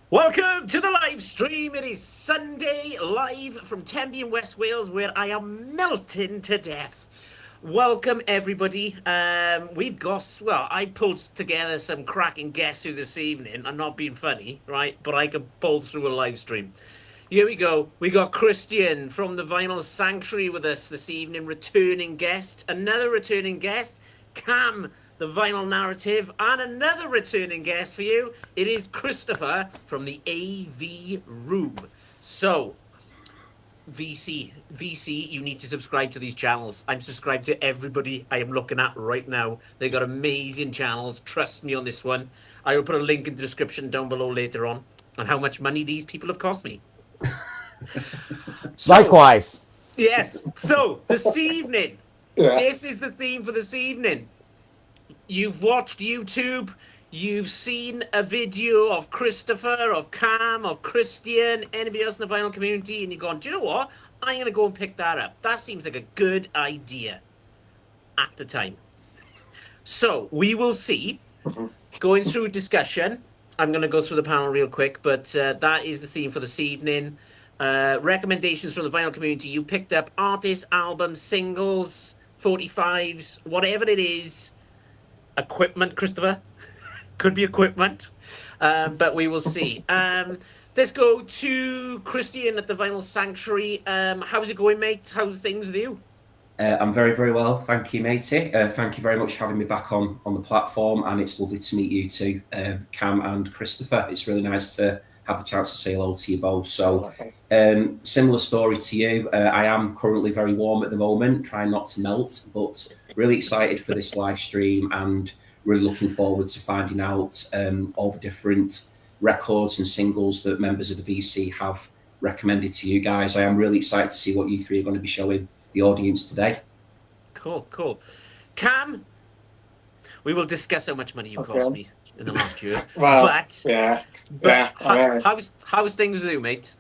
Welcome to the live stream. It is Sunday live from Tenby in West Wales, where I am melting to death. Welcome everybody. I pulled together some cracking guests who this evening. I'm not being funny, right? But I could pull through a live stream. Here we go. We got Christian from the Vinyl Sanctuary with us this evening, returning guest. Another returning guest, Cam, the Vinyl Narrative, and another returning guest for you. It is Christopher from the AV Room. So, VC, you need to subscribe to these channels. I'm subscribed to everybody I am looking at right now. They've got amazing channels. Trust me on this one. I will put a link in the description down below later on how much money these people have cost me. Likewise. Yes. So this evening, Yeah. this is the theme for this evening. You've watched YouTube. You've seen a video of Christopher, of Cam, of Christian, anybody else in the vinyl community, and you're going, do you know what? I'm going to go and pick that up. That seems like a good idea at the time. So we will see. Going through discussion. I'm going to go through the panel real quick, but that is the theme for this evening. Recommendations from the vinyl community. You picked up artists, albums, singles, 45s, whatever it is. Equipment, Christopher. Could be equipment, but we will see. Let's go to Christian at the Vinyl Sanctuary. How's it going, mate? How's things with you? I'm very, very well. Thank you, matey. Thank you very much for having me back on the platform, and it's lovely to meet you too, Cam and Christopher. It's really nice to have the chance to say hello to you both. So, similar story to you. I am currently very warm at the moment, trying not to melt, but really excited for this live stream and really looking forward to finding out all the different records and singles that members of the VC have recommended to you guys. I am really excited to see what you three are going to be showing the audience today. Cool. Cam, we will discuss how much money you cost me in the last year. Well, but yeah. How's things with you, mate?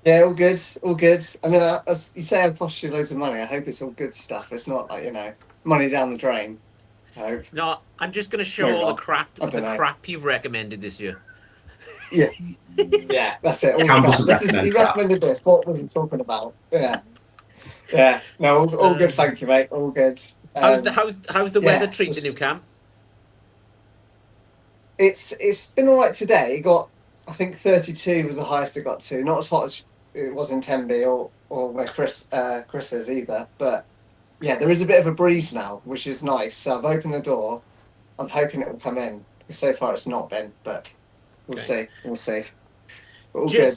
Yeah, all good, all good. I mean, you say I cost you loads of money. I hope it's all good stuff. It's not like, money down the drain. I hope. No, I'm just going to show all the crap you've recommended this year. Yeah, yeah, that's it. Cam doesn't recommend he recommended this. What was he talking about? Yeah. No, all good. Thank you, mate. All good. How's the weather treating you, Cam? It's been all right today. It got, I think 32 was the highest it got to. Not as hot as it was in Tenby or where Chris is either. But yeah, there is a bit of a breeze now, which is nice. So I've opened the door. I'm hoping it will come in. So far, it's not been, but we'll see. We'll see. All good.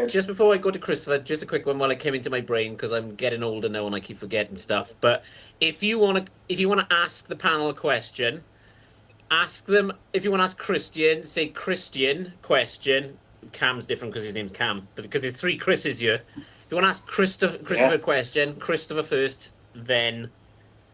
Just before I go to Christopher, just a quick one while it came into my brain because I'm getting older now and I keep forgetting stuff. But if you want to ask the panel a question, ask them. If you want to ask Christian, say Christian question. Cam's different because his name's Cam, but because there's three Chris's here. If you want to ask Christopher a question, Christopher first, then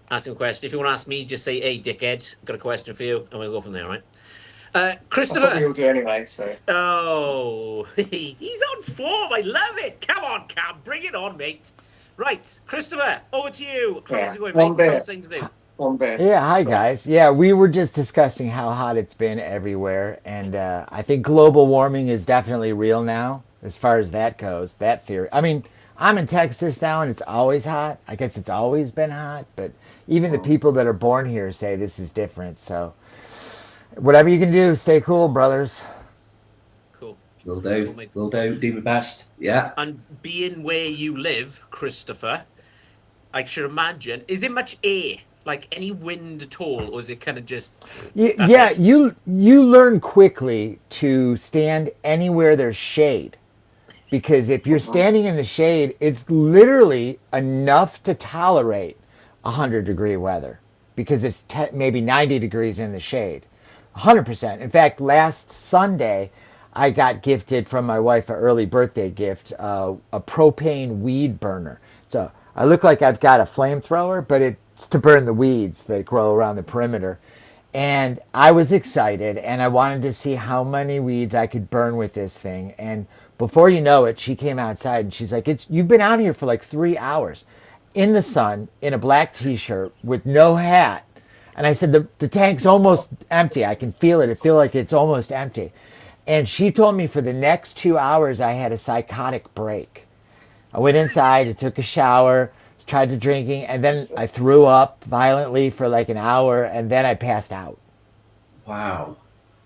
ask him a question. If you want to ask me, just say, "Hey, dickhead, got a question for you," and we'll go from there, all right? Christopher. That's what we all do anyway. So. Oh, he's on form. I love it. Come on, Cam, bring it on, mate. Right, Christopher, over to you. How's it going, mate? How's things do? Yeah, hi guys. Yeah, we were just discussing how hot it's been everywhere, and I think global warming is definitely real now, as far as that goes. That theory. I mean, I'm in Texas now, and it's always hot. I guess it's always been hot, but even the people that are born here say this is different. So, whatever you can do, stay cool, brothers. Cool. Will do. Will do. Do my best. Yeah. And being where you live, Christopher, I should imagine, is there much air? Like any wind at all, or is it kind of just? Yeah, you learn quickly to stand anywhere there's shade, because if you're standing in the shade, it's literally enough to tolerate 100-degree weather, because it's maybe 90 degrees in the shade. 100%. In fact, last Sunday, I got gifted from my wife an early birthday gift, a propane weed burner. So I look like I've got a flamethrower, but it's to burn the weeds that grow around the perimeter. And I was excited, and I wanted to see how many weeds I could burn with this thing. And before you know it, she came outside, and she's like, "You've been out here for like 3 hours in the sun in a black T-shirt with no hat." And I said, the tank's almost empty. I can feel it. I feel like it's almost empty. And she told me for the next 2 hours, I had a psychotic break. I went inside, I took a shower, tried to drinking, and then I threw up violently for like an hour, and then I passed out. Wow.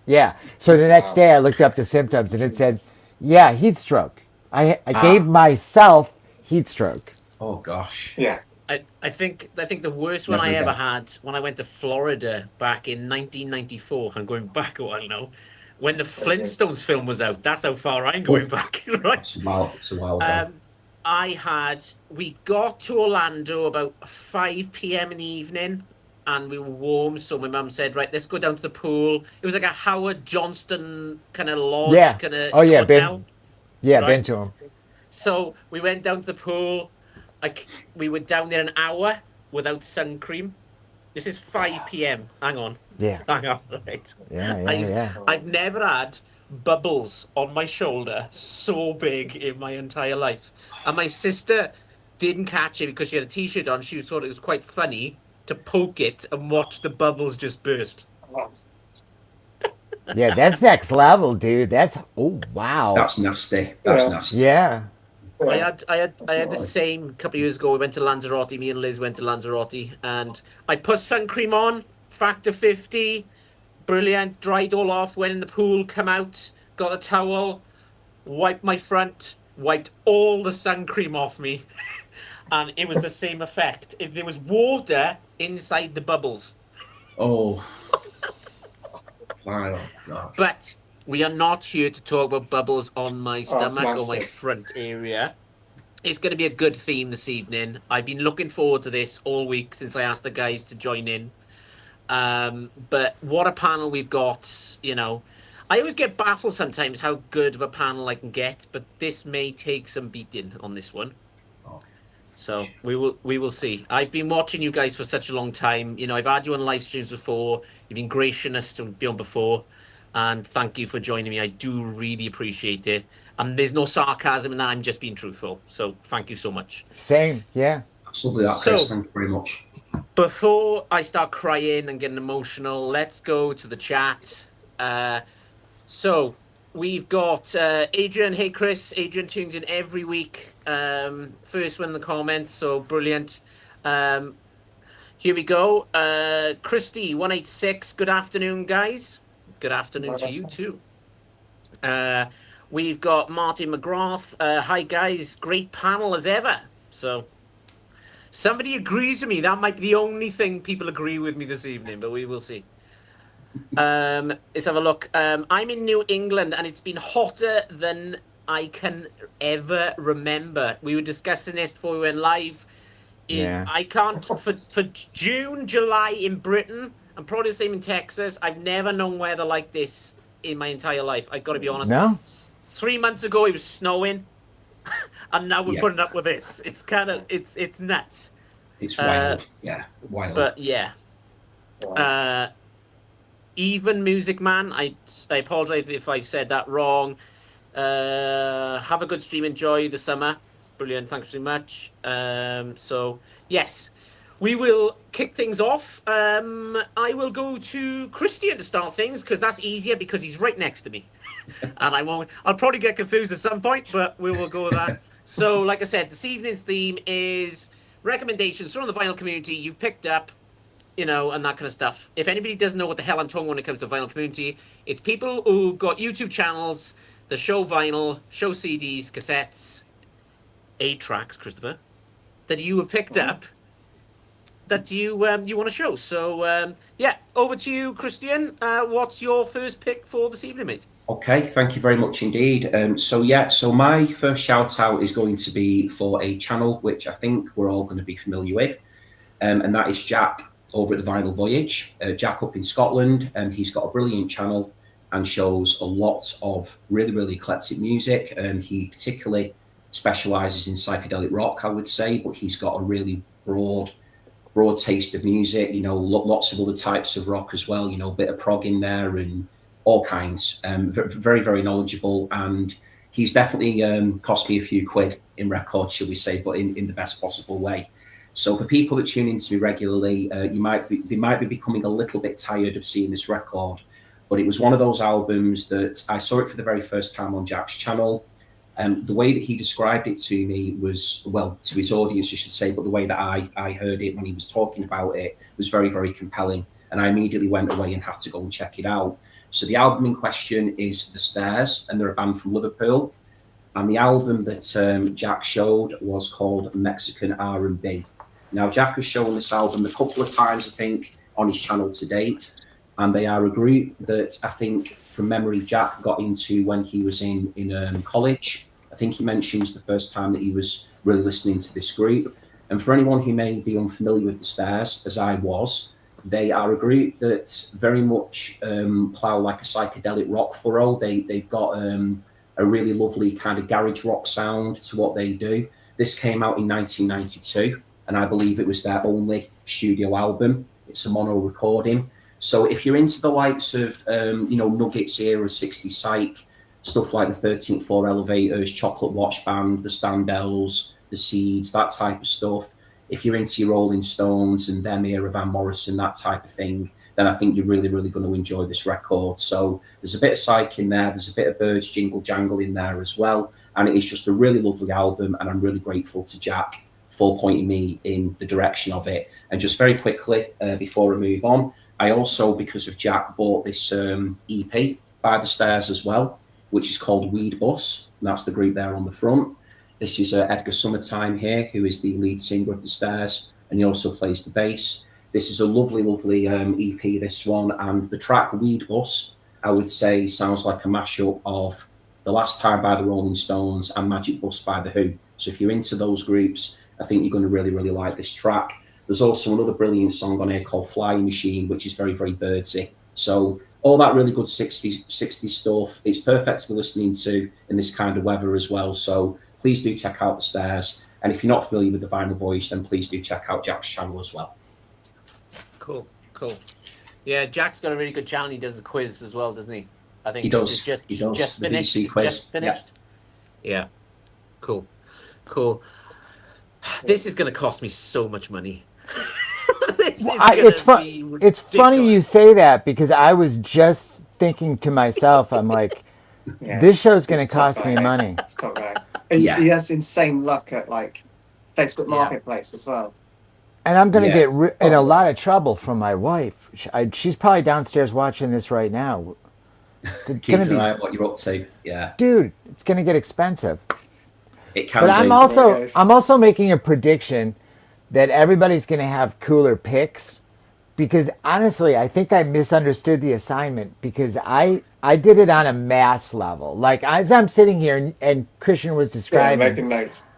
Yeah. So the next day I looked up the symptoms and it said, yeah, heat stroke. I gave myself heat stroke. Oh gosh. Yeah. I think the worst one Never I ever again. had when I went to Florida back in 1994. I'm going back a while now. When the Flintstones film was out, that's how far I'm going back, right? It's a while ago. We got to Orlando about 5 p.m. in the evening, and we were warm. So my mum said, "Right, let's go down to the pool." It was like a Howard Johnston kind of lodge, Yeah. kind of Oh, yeah, hotel. Yeah, Right. been to him. So we went down to the pool. We were down there an hour without sun cream. This is 5 p.m. Hang on. Yeah. Hang on, right. Yeah. I've never had bubbles on my shoulder so big in my entire life. And my sister didn't catch it because she had a t-shirt on. She thought it was quite funny to poke it and watch the bubbles just burst. Yeah, that's next level, dude. That's, oh, wow. That's nasty. That's Yeah. nasty. Yeah. I had the nice. same a couple of years ago. We went to Lanzarote. Me and Liz went to Lanzarote, and I put sun cream on, factor 50, brilliant. Dried all off. Went in the pool, come out, got a towel, wiped my front, wiped all the sun cream off me, and it was the same effect. If there was water inside the bubbles, Oh. My God. but we are not here to talk about bubbles on my stomach or my nasty. front area. It's going to be a good theme this evening. I've been looking forward to this all week since I asked the guys to join in. But what a panel we've got, you know. I always get baffled sometimes how good of a panel I can get, but this may take some beating on this one. So we will see. I've been watching you guys for such a long time. You know, I've had you on live streams before. You've been gracious to be on before. And thank you for joining me. I do really appreciate it. And there's no sarcasm in that. I'm just being truthful. So thank you so much. Same. Yeah. That's lovely, that, Chris. Thank you very much. Before I start crying and getting emotional, let's go to the chat. So we've got Adrian. Hey, Chris. Adrian tunes in every week. First one in the comments. So brilliant. Here we go. Christy 186. Good afternoon, guys. Good afternoon to you too. We've got Martin McGrath. Hi, guys. Great panel as ever. So somebody agrees with me. That might be the only thing people agree with me this evening, but we will see. Let's have a look. I'm in New England, and it's been hotter than I can ever remember. We were discussing this before we went live. Yeah. I can't for June, July in Britain. I'm probably the same in Texas. I've never known weather like this in my entire life. I've got to be honest. No? 3 months ago, it was snowing, and now we're Yeah. putting up with this. It's kind of it's nuts. It's wild. Yeah, wild. But yeah. Even Music Man, I apologize if I've said that wrong. Have a good stream. Enjoy the summer. Brilliant. Thanks very much. So, yes, we will kick things off. I will go to Christian to start things because that's easier because he's right next to me. And I'll probably get confused at some point, but we will go with that. So, like I said, this evening's theme is recommendations from the vinyl community you've picked up, you know, and that kind of stuff. If anybody doesn't know what the hell I'm talking when it comes to the vinyl community, it's people who got YouTube channels that show vinyl, show CDs, cassettes, 8-tracks, Christopher, that you have picked up that you want to show. So, yeah, over to you, Christian. What's your first pick for this evening, mate? Okay, thank you very much indeed. So my first shout out is going to be for a channel which I think we're all going to be familiar with, and that is Jack over at the Vinyl Voyage. Jack up in Scotland, and he's got a brilliant channel and shows a lot of really, really eclectic music. He particularly specialises in psychedelic rock, I would say, but he's got a really broad taste of music. You know, lots of other types of rock as well. You know, a bit of prog in there and all kinds. Very, very knowledgeable, and he's definitely cost me a few quid in records, shall we say, but in the best possible way. So for people that tune into me regularly, they might be becoming a little bit tired of seeing this record, but it was one of those albums that I saw it for the very first time on Jack's channel. The way that he described it to me was, well, to his audience, I should say, but the way that I heard it when he was talking about it was very, very compelling. And I immediately went away and had to go and check it out. So the album in question is The Stairs, and they're a band from Liverpool. And the album that Jack showed was called Mexican R&B. Now, Jack has shown this album a couple of times, I think, on his channel to date. And they are a group that I think, from memory, Jack got into when he was in college. I think he mentions the first time that he was really listening to this group. And for anyone who may be unfamiliar with The Stairs, as I was, they are a group that very much plough like a psychedelic rock furrow. They've got a really lovely kind of garage rock sound to what they do. This came out in 1992, and I believe it was their only studio album. It's a mono recording. So if you're into the likes of, Nuggets era, 60 Psych, stuff like the 13th Floor Elevators, Chocolate Watch Band, the Standells, the Seeds, that type of stuff, if you're into your Rolling Stones and them era, Van Morrison, that type of thing, then I think you're really, really going to enjoy this record. So there's a bit of Psych in there, there's a bit of Birds Jingle Jangle in there as well, and it is just a really lovely album, and I'm really grateful to Jack for pointing me in the direction of it. And just very quickly, before I move on, I also, because of Jack, bought this EP by The Stairs as well, which is called Weed Bus, and that's the group there on the front. This is Edgar Summertime here, who is the lead singer of The Stairs, and he also plays the bass. This is a lovely, lovely EP, this one, and the track Weed Bus, I would say, sounds like a mashup of The Last Time by the Rolling Stones and Magic Bus by The Who. So if you're into those groups, I think you're going to really, really like this track. There's also another brilliant song on here called Flying Machine, which is very, very birdsy. So all that really good 60s stuff. It's perfect to be listening to in this kind of weather as well. So please do check out The Stairs. And if you're not familiar with the Vinyl Voyage, then please do check out Jack's channel as well. Cool. Yeah, Jack's got a really good channel. He does the quiz as well, doesn't he? I think He does. Just The finished. VC quiz. Just finished. Yeah. Cool. This is going to cost me so much money. It's funny you say that, because I was just thinking to myself, I'm like, this show's going to cost me money. It's top guy. And he has insane luck at like Facebook Marketplace as well. And I'm going to get in a lot of trouble from my wife. She's probably downstairs watching this right now. Keep an eye on what you're up to. Yeah, dude, it's going to get expensive. It can. But be. I'm also making a prediction that everybody's going to have cooler picks, because honestly, I think I misunderstood the assignment, because I did it on a mass level. Like, as I'm sitting here and Christian was describing, making notes.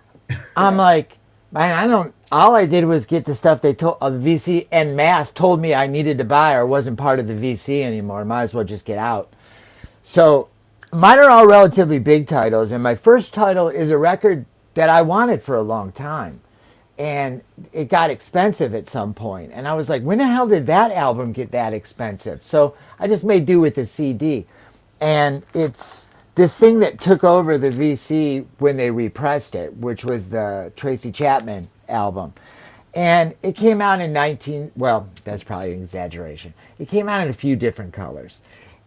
I'm like, man, all I did was get the stuff they told the VC en masse told me I needed to buy, or wasn't part of the VC anymore. Might as well just get out. So mine are all relatively big titles, and my first title is a record that I wanted for a long time. And it got expensive at some point. And I was like, when the hell did that album get that expensive? So I just made do with the CD. And it's this thing that took over the VC when they repressed it, which was the Tracy Chapman album. And it came out in that's probably an exaggeration. It came out in a few different colors.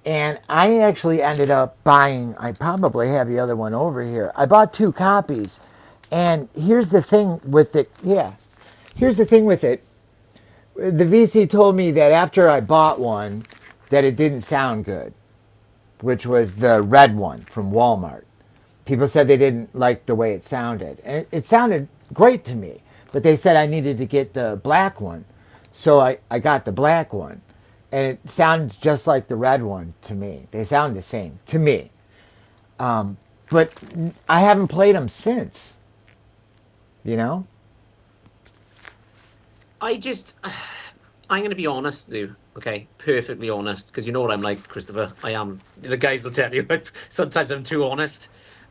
And I actually ended up buying, I probably have the other one over here. I bought 2 copies. And here's the thing with it. Here's the thing with it. The VC told me that after I bought one, that it didn't sound good, which was the red one from Walmart. People said they didn't like the way it sounded. And it sounded great to me, but they said I needed to get the black one. So I got the black one. And it sounds just like the red one to me. They sound the same to me. But I haven't played them since. You know? I'm going to be honest, Lou. Okay? Perfectly honest. Because you know what I'm like, Christopher. I am. The guys will tell you. Sometimes I'm too honest.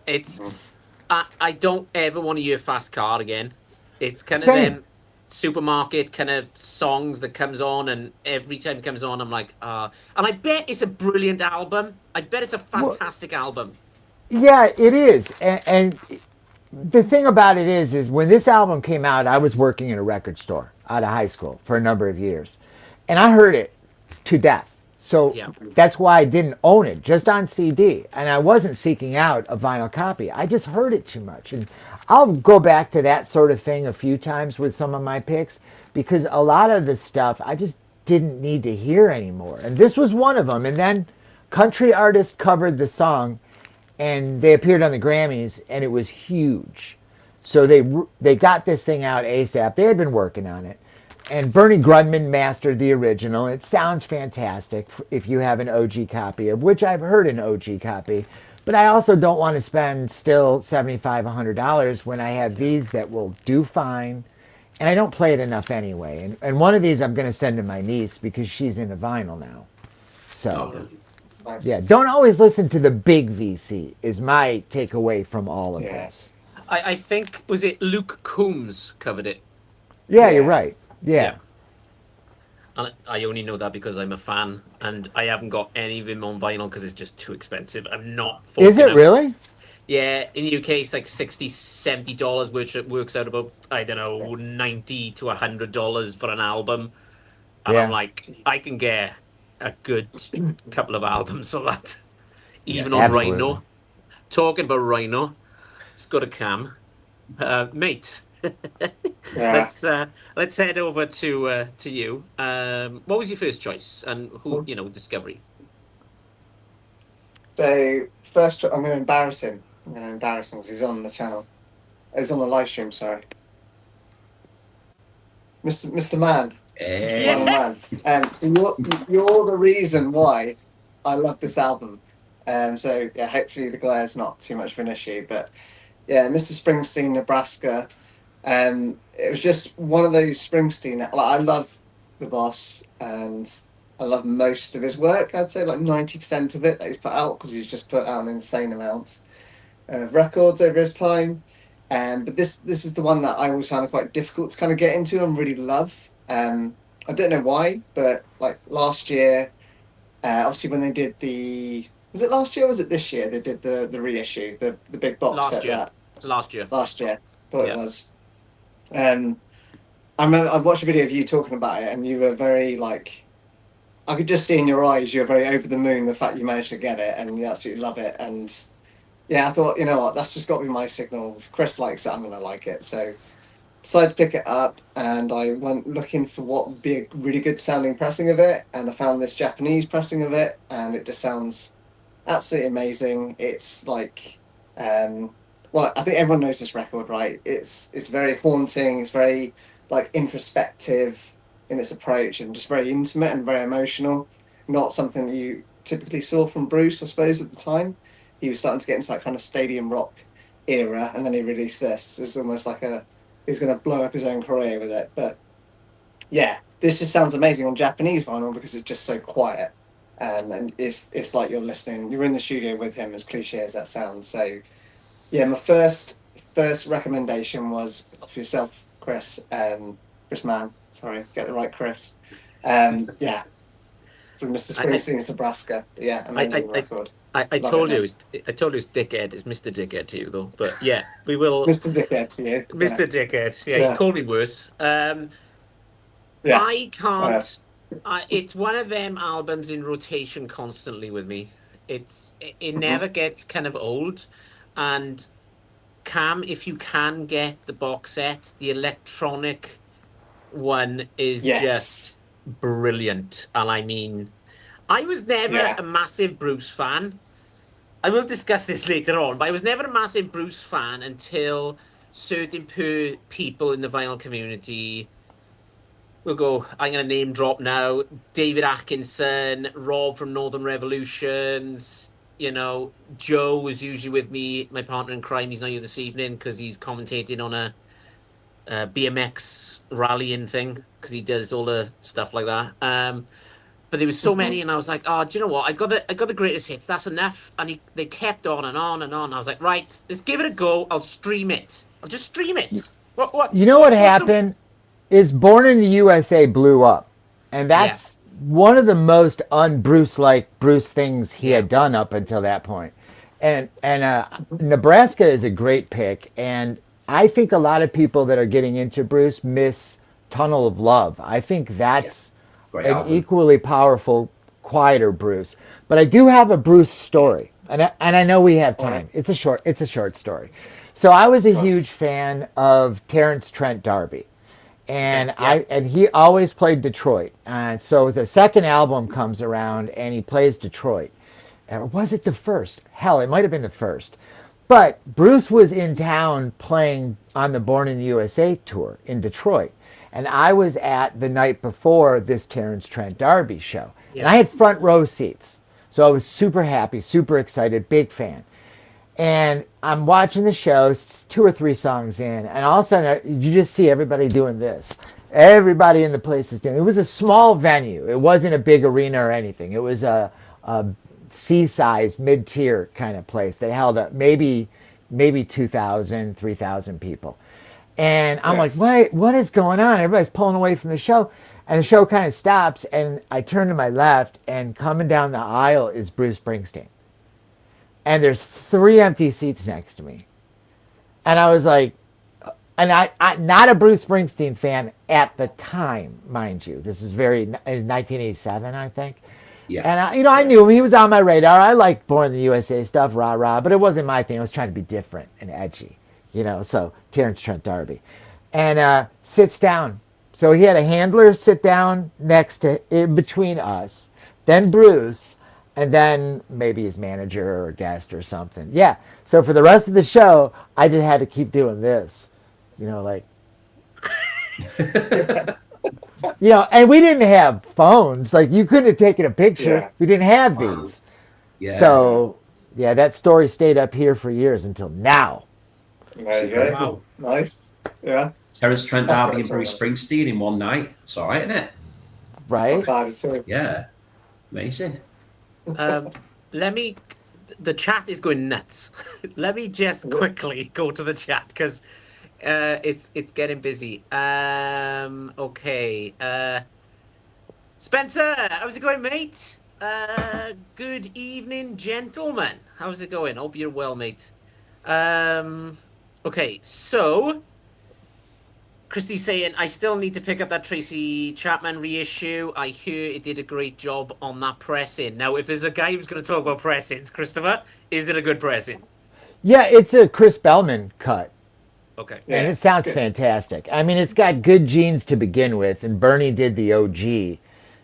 I don't ever want to hear Fast Car again. It's kind of them supermarket kind of songs that comes on, and every time it comes on, I'm like, and I bet it's a brilliant album. I bet it's a fantastic album. Yeah, it is. And the thing about it is when this album came out, I was working in a record store out of high school for a number of years, and I heard it to death. So Yeah. that's why I didn't own it, just on CD, and I wasn't seeking out a vinyl copy. I just heard it too much, and I'll go back to that sort of thing a few times with some of my picks because a lot of the stuff I just didn't need to hear anymore, and this was one of them. And then country artists covered the song and they appeared on the Grammys, and it was huge. So they got this thing out ASAP. They had been working on it, and Bernie Grundman mastered the original. It sounds fantastic if you have an OG copy, of which I've heard an OG copy. But I also don't want to spend still $75, $100 when I have these that will do fine, and I don't play it enough anyway. And one of these I'm going to send to my niece because she's into vinyl now. So. Oh, Nice. Yeah, don't always listen to the big VC is my takeaway from all of Yeah. this. I think, was it Luke Combs covered it? Yeah, Yeah. you're right. Yeah. Yeah. And I only know that because I'm a fan, and I haven't got any of him on vinyl because it's just too expensive. I'm not. Is it forking out- really? Yeah, in the UK it's like $60, $70, which it works out about, I don't know, $90 to $100 for an album. And Yeah. I'm like, I can get a good couple of albums for that. Even Yeah, on absolutely. Rhino. Talking about Rhino, let's go to Cam. Mate. Yeah. Let's head over to you. What was your first choice, and who Discovery? So first, I'm going to embarrass him. I'm going to embarrass him because he's on the channel. He's on the live stream. Sorry, Mr. Man. Eh, Yes! So you're the reason why I love this album. So yeah, hopefully the glare's not too much of an issue. But yeah, Mr. Springsteen, Nebraska. It was just one of those Springsteen. Like, I love the boss, and I love most of his work. I'd say like 90% of it that he's put out, because he's just put out an insane amount of records over his time. But this is the one that I always found it quite difficult to kind of get into and really love. I don't know why, but like last year, obviously when they did was it last year or was it this year? They did the reissue, the big box Last set year. that Last year. last year. Thought Yeah. it was. I remember I watched a video of you talking about it, and you were very like, I could just see in your eyes you were very over the moon the fact you managed to get it, and you absolutely love it. And yeah, I thought, you know what, that's just got to be my signal. If Chris likes it, I'm gonna like it. So decided to pick it up, and I went looking for what would be a really good sounding pressing of it, and I found this Japanese pressing of it, and it just sounds absolutely amazing. It's like, well, I think everyone knows this record, right? It's very haunting. It's very like introspective in its approach, and just very intimate and very emotional. Not something that you typically saw from Bruce, I suppose, at the time. He was starting to get into that kind of stadium rock era, and then he released this. It's almost like he's going to blow up his own career with it. But yeah, this just sounds amazing on Japanese vinyl because it's just so quiet. And it's like you're listening, you're in the studio with him, as cliche as that sounds. So yeah, my first recommendation was for yourself, Chris. Chris Mann, sorry, get the right Chris. Yeah, from Mr. Springsteen's Nebraska. Yeah, amazing record. I Love told it, you it's Dickhead. It's Mr. Dickhead to you though. But yeah, we will. Mr. Dickhead to you. Mr. Dickhead. Yeah, Yeah. he's called me worse. Yeah. I can't. It's one of them albums in rotation constantly with me. It never gets kind of old, and Cam, if you can get the box set, the electronic one is Yes. just brilliant. And I mean, I was never Yeah. a massive Bruce fan. I will discuss this later on, but I was never a massive Bruce fan until certain people in the vinyl community. We'll go. I'm going to name drop now. David Atkinson, Rob from Northern Revolutions. You know, Joe was usually with me, my partner in crime. He's not here this evening because he's commentating on a BMX rallying thing because he does all the stuff like that. But there was so many, and I was like, "Oh, do you know what? I got the greatest hits. That's enough." And they kept on and on and on. I was like, "Right, let's give it a go. I'll stream it. I'll just stream it." What? You know what what's the- happened is Born in the USA blew up. And that's one of the most un-Bruce-like Bruce things he had done up until that point. And Nebraska is a great pick, and I think a lot of people that are getting into Bruce miss Tunnel of Love. I think that's Great an album. equally powerful, quieter Bruce. But I do have a Bruce story, and I know we have time. It's a short story. So I was a huge fan of Terrence Trent D'Arby, and Okay, yeah. he always played Detroit. And so the second album comes around, and he plays Detroit. Or was it the first? Hell, it might have been the first. But Bruce was in town playing on the Born in the USA tour in Detroit. And I was at the night before this Terrence Trent D'Arby show. And Yeah. I had front row seats. So I was super happy, super excited, big fan. And I'm watching the show, 2 or 3 songs in, and all of a sudden you just see everybody doing this. Everybody in the place is doing it. It was a small venue. It wasn't a big arena or anything. It was a C-size, mid-tier kind of place. They held up maybe 2,000, 3,000 people. And I'm like, what is going on? Everybody's pulling away from the show. And the show kind of stops, and I turn to my left, and coming down the aisle is Bruce Springsteen. And there's 3 empty seats next to me. And I was like, and I not a Bruce Springsteen fan at the time, mind you. This is 1987, I think. Yeah. And I knew him. He was on my radar. I liked Born in the USA stuff, rah rah, but it wasn't my thing. I was trying to be different and edgy, So Terrence Trent D'Arby, and sits down. So he had a handler sit down next to, in between us, then Bruce, and then maybe his manager or a guest or something. Yeah. So for the rest of the show, I just had to keep doing this, like. And we didn't have phones. Like, you couldn't have taken a picture. Yeah. We didn't have Wow. these. Yeah. So, yeah, that story stayed up here for years until now. There you go. Wow. Nice. Yeah. Terrence Trent That's D'Arby very and Bruce cool. Springsteen in one night. It's all right, isn't it? Right? Bad too. Yeah. Amazing. The chat is going nuts. Let me just quickly go to the chat because it's getting busy. Okay. Spencer, how's it going, mate? Good evening, gentlemen. How's it going? Hope you're well, mate. Okay, so Christy's saying, I still need to pick up that Tracy Chapman reissue. I hear it did a great job on that pressing. Now, if there's a guy who's going to talk about pressings, Christopher, is it a good pressing? Yeah, it's a Chris Bellman cut. Okay. Yeah, And it sounds it's good. fantastic. I mean, it's got good genes to begin with, and Bernie did the OG.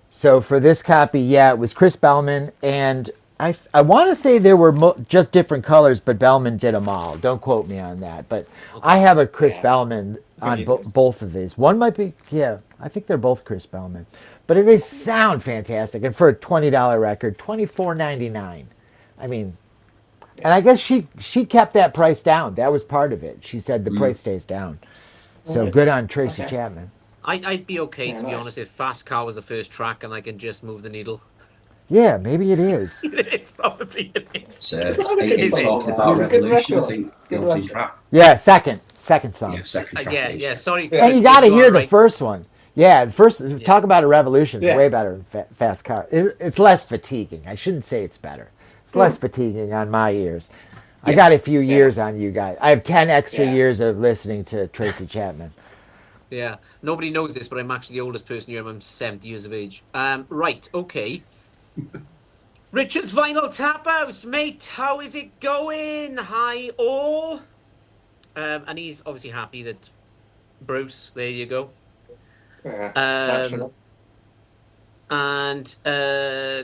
So for this copy, yeah, it was Chris Bellman, and I want to say there were just different colors, but Bellman did them all. Don't quote me on that, but I have a Chris Bellman on both of these. One might be, yeah, I think they're both Chris Bellman, but they sound fantastic. And for a $20 record, $24.99. I mean, and I guess she kept that price down. That was part of it. She said the price stays down. So good on Tracy Chapman. I'd be okay, Yeah, to be nice. honest, if Fast Car was the first track and I can just move the needle. Yeah, maybe it is. It's probably it is. So, It's not a good it's song, talking yeah. about It's a good Revolution, I record. think, It's a the good opening record. track. Yeah, second song. Yeah, second track. it is, Yeah, sorry. And you Christy, got to you hear are the right. first one. Yeah, talk about a revolution. It's Yeah. way better than Fast Car. It's less fatiguing. I shouldn't say it's better. It's less fatiguing on my ears. I Yeah. got a few years on you guys. I have 10 extra Yeah. years of listening to Tracy Chapman. Yeah, nobody knows this, but I'm actually the oldest person here. I'm 70 years of age. Right, okay. Richard's Vinyl Tap House, mate. How is it going? Hi, all. And he's obviously happy that Bruce. There you go. Yeah. Um, Naturally. and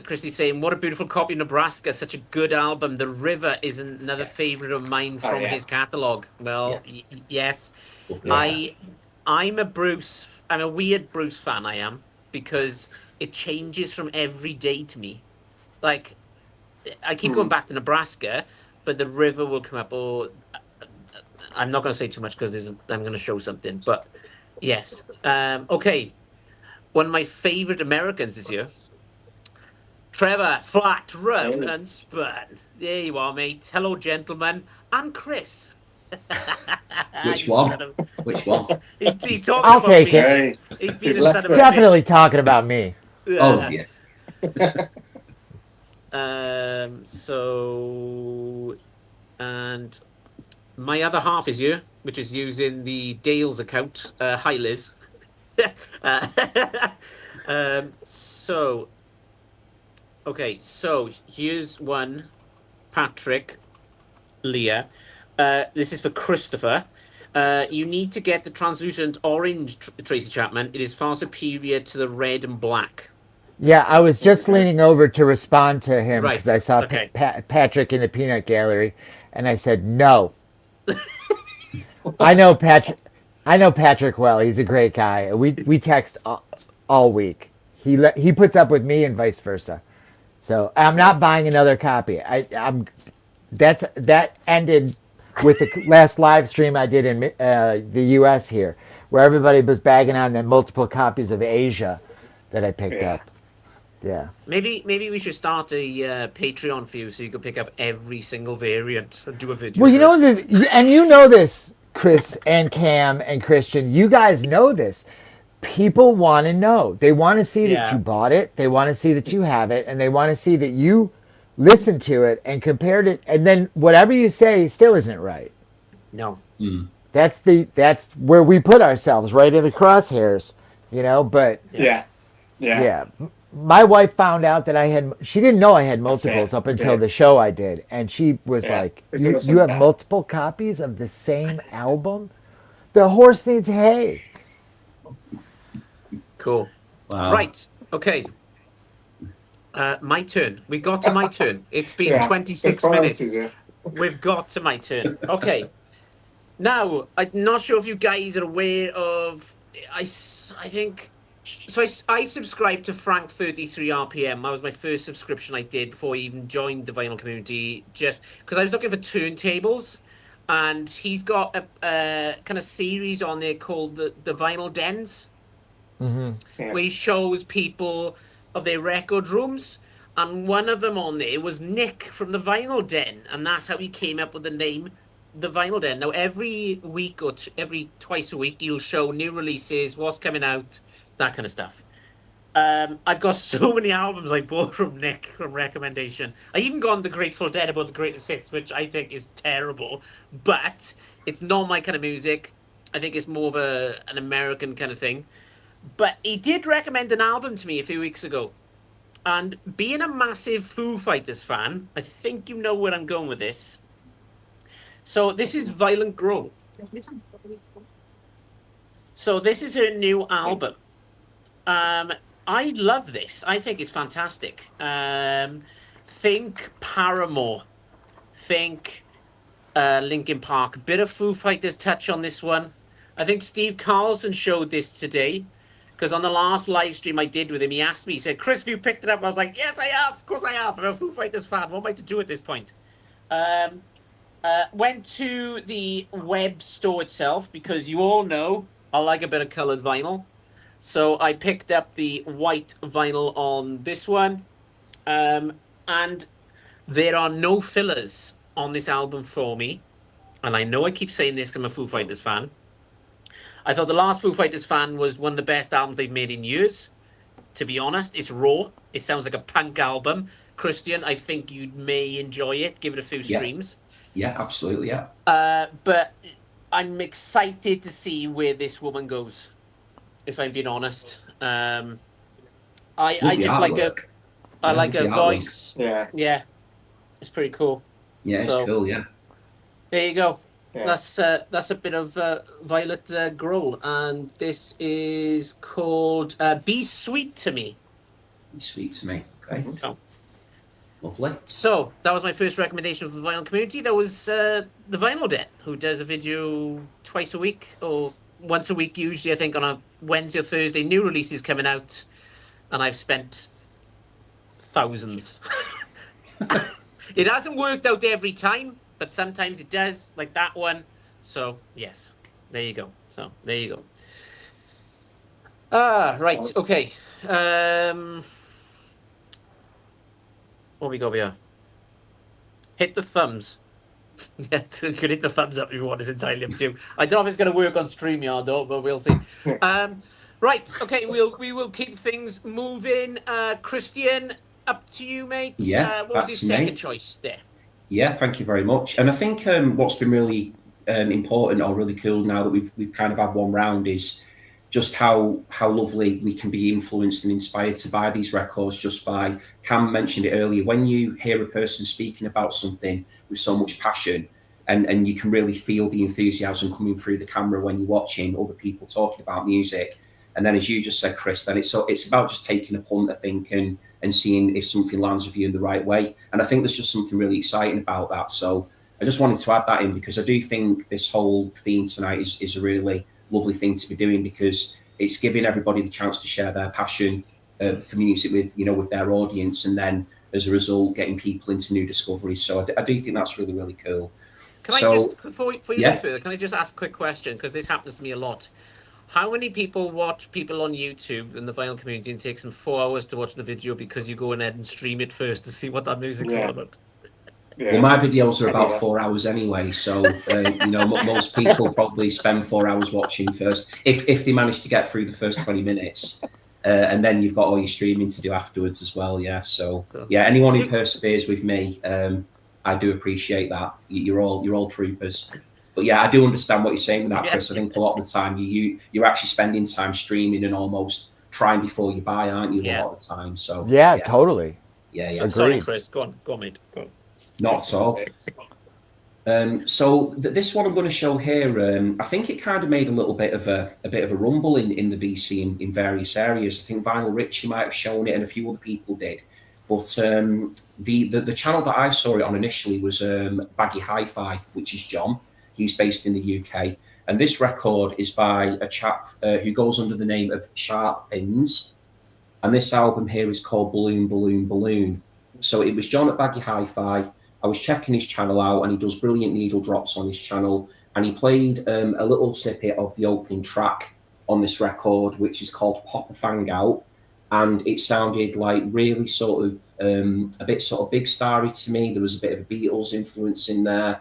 Christy's saying, "What a beautiful copy of Nebraska! Such a good album. The River is another favorite of mine from yeah. his catalog." Well, yes. Love the- I'm a weird Bruce fan, I am, because it changes from every day to me. Like, I keep going back to Nebraska, but the River will come up. Or I'm not going to say too much because I'm going to show something. But yes, okay. One of my favorite Americans is here. Trevor, Flat, Roan, and Spun. There you are, mate. Hello, gentlemen. I'm Chris. Which You one? son of- Which one? He's talking I'll about take me. it. He's been He's a left son of a it. Definitely talking about me. bitch. Oh, yeah. So, and my other half is here, which is using the Dale's account. Hi, Liz. uh, so, okay, so here's one, Patrick, Leah. This is for Christopher. You need to get the translucent orange, Tracy Chapman. It is far superior to the red and black. Yeah, I was just Okay. leaning over to respond to him Right. because I saw Okay. Patrick in the peanut gallery, and I said no. I know Patrick. I know Patrick well. He's a great guy. We text all week. He puts up with me and vice versa. So I'm not Nice. buying another copy. That ended with the last live stream I did in the U.S. here, where everybody was bagging on the multiple copies of Asia that I picked Yeah. up. Yeah. Maybe we should start a Patreon for you so you can pick up every single variant and do a video. Well, you for know it. and you know this, Chris and Cam and Christian. You guys know this. People want to know. They want to see that Yeah. you bought it. They want to see that you have it, and they want to see that you listened to it and compared it. And then whatever you say still isn't right. No. Mm. That's where we put ourselves, right in the crosshairs, you know. But Yeah. Yeah. yeah, my wife found out that she didn't know I had That's multiples it. up until Yeah. the show I did, and she was Yeah. like, It's you awesome, have yeah. multiple copies of the same album? The horse needs hay. Cool. Wow. Right. Okay. My turn. We got to my turn. It's been Yeah. 26 The priorities, minutes. yeah. We've got to my turn. Okay. Now, I'm not sure if you guys are aware of. I think. So I subscribed to Frank 33 RPM. That was my first subscription I did before I even joined the vinyl community. Just because I was looking for turntables, and he's got a kind of series on there called the Vinyl Dens, Hmm. Yeah. where he shows people of their record rooms. And one of them on there was Nick from the Vinyl Den, and that's how he came up with the name, the Vinyl Den. Now, every week or every twice a week, he'll show new releases, what's coming out, that kind of stuff. I've got so many albums I bought from Nick from recommendation. I even got on the Grateful Dead about the greatest hits, which I think is terrible, but it's not my kind of music. I think it's more of an American kind of thing. But he did recommend an album to me a few weeks ago. And being a massive Foo Fighters fan, I think you know where I'm going with this. So this is Violent Grow. So this is her new album. I love this. I think it's fantastic. Think Paramore. Think Linkin Park. A bit of Foo Fighters touch on this one. I think Steve Carlson showed this today. Because on the last live stream I did with him, he asked me, he said, Chris, have you picked it up? I was like, yes, I have. Of course I have. I'm a Foo Fighters fan. What am I to do at this point? Went to the web store itself because you all know I like a bit of colored vinyl. So I picked up the white vinyl on this one. And there are no fillers on this album for me. And I know I keep saying this because I'm a Foo Fighters fan. I thought the last Foo Fighters fan was one of the best albums they've made in years. To be honest, it's raw. It sounds like a punk album. Christian, I think you may enjoy it. Give it a few Yeah. streams. Yeah, absolutely. Yeah. But I'm excited to see where this woman goes. If I'm being honest, I Love the just like artwork. I Yeah, like love her the artwork. voice. Yeah. Yeah, it's pretty cool. Yeah, it's So- cool. Yeah. There you go. Yeah. That's a bit of Violet Grohl, and this is called "Be Sweet to Me." You speak to me. Okay. Oh. Lovely. So that was my first recommendation for the vinyl community. That was the Vinyl Den, who does a video twice a week or once a week, usually I think on a Wednesday or Thursday. New releases coming out, and I've spent thousands. It hasn't worked out every time, but sometimes it does, like that one. So yes, there you go. So there you go. Right. Okay. What we got here? Hit the thumbs. Yeah, you could hit the thumbs up if you want. It's entirely up to you. I don't know if it's going to work on StreamYard though, but we'll see. Right. Okay. We will keep things moving. Christian, up to you, mate. Yeah, what was that's your me. second choice there? Yeah, thank you very much. And I think what's been really important or really cool now that we've kind of had one round is just how lovely we can be influenced and inspired to buy these records just by, Cam mentioned it earlier, when you hear a person speaking about something with so much passion, and you can really feel the enthusiasm coming through the camera when you're watching other people talking about music. And then, as you just said, Chris, then it's about just taking a punt, I think, and seeing if something lands with you in the right way. And I think there's just something really exciting about that. So I just wanted to add that in because I do think this whole theme tonight is a really lovely thing to be doing, because it's giving everybody the chance to share their passion for music with their audience, and then as a result getting people into new discoveries. So I do think that's really, really cool. Can I just, before you yeah. go further, can I just ask a quick question? Because this happens to me a lot. How many people watch people on YouTube in the vinyl community and it takes them 4 hours to watch the video because you go ahead and stream it first to see what that music's all about? Yeah. Well, my videos are about 4 hours anyway, so most people probably spend 4 hours watching first, if they manage to get through the first 20 minutes, and then you've got all your streaming to do afterwards as well. Yeah, so yeah, anyone who perseveres with me, I do appreciate that. You're all troopers. But yeah, I do understand what you're saying with that, Chris. I think a lot of the time you're actually spending time streaming and almost trying before you buy, aren't you? A lot of the time. So yeah. Totally. Yeah. So, sorry, Chris. Go on, mate. Go on. Not at all. So this one I'm going to show here, I think it kind of made a bit of a rumble in the VC in various areas. I think Vinyl Richie might have shown it, and a few other people did. But the channel that I saw it on initially was Baggy Hi-Fi, which is John. He's based in the UK, and this record is by a chap who goes under the name of Sharp Pins, and this album here is called Balloon Balloon Balloon. So it was John at Baggy Hi-Fi. I was checking his channel out, and he does brilliant needle drops on his channel, and he played a little snippet of the opening track on this record, which is called Pop a Fang Out, and it sounded like really sort of a bit sort of Big Starry to me. There was a bit of a Beatles influence in there.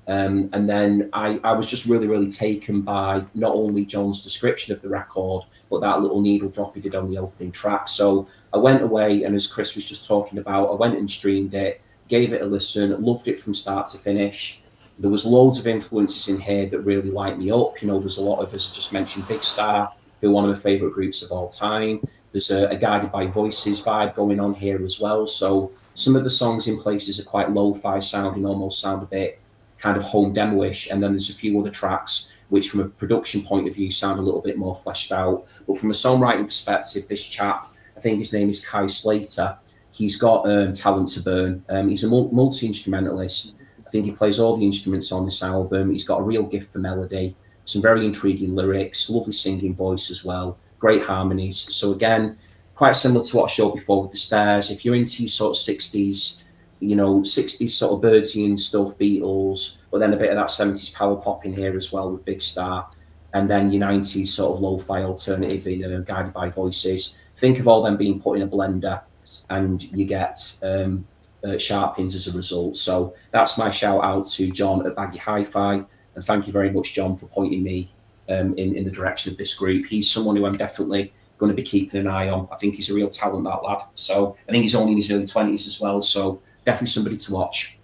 And then I was just really, really taken by not only John's description of the record, but that little needle drop he did on the opening track. So I went away, and as Chris was just talking about, I went and streamed it, gave it a listen, loved it from start to finish. There was loads of influences in here that really light me up. There's a lot of, as I just mentioned, Big Star, who are one of my favourite groups of all time. There's a Guided by Voices vibe going on here as well. So some of the songs in places are quite lo-fi sounding, almost sound a bit kind of home demo-ish, and then there's a few other tracks which from a production point of view sound a little bit more fleshed out. But from a songwriting perspective, this chap, I think his name is Kai Slater, he's got talent to burn. He's a multi-instrumentalist. I think he plays all the instruments on this album. He's got a real gift for melody, some very intriguing lyrics, lovely singing voice as well, great harmonies. So again, quite similar to what I showed before with The Stairs. If you're into your sort of 60s, 60s sort of Birdsian stuff, Beatles, but then a bit of that 70s power pop in here as well with Big Star, and then your 90s sort of lo-fi alternative Guided by Voices. Think of all them being put in a blender, and you get Sharp Pins as a result. So that's my shout out to John at Baggy Hi-Fi, and thank you very much, John, for pointing me in the direction of this group. He's someone who I'm definitely going to be keeping an eye on. I think he's a real talent, that lad. So I think he's only in his early 20s as well, so definitely somebody to watch.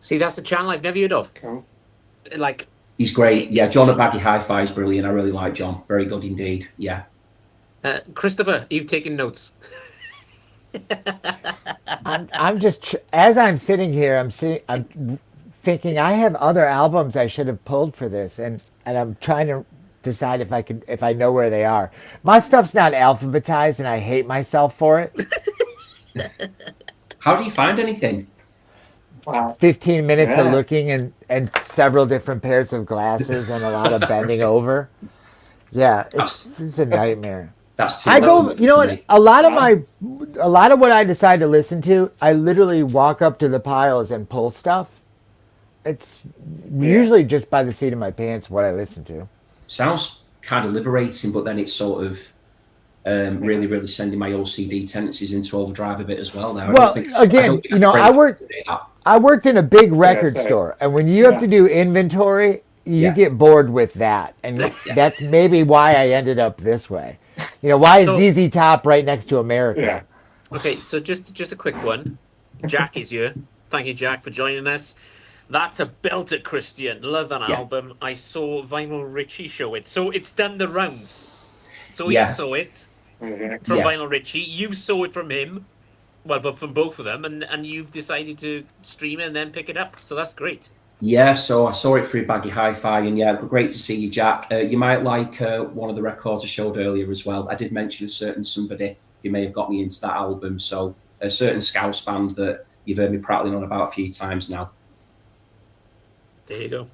See, that's a channel I've never heard of. Cool. Like, he's great. Yeah, John at Baggy Hi-Fi is brilliant. I really like John. Very good indeed. Yeah. Christopher, you taking notes? I'm just as I'm sitting here, I'm thinking I have other albums I should have pulled for this, and I'm trying to decide if I know where they are. My stuff's not alphabetized, and I hate myself for it. How do you find anything? Wow. 15 minutes of looking and several different pairs of glasses and a lot of bending over. Yeah, it's a nightmare. That's I go, you know what? A lot of what I decide to listen to, I literally walk up to the piles and pull stuff. It's usually just by the seat of my pants what I listen to. Sounds kind of liberating, but then it's sort of really, really sending my OCD tendencies into overdrive a bit as well. Now, well, I worked in a big record store, and when you have to do inventory, you get bored with that, and that's maybe why I ended up this way. Why is ZZ Top right next to America? Okay, so just a quick one. Jack is here. Thank you, Jack, for joining us. That's a belter, Christian. Love that Yeah. album. I saw Vinyl Richie show it, so it's done the rounds. So he Yeah. saw it Mhm. from Yeah. Vinyl Richie. You saw it from him. Well, but from both of them, and you've decided to stream it and then pick it up. So that's great. Yeah, so I saw it through Baggy Hi-Fi, and yeah, great to see you, Jack. You might like one of the records I showed earlier as well. I did mention a certain somebody who may have got me into that album, so a certain Scouse band that you've heard me prattling on about a few times now. There you go.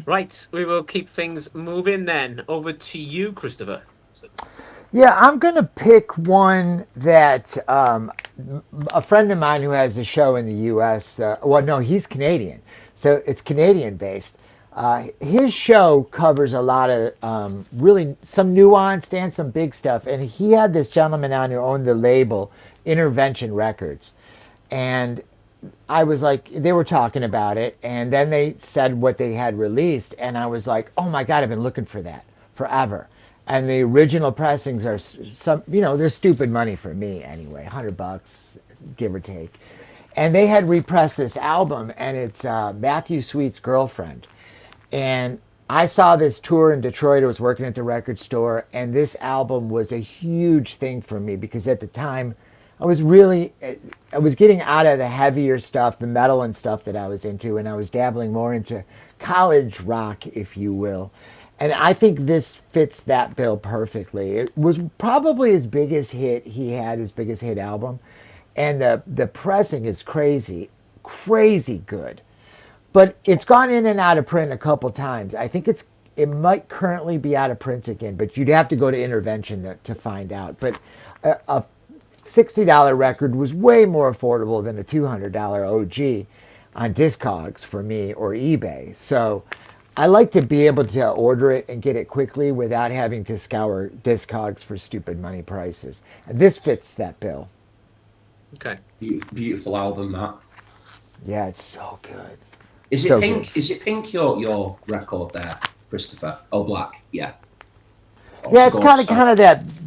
Right, we will keep things moving then. Over to you, Christopher. Yeah, I'm going to pick one that a friend of mine who has a show in the U.S. Well, no, he's Canadian, so it's Canadian based. His show covers a lot of really some nuanced and some big stuff. And he had this gentleman on who owned the label Intervention Records. And I was like, they were talking about it, and then they said what they had released, and I was like, oh my God, I've been looking for that forever. And the original pressings are some, they're stupid money for me anyway, $100, give or take. And they had repressed this album, and it's Matthew Sweet's Girlfriend. And I saw this tour in Detroit. I was working at the record store, and this album was a huge thing for me because at the time, I was getting out of the heavier stuff, the metal and stuff that I was into, and I was dabbling more into college rock, if you will. And I think this fits that bill perfectly. It was probably his biggest hit he had, his biggest hit album. And the pressing is crazy, crazy good. But it's gone in and out of print a couple times. I think it might currently be out of print again, but you'd have to go to Intervention to find out. But a $60 record was way more affordable than a $200 OG on Discogs for me or eBay. So I like to be able to order it and get it quickly without having to scour Discogs for stupid money prices. And this fits that bill. Okay. Beautiful album, that. Yeah, it's so good. Is it So Pink? good. Is it Pink? Your record there, Christopher? Oh, Black. Yeah. Yeah, it's kind of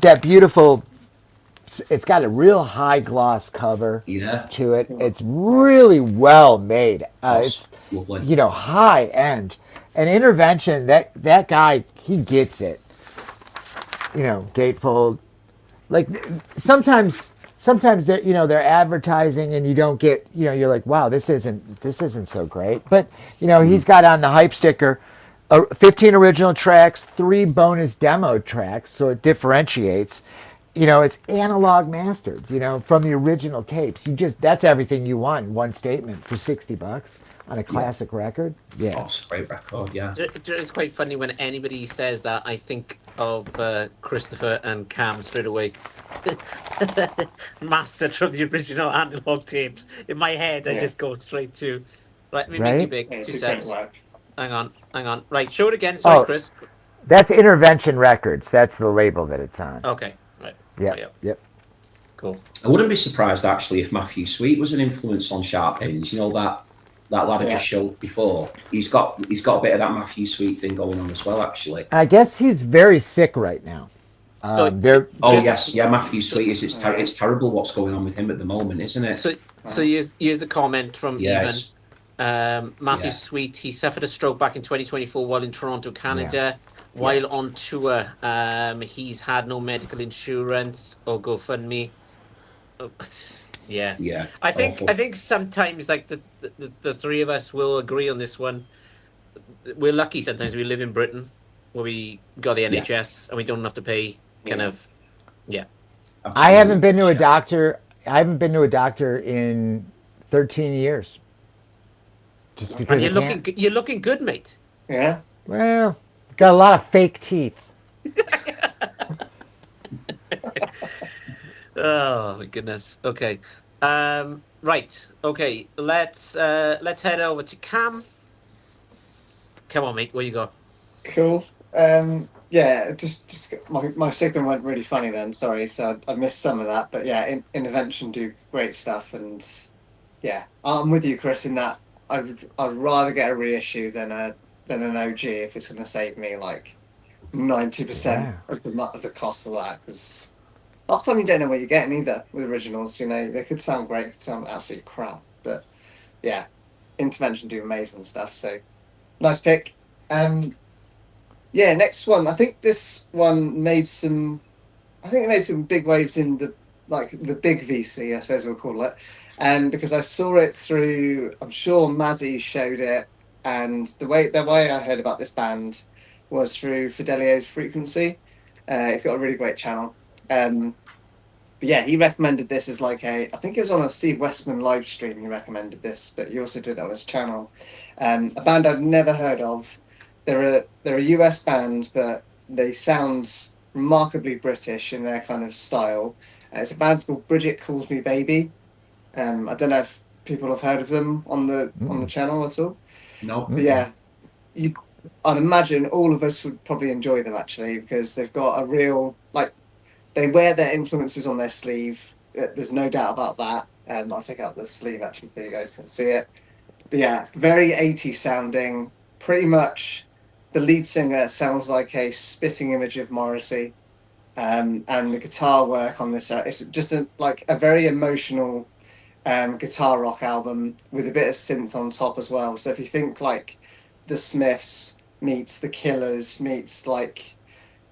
that beautiful. It's got a real high gloss cover Yeah. to it. It's really well made. It's Lovely. high end. And Intervention, that guy, he gets it. Gatefold. Like sometimes they're advertising and you don't get, you're like, wow, this isn't so great. But he's got on the hype sticker 15 original tracks, 3 bonus demo tracks, so it differentiates. It's analog mastered, from the original tapes. That's everything you want in one statement for $60 on a classic record. Yeah. Oh, it's a great record, yeah. It's quite funny when anybody says that. I think of Christopher and Cam straight away. Mastered from the original analog tapes. In my head, I just go straight to. Right, let me make you big. Yeah, 2 good seconds. work. Hang on. Right, show it again. Sorry, Oh. Chris. That's Intervention Records. That's the label that it's on. Okay, right. Yep. Cool. I wouldn't be surprised actually if Matthew Sweet was an influence on Sharp Pins. that lad I just showed before. He's got a bit of that Matthew Sweet thing going on as well, actually. I guess he's very sick right now. So- Yes, Matthew Sweet is it's terrible what's going on with him at the moment, isn't it? So here's the comment from Yeah, Evan. Matthew yeah. Sweet, he suffered a stroke back in 2024 while in Toronto, Canada. While on tour, he's had no medical insurance or GoFundMe. Yeah. Yeah. I awful. think sometimes like the three of us will agree on this one. We're lucky sometimes we live in Britain where we got the NHS and we don't have to pay kind of I haven't been to a Absolutely. doctor. I haven't been to a doctor in 13 years. Just because and you're looking good, mate. Yeah. Well, got a lot of fake teeth. Oh my goodness. Okay. Right. Okay. Let's head over to Cam. Come on, mate. Where you go? Cool. Yeah, just my signal went really funny then. Sorry, so I missed some of that. But yeah, Intervention do great stuff, and yeah, I'm with you, Chris. In that, I'd rather get a reissue than an OG if it's going to save me like 90% of the cost of that. Because half the time you don't know what you're getting either with originals. You know, they could sound great, could sound absolute crap, but yeah, Intervention do amazing stuff. So nice pick. Yeah, next one. I think this one made some. I think it made some big waves in the big VC, I suppose we'll call it. Because I saw it through. I'm sure Mazzy showed it, and the way I heard about this band was through Fidelio's Frequency. He's got a really great channel. But yeah, he recommended this as like I think it was on a Steve Westman live stream. He recommended this, but he also did it on his channel. A band I've never heard of. They're a US band, but they sound remarkably British in their kind of style. It's a band called Bridget Calls Me Baby. I don't know if people have heard of them on the channel at all. No. But yeah, I'd imagine all of us would probably enjoy them actually because they've got a real they wear their influences on their sleeve. There's no doubt about that. I'll take out the sleeve actually so you guys can see it. But yeah, very 80s sounding. Pretty much the lead singer sounds like a spitting image of Morrissey. And the guitar work on this, it's just a very emotional guitar rock album with a bit of synth on top as well. So if you think like the Smiths meets the Killers meets like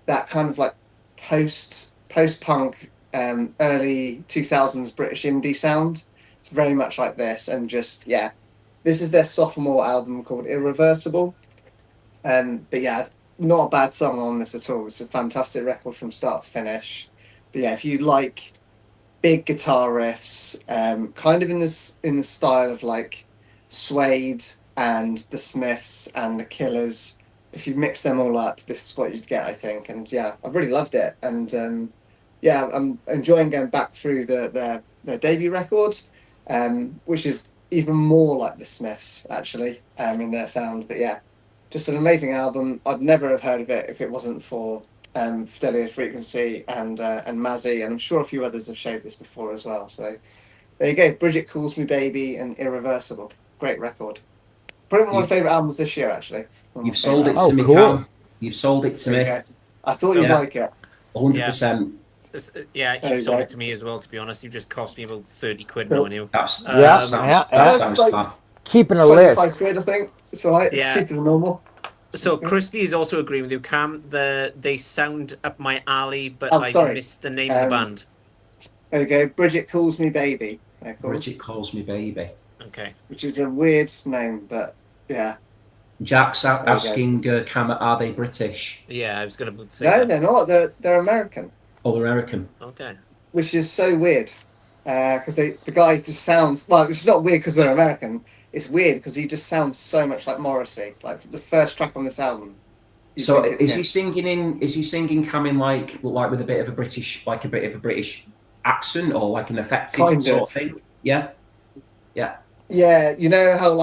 that kind of like post-punk early 2000s British indie sound, it's very much like this. And just this is their sophomore album called Irreversible. But yeah, not a bad song on this at all. It's a fantastic record from start to finish. But yeah, if you like big guitar riffs, kind of in the style of like Suede and the Smiths and the Killers, if you mix them all up, this is what you'd get, I think. And yeah, I've really loved it. And I'm enjoying going back through their debut record, which is even more like the Smiths actually in their sound. But yeah, just an amazing album. I'd never have heard of it if it wasn't for Fidelio's Frequency and Mazzy, and I'm sure a few others have showed this before as well. So there you go, Bridget Calls Me Baby and Irreversible. Great record. Probably one of my favourite albums this year, actually. You've sold it to me, cool. Cam. You've sold it to me. Okay. I thought you'd like it. 100%. Yeah, you sold it to me as well, to be honest. You just cost me about 30 quid knowing you. That Yeah, sounds fun. Keeping a 25 list. quid, I think. It's alright. Yeah. It's cheaper than normal. So Christy is also agreeing with you, Cam. They sound up my alley, but Oh, I sorry. missed the name of the band. There you go. Bridget Calls Me Baby. They're called, Bridget Calls Me Baby. Okay. which is a weird name, but yeah. Jack's asking Cam, are they British Yeah, I was going to say No, that. they're not. They're American, or American? Okay. which is so weird. Because the guy just sounds it's not weird because they're American. It's weird because he just sounds so much like Morrissey. Like the first track on this album. So is he singing Cam in like with a bit of a British accent or like an effective Kind sort of. of thing? Yeah. Yeah, you know how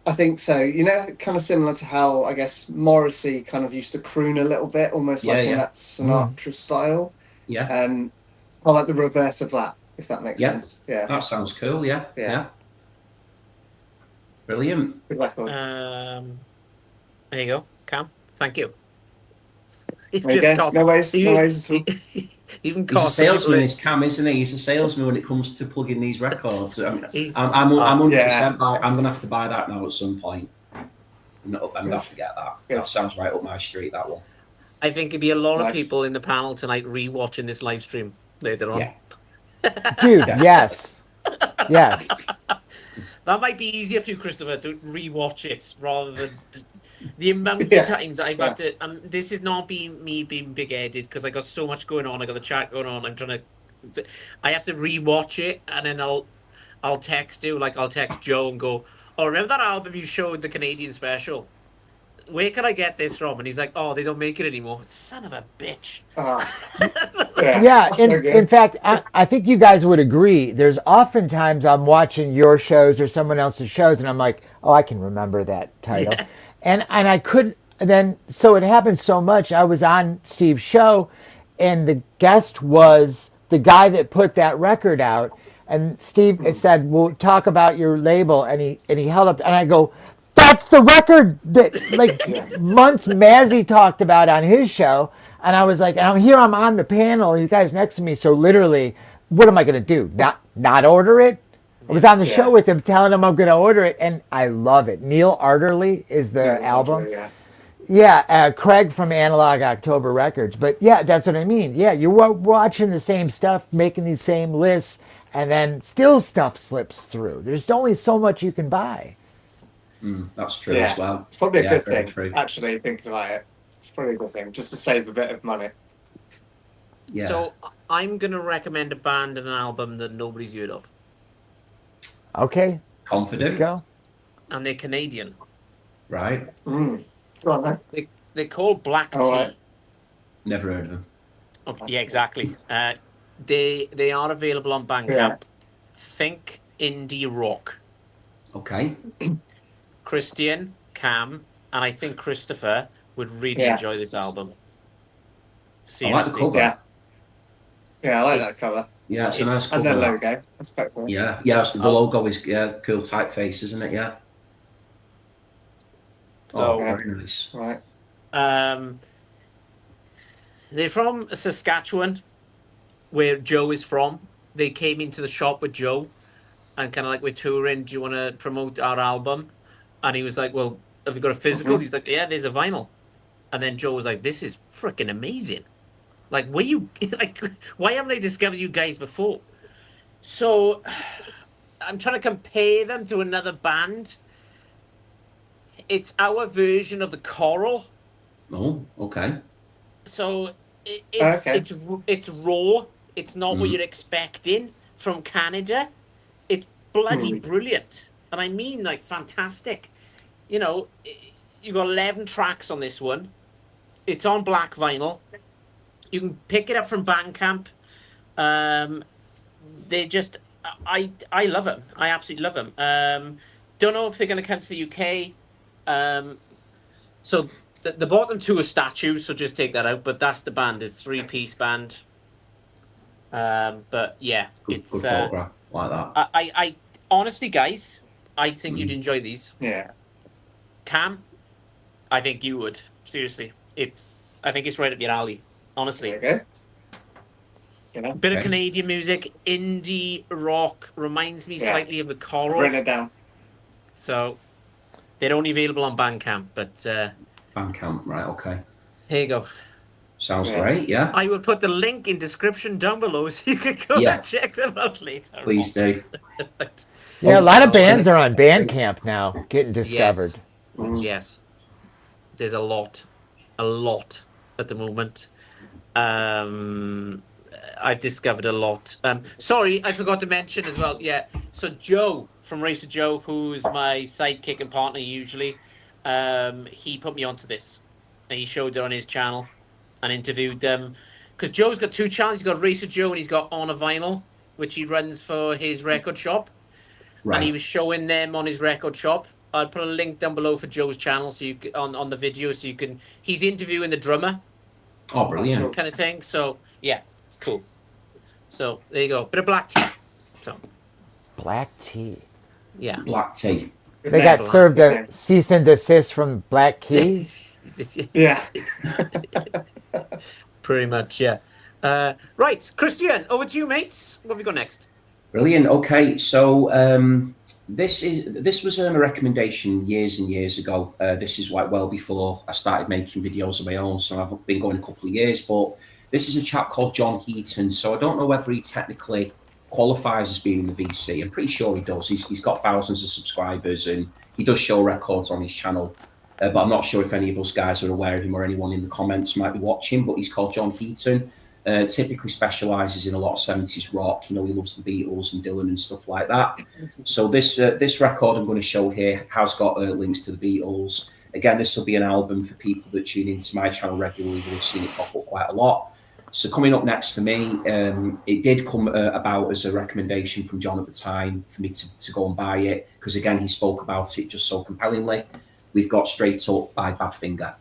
I think so. You know, kind of similar to how I guess Morrissey kind of used to croon a little bit, almost like in that Sinatra style. Yeah. I like the reverse of that, if that makes sense. Yeah, That sounds cool. Yeah. Brilliant. good record. There you go, Cam. Thank you. It There you go. No worries at all. Even He's a cost salesman, is Cam, isn't he? He's a salesman when it comes to plugging these records. I'm He's- 100% I'm gonna have to buy that now at some point. I'm gonna have to get that. Good. That sounds right up my street. That one. I think it'd be a lot of Nice. people in the panel tonight rewatching this live stream later on. Yeah. Dude, yes. Yes. That might be easier for you, Christopher, to rewatch it rather than the amount of Yeah. times I've had to. This is not me being big-headed because I got so much going on. I got the chat going on. I'm trying to. I have to rewatch it and then I'll text you, like I'll text Joe and go, "Oh, remember that album you showed the Canadian special? Where can I get this from?" And he's like, "Oh, they don't make it anymore." Son of a bitch. Yeah, that's so good. in fact, I think you guys would agree. There's oftentimes I'm watching your shows or someone else's shows, and I'm like, oh, I can remember that title. Yes. And I couldn't. And then so it happened so much. I was on Steve's show, and the guest was the guy that put that record out. And Steve said, "We'll talk about your label," and he held up, and I go, "That's the record that like months Mazzy talked about on his show." And I was like, and I'm on the panel, you guys next to me. So literally, what am I going to do? Not order it? I was on the show with him telling him I'm going to order it, and I love it. Neil Arterly is the album. Yeah, Craig from Analog October Records. But yeah, that's what I mean. Yeah, you're watching the same stuff, making these same lists, and then still stuff slips through. There's only so much you can buy. That's true as well. It's probably a good very thing, true. actually, thinking about it. It's probably a good thing, just to save a bit of money. Yeah. So I'm going to recommend a band and an album that nobody's heard of. Okay, Confident. let's go. And they're Canadian. Right. Go on, then. They're called Black Tea. Right. Never heard of them. Oh, yeah, exactly. They are available on Bandcamp. Think indie rock. Okay. Christian, Cam, and I think Christopher would really enjoy this album. Seriously. I like the cover. Yeah, I like that colour. Yeah, it's a nice And cover. the logo. That's quite cool. Yeah, the logo is cool typeface, isn't it? Yeah. So, very nice. Right. They're from Saskatchewan, where Joe is from. They came into the shop with Joe and kind of like, we're touring. Do you want to promote our album? And he was like, well, have you got a physical? He's like, yeah, there's a vinyl. And then Joe was like, this is freaking amazing. Like, why haven't I discovered you guys before? So I'm trying to compare them to another band. It's our version of the Coral. Oh, okay. So it's raw. It's not what you're expecting from Canada. It's bloody brilliant. And I mean, like, fantastic. You know, you got 11 tracks on this one. It's on black vinyl. You can pick it up from Bandcamp. They just, I love them. I absolutely love them. Don't know if they're going to come to the UK. So the bottom two are statues, so just take that out. But that's the band. It's 3-piece band. But yeah, Good it's photograph like that. I honestly, guys, I think you'd enjoy these. Yeah. Cam, I think you would. Seriously, I think it's right up your alley. Honestly, There you go. You know, bit of Canadian music, indie rock, reminds me slightly of the I've Coral. written it down. So they're only available on Bandcamp, but Bandcamp, right? Okay. here you go. Sounds great. Yeah. I will put the link in description down below so you can go and check them out later. Please do. Yeah, a lot of bands are on Bandcamp now, getting discovered. Yes. There's a lot at the moment. I've discovered a lot. Sorry, I forgot to mention as well. Yeah, so Joe from Racer Joe, who's my sidekick and partner usually, he put me onto this, and he showed it on his channel, and interviewed them. Because Joe's got two channels. He's got Racer Joe and he's got On a Vinyl, which he runs for his record shop. Right. And he was showing them on his record shop. I'll put a link down below for Joe's channel so you can, on the video, so you can. He's interviewing the drummer. Oh, brilliant. Kind of thing. So yeah, it's cool. So there you go. Bit of black tea. So Black tea. yeah. Black tea. They got served a cease and desist from Black Key. Yeah. Pretty much, yeah. Right, Christian, over to you, mates. What have we got next? Brilliant. Okay, so this was a recommendation years and years ago. This is like well before I started making videos of my own, so I've been going a couple of years. But this is a chap called John Heaton. So I don't know whether he technically qualifies as being in the VC. I'm pretty sure he does. He's got thousands of subscribers and he does show records on his channel. But I'm not sure if any of us guys are aware of him or anyone in the comments might be watching. But he's called John Heaton. Typically specialises in a lot of 70s rock. You know, he loves the Beatles and Dylan and stuff like that. So this record I'm going to show here has got links to the Beatles. Again, this will be an album for people that tune into my channel regularly. We've seen it pop up quite a lot. So coming up next for me, it did come about as a recommendation from John at the time for me to go and buy it. Because again, he spoke about it just so compellingly. We've got Straight Up by Badfinger.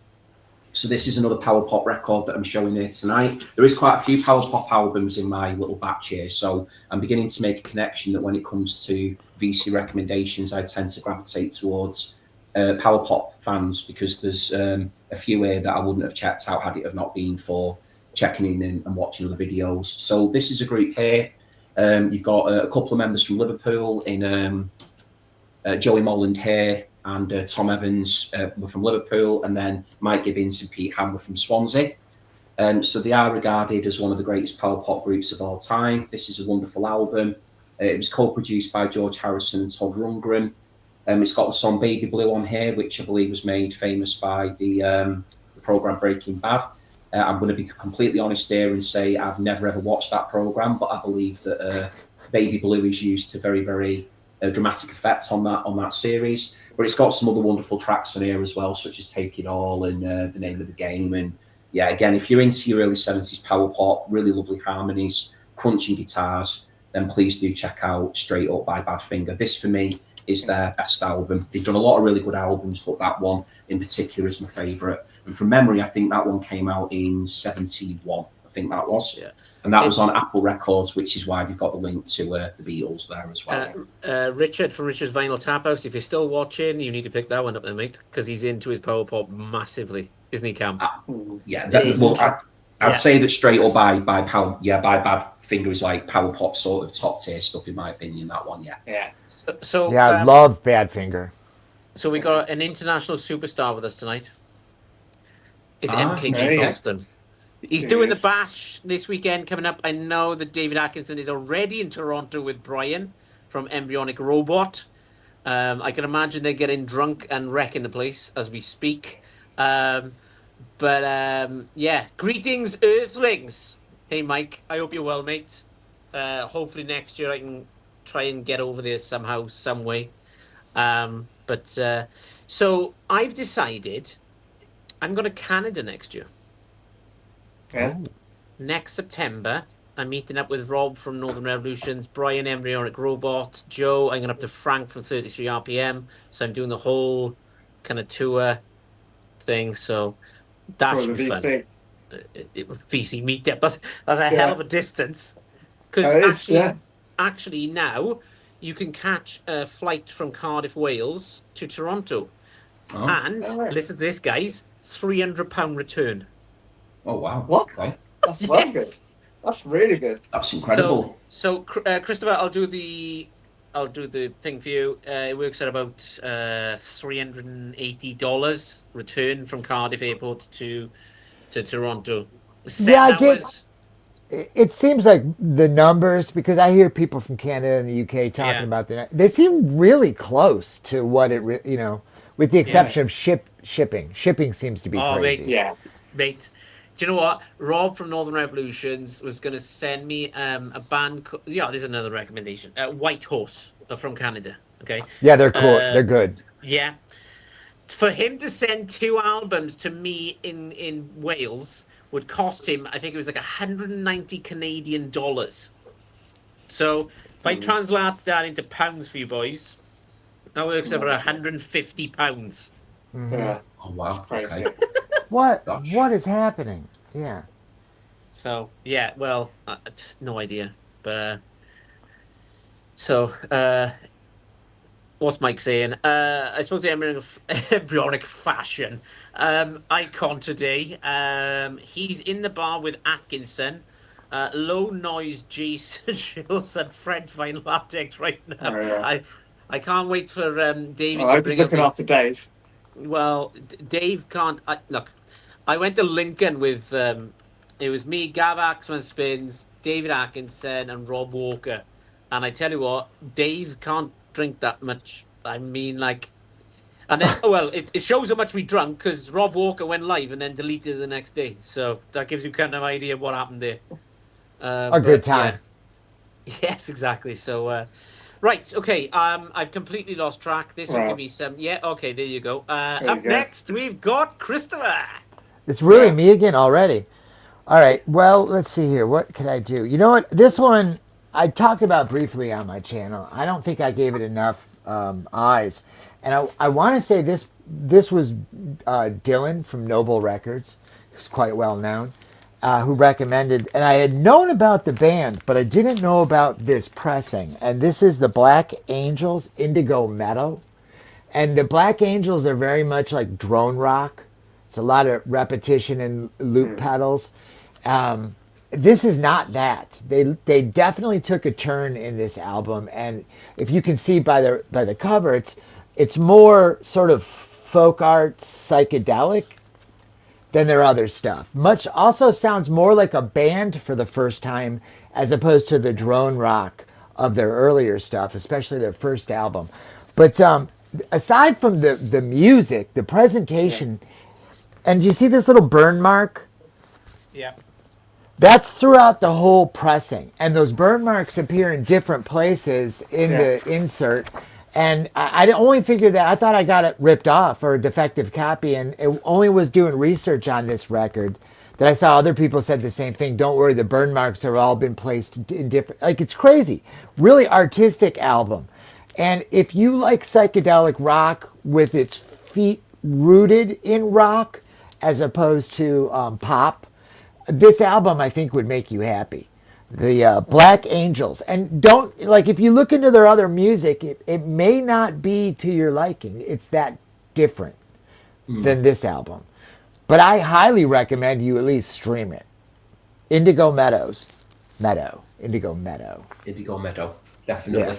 So this is another power pop record that I'm showing here tonight. There is quite a few power pop albums in my little batch here. So I'm beginning to make a connection that when it comes to VC recommendations, I tend to gravitate towards power pop fans, because there's a few here that I wouldn't have checked out had it have not been for checking in and watching other videos. So this is a group here. You've got a couple of members from Liverpool in Joey Molland here, and Tom Evans were from Liverpool, and then Mike Gibbons and Pete Ham were from Swansea. So they are regarded as one of the greatest power pop groups of all time. This is a wonderful album. It was co-produced by George Harrison and Todd Rundgren. It's got the song Baby Blue on here, which I believe was made famous by the program Breaking Bad. I'm going to be completely honest here and say I've never ever watched that program, but I believe that Baby Blue is used to very, very dramatic effect on that series. But it's got some other wonderful tracks on here as well, such as Take It All and The Name of the Game. And yeah, again, if you're into your early 70s power pop, really lovely harmonies, crunching guitars, then please do check out Straight Up by Badfinger. This, for me, is their best album. They've done a lot of really good albums, but that one in particular is my favourite. And from memory, I think that one came out in 71. I think that was. Yeah. And that was on Apple Records, which is why they've got the link to the Beatles there as well. Richard from Richard's Vinyl Tap House, if you're still watching, you need to pick that one up there, mate, because he's into his power pop massively, isn't he, Cam? I'd say that Straight Up by Badfinger is like power pop sort of top tier stuff, in my opinion. That one, yeah. So I love Badfinger. So we got an international superstar with us tonight. It's MKG Boston. He's doing the Bash this weekend coming up. I know that David Atkinson is already in Toronto with Brian from Embryonic Robot. I can imagine they're getting drunk and wrecking the place as we speak. Greetings, Earthlings. Hey, Mike. I hope you're well, mate. Hopefully next year I can try and get over there somehow, some way. So I've decided I'm going to Canada next year. Yeah. Next September, I'm meeting up with Rob from Northern Revolutions, Brian Embryonic Robot, Joe. I'm going up to Frank from 33 RPM. So I'm doing the whole kind of tour thing. So that should be fun. VC meetup. That's a hell of a distance. Because actually now you can catch a flight from Cardiff, Wales to Toronto. Oh. And listen to this, guys, £300 return. Oh, wow. What? Okay. That's well good. That's really good. That's incredible. So Christopher, I'll do the thing for you. It works at about $380 return from Cardiff Airport to Toronto. 7 hours. It seems like the numbers, because I hear people from Canada and the UK talking about they seem really close to what it, with the exception of shipping. Shipping seems to be crazy. Mate. Do you know what? Rob from Northern Revolutions was going to send me a band. There's another recommendation. White Horse from Canada. Okay. Yeah, they're cool. They're good. Yeah. For him to send 2 albums to me in Wales would cost him, I think it was like 190 Canadian dollars. So if I translate that into pounds for you boys, that works out about 150 pounds. Mm-hmm. Yeah. Oh wow. Crazy. Okay. What is happening? Yeah. So well, no idea. But what's Mike saying? I spoke to Embryonic Fashion icon today. He's in the bar with Atkinson. Low noise Jason Shields and Fred Vine Latex right now. Oh, yeah. I can't wait for David I to hope bring he's looking up after Dave. Well, Dave can't. Look, I went to Lincoln with it was me, Gav Axman Spins, David Atkinson, and Rob Walker. And I tell you what, Dave can't drink that much. I mean, like, and then it shows how much we drunk because Rob Walker went live and then deleted it the next day. So that gives you kind of an idea of what happened there. A good time. Yeah. Yes, exactly. So. Right, okay, I've completely lost track. This will give me some... Yeah, okay, there you go. Next, we've got Christopher. It's really me again already. All right, well, let's see here. What can I do? You know what? This one, I talked about briefly on my channel. I don't think I gave it enough eyes. And I want to say this was Dylan from Noble Records, who's quite well known. Who recommended, and I had known about the band, but I didn't know about this pressing. And this is the Black Angels Indigo Metal. And the Black Angels are very much like drone rock. It's a lot of repetition and loop pedals. Um, this is not that. They definitely took a turn in this album, and if you can see by the cover, it's more sort of folk art psychedelic than their other stuff. Much also sounds more like a band for the first time as opposed to the drone rock of their earlier stuff, especially their first album. But aside from the music, the presentation, and you see this little burn mark? Yeah. That's throughout the whole pressing, and those burn marks appear in different places in the insert. And I only figured that I thought I got it ripped off or a defective copy, and it only was doing research on this record that I saw other people said the same thing. Don't worry, the burn marks have all been placed in different. Like it's crazy, really artistic album. And if you like psychedelic rock with its feet rooted in rock as opposed to pop, this album I think would make you happy. The Black Angels, and don't like if you look into their other music, it may not be to your liking. It's that different than this album, but I highly recommend you at least stream it. Indigo Meadows, Indigo Meadow. Indigo Meadow, definitely.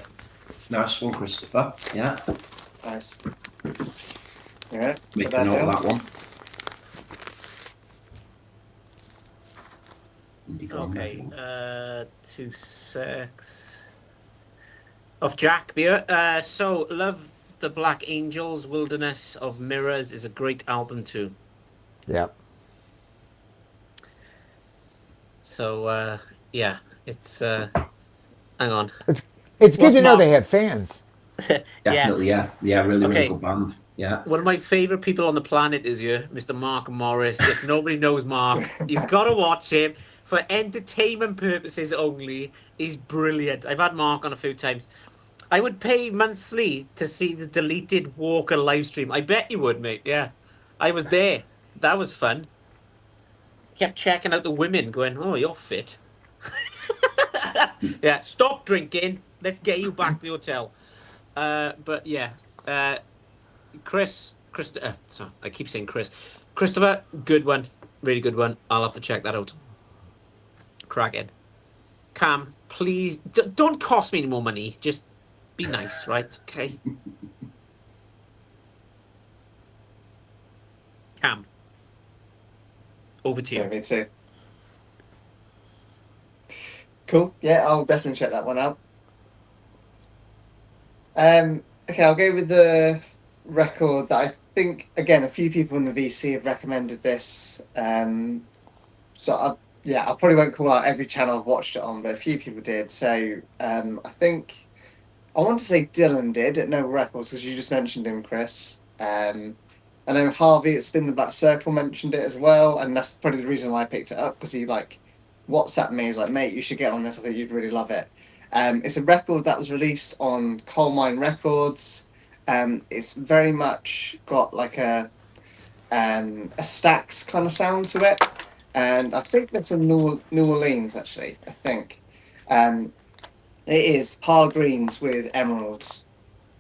Nice one, Christopher. Yeah. Nice. Yeah. Make a note of that one. Okay, 2 secs. Of Jack Beer. So, Love the Black Angels, Wilderness of Mirrors is a great album too. Yep. So, yeah, it's, hang on. It's good What's to know Mark- they have fans. Definitely, yeah. Really, Okay. really good band. Yeah. One of my favorite people on the planet is you, Mr. Mark Morris. If nobody knows Mark, you've got to watch him for entertainment purposes only. He's brilliant. I've had Mark on a few times. I would pay monthly to see the deleted Walker live stream. I bet you would, mate. Yeah, I was there. That was fun. Kept checking out the women, going, "Oh, you're fit." Yeah, stop drinking. Let's get you back to the hotel. But yeah, sorry, I keep saying Chris. Christopher, good one. Really good one. I'll have to check that out. Cracking. Cam, please, don't cost me any more money. Just be nice, right? Okay. Cam, over to you. Yeah, me too. Cool. Yeah, I'll definitely check that one out. Okay, I'll go with the record that I think, again, a few people in the VC have recommended this. So I probably won't call out every channel I've watched it on, but a few people did. So I think I want to say Dylan did at Noble Records because you just mentioned him, Chris. I know Harvey at Spin the Black Circle mentioned it as well, and that's probably the reason why I picked it up because he WhatsApped me. He's like, "Mate, you should get on this. I think you'd really love it." It's a record that was released on Coal Mine Records. It's very much got like a Stax kind of sound to it, and I think they're from New Orleans actually. I think it is Par Greens with Emeralds,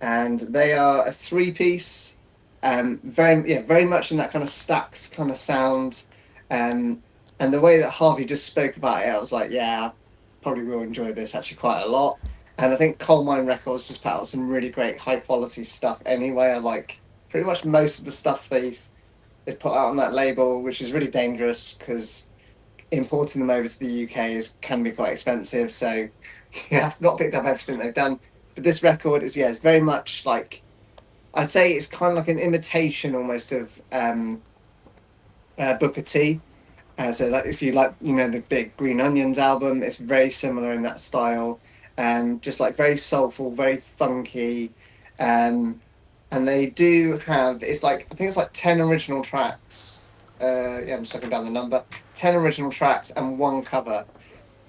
and they are a 3-piece. Very much in that kind of Stax kind of sound, and the way that Harvey just spoke about it, I was like, yeah, I probably will enjoy this actually quite a lot. And I think Coal Mine Records just put out some really great high quality stuff anyway. I like pretty much most of the stuff they've put out on that label, which is really dangerous because importing them over to the UK can be quite expensive. So yeah, I've not picked up everything they've done, but this record is it's very much like, I'd say it's kind of like an imitation almost of Booker T. So like if you like, the big Green Onions album, it's very similar in that style, and just like very soulful, very funky, and they do have, I think it's like 10 original tracks. I'm just looking down the number. 10 original tracks and 1 cover.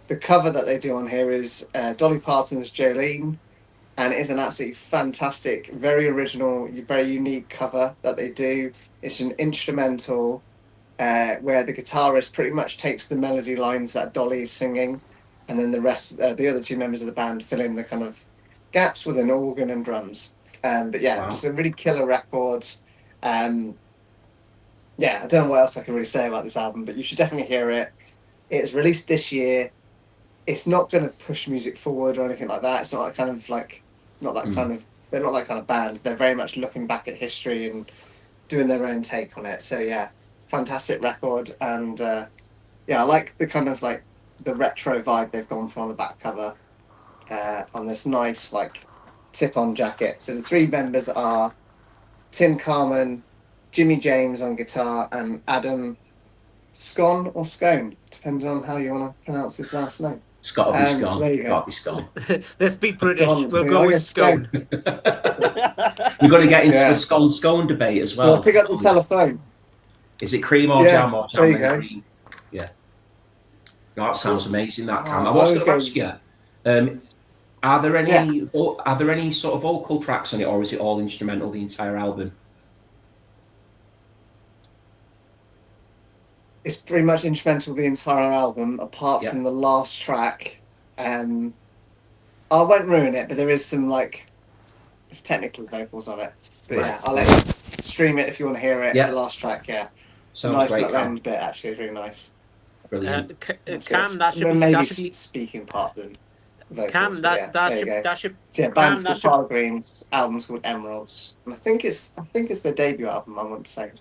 The cover that they do on here is Dolly Parton's Jolene, and it is an absolutely fantastic, very original, very unique cover that they do. It's an instrumental where the guitarist pretty much takes the melody lines that Dolly is singing, and then the rest, the other 2 members of the band, fill in the kind of gaps with an organ and drums. But yeah, Wow. just a really killer record. Yeah, I don't know what else I can really say about this album, but you should definitely hear it. It's released this year. It's not going to push music forward or anything like that. It's not that kind of like, not that kind of, they're not that kind of band. They're very much looking back at history and doing their own take on it. So yeah, fantastic record. And yeah, I like the kind of like the retro vibe they've gone for on the back cover on this nice like tip-on jacket. So the three members are Tim Carman, Jimmy James on guitar, and Adam Scone or Scone, depends on how you want to pronounce his last name. It's got to be So Scone. there you go. Got to be Scone. Let's be British. Scone, We'll so go I with guess Scone. We've got to get into Yeah. the scone debate as well. Well, pick up the telephone. Is it cream or Yeah, jam or jam there you and go. cream? Yeah. No, that sounds amazing. That Cam. I I was was going to ask you. Are there any sort of vocal tracks on it, or is it all instrumental the entire album? It's pretty much instrumental the entire album, apart Yeah. from the last track. I won't ruin it, but there is some like, it's technically vocals on it. But Right. yeah, I'll let you stream it if you want to hear it. Yeah. The last track, yeah. Sounds Nice great, little Cam. end bit actually, is really nice. Brilliant. Cam, that should maybe be speaking part of the vocals. Cam. but yeah, there you go. That should. So yeah, Cam, band's that called should. Farlow Greens, album's called Emeralds. And I think it's their debut album, I want to say. Okay.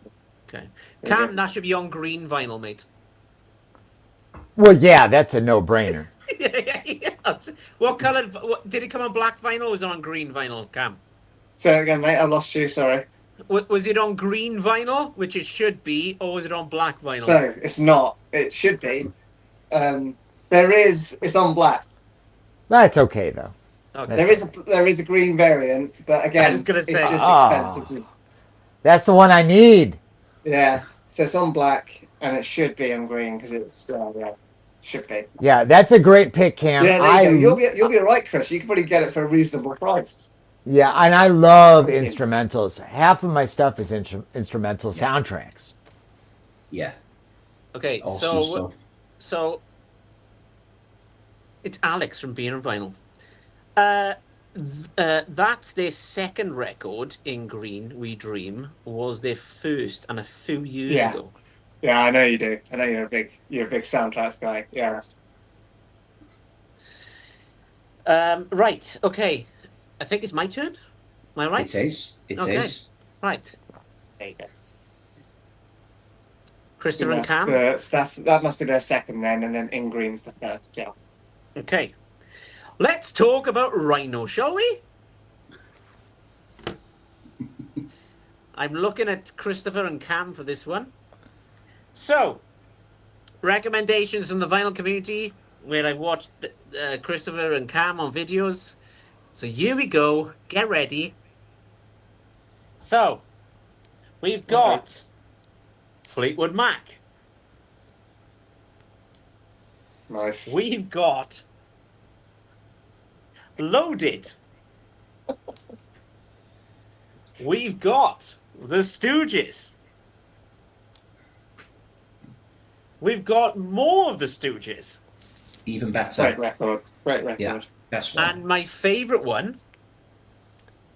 There you Cam, go. that should be on green vinyl, mate. Well, yeah, that's a no-brainer. What color? Did it come on black vinyl or was it on green vinyl, Cam? So again, mate, I lost you, sorry. Was it on green vinyl, which it should be, or was it on black vinyl? So it's not. It should be. It's on black. That's okay though. Okay. There is a green variant, but again, I was gonna it's say. just Ah. expensive. That's the one I need. Yeah, so it's on black, and it should be on green because it's yeah, should be. Yeah, that's a great pick, Cam. Yeah, there you go. You'll be all right, Chris. You can probably get it for a reasonable price. Yeah, and I love Okay. instrumentals. Half of my stuff is instrumental soundtracks. Yeah. Okay, Awesome stuff. so it's Alex from Beer and Vinyl. That's their second record in green. We Dream was their first, and a few years Yeah. ago. Yeah, I know you do. I know you're a big soundtracks guy. Yeah. Right. Okay. I think it's my turn. Am I right? It is. It is. Okay. Right. There you go. Christopher and Cam. That must be their second then, and then In Green's the first. Yeah. Okay. Let's talk about Rhino, shall we? I'm looking at Christopher and Cam for this one. So, recommendations from the vinyl community, where I watched Christopher and Cam on videos. So here we go. Get ready. So, we've got Fleetwood Mac. Nice. We've got Loaded. We've got The Stooges. We've got more of The Stooges. Even better. Great record. Great record. Yeah. Best one. And my favourite one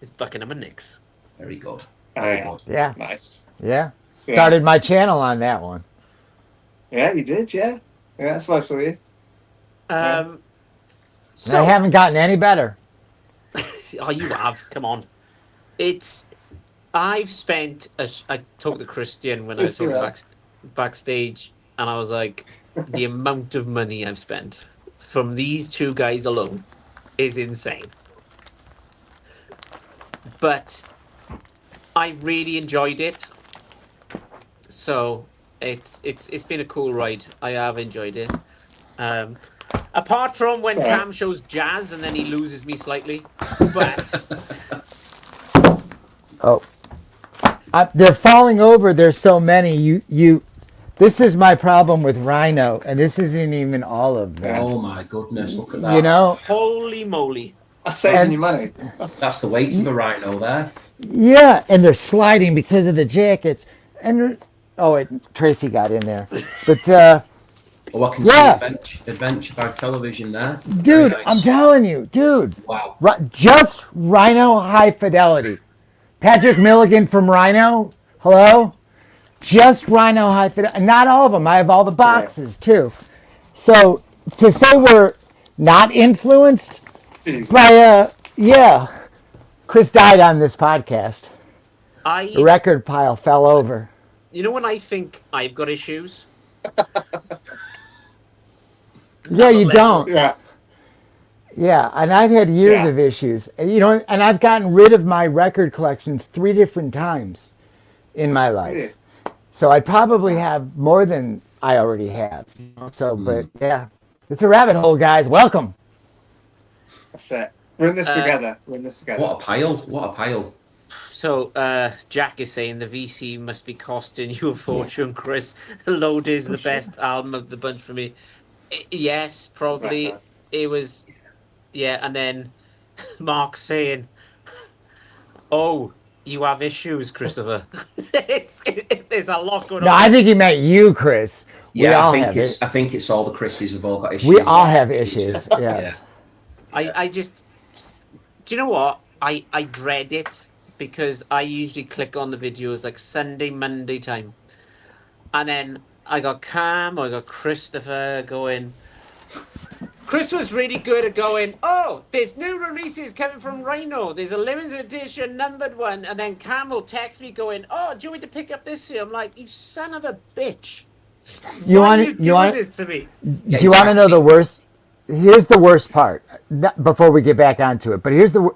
is Buckingham and Nicks. Very good. Oh, Very yeah. good. Yeah, Nice. yeah. Started my channel on that one. Yeah, you did. Yeah. Yeah, that's why I saw you. And So I haven't gotten any better. Oh, you have. Come on. I've spent. I talked to Christian when I was talking backstage, and I was like, the amount of money I've spent from these two guys alone is insane. But I really enjoyed it. So it's been a cool ride. I have enjoyed it. Apart from when Sorry. Cam shows jazz and then he loses me slightly. But Oh, they're falling over. There's so many. You. This is my problem with Rhino, and this isn't even all of them. Oh my goodness, look at that. You know, holy moly. That's saving you money. That's the weight of the Rhino there. yeah, and they're sliding because of the jackets. And Tracy got in there, but Oh, I can Yeah. see Adventure Bag Television there. Dude, Very nice. I'm telling you, dude. Wow. Just Rhino High Fidelity. Patrick Milligan from Rhino. Hello? Just Rhino High Fidelity. Not all of them. I have all the boxes too. So to say we're not influenced Jeez. by, Chris died on this podcast. The record pile fell over. You know when I think I've got issues? Yeah, you don't. Yeah. Yeah, and I've had years Yeah. of issues. And I've gotten rid of my record collections 3 different times in my life. Yeah. So I probably have more than I already have. So, but yeah, it's a rabbit hole, guys. Welcome. That's it. We're in this together. We're in this together. What a pile. What a pile. So Jack is saying the VC must be costing you a fortune, Chris. Load is the best album of the bunch for me. Yes, probably. Right. It was, yeah. And then Mark saying, "Oh, you have issues, Christopher." There's a lot going No, on. I think he meant you, Chris. We Yeah, all I have think it's it. I think it's all the Chris's have all got issues. We all have issues. Yes. I just, do you know what? I dread it because I usually click on the videos like Sunday, Monday time. And then I got Cam, I got Christopher going. Chris was really good at going, oh, there's new releases coming from Rhino. There's a limited edition numbered one. And then Cam will text me going, oh, do you want me to pick up this here? I'm like, you son of a bitch. Why are you doing this to me? Do you want to know the worst? Here's the worst part. Before we get back onto it, but here's the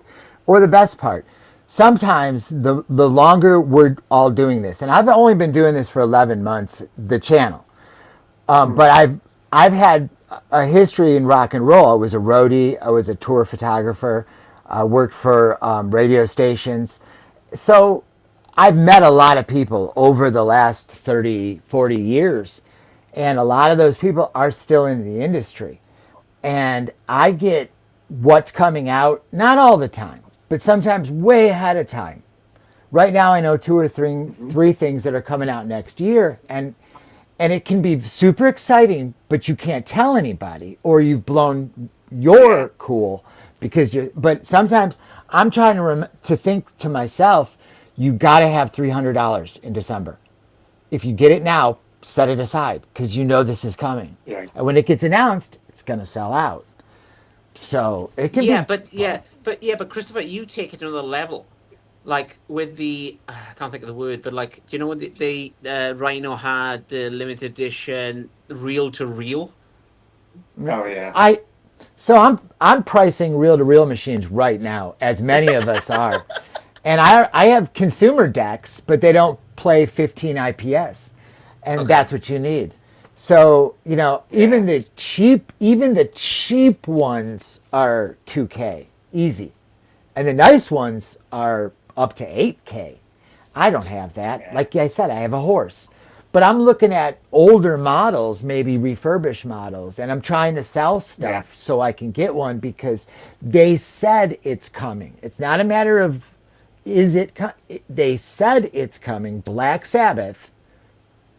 best part. Sometimes the longer we're all doing this, and I've only been doing this for 11 months, the channel, but I've had a history in rock and roll. I was a roadie. I was a tour photographer. I worked for radio stations. So I've met a lot of people over the last 30, 40 years. And a lot of those people are still in the industry. And I get what's coming out, not all the time, but sometimes way ahead of time. Right now I know 2 or 3 things that are coming out next year. And it can be super exciting, but you can't tell anybody, or you've blown your cool because you're. But sometimes I'm trying to think to myself, you got to have $300 in December. If you get it now, set it aside because you know this is coming. Yeah. And when it gets announced, it's going to sell out. So it can be. But Christopher, you take it to another level. Like with the, I can't think of the word, but like, do you know when the Rhino had the limited edition reel to reel? Oh yeah. So I'm pricing reel-to-reel machines right now, as many of us are, and I have consumer decks, but they don't play 15 IPS, and that's what you need. So even the cheap ones are 2K easy, and the nice ones are up to 8K. I don't have that. Yeah. Like I said, I have a horse. But I'm looking at older models, maybe refurbished models, and I'm trying to sell stuff so I can get one because they said it's coming. It's not a matter of they said it's coming. Black Sabbath,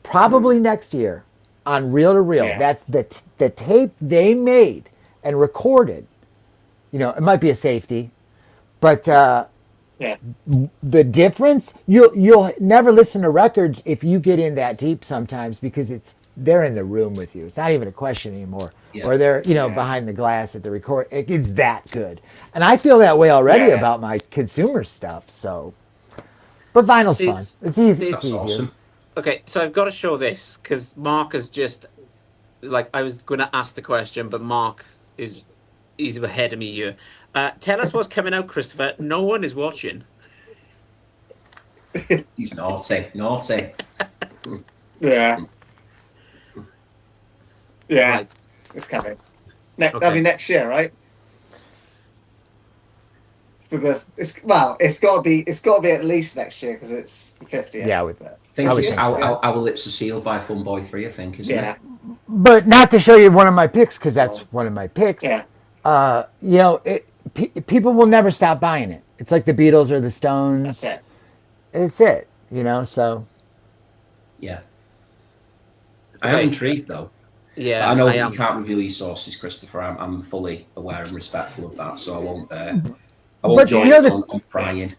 probably next year on reel-to-reel. Yeah. That's the tape they made and recorded. It might be a safety, but the difference, you'll never listen to records if you get in that deep sometimes because they're in the room with you. It's not even a question anymore. Yeah. Or they're behind the glass at the record. It's that good, and I feel that way already about my consumer stuff. So, but vinyl's fun. It's easy. It's easier. Awesome. Okay, so I've got to show this because Mark has just I was going to ask the question, but Mark he's ahead of me here. Tell us what's coming out, Christopher. No one is watching. He's naughty. Yeah. Yeah. Right. It's coming. That'll be next year, right? It's got to be at least next year because it's the 50th. Yeah, I think it's Our Lips Are Sealed by Fun Boy 3, I think, isn't it? But not to show you one of my picks because that's one of my picks. Yeah. People will never stop buying it. It's like the Beatles or the Stones. That's it. It's it, so. Yeah. I am intrigued, though. Yeah, But I know I that am. you can't reveal your sources, Christopher. I'm fully aware and respectful of that, so I won't. I won't But join you know in this. on prying.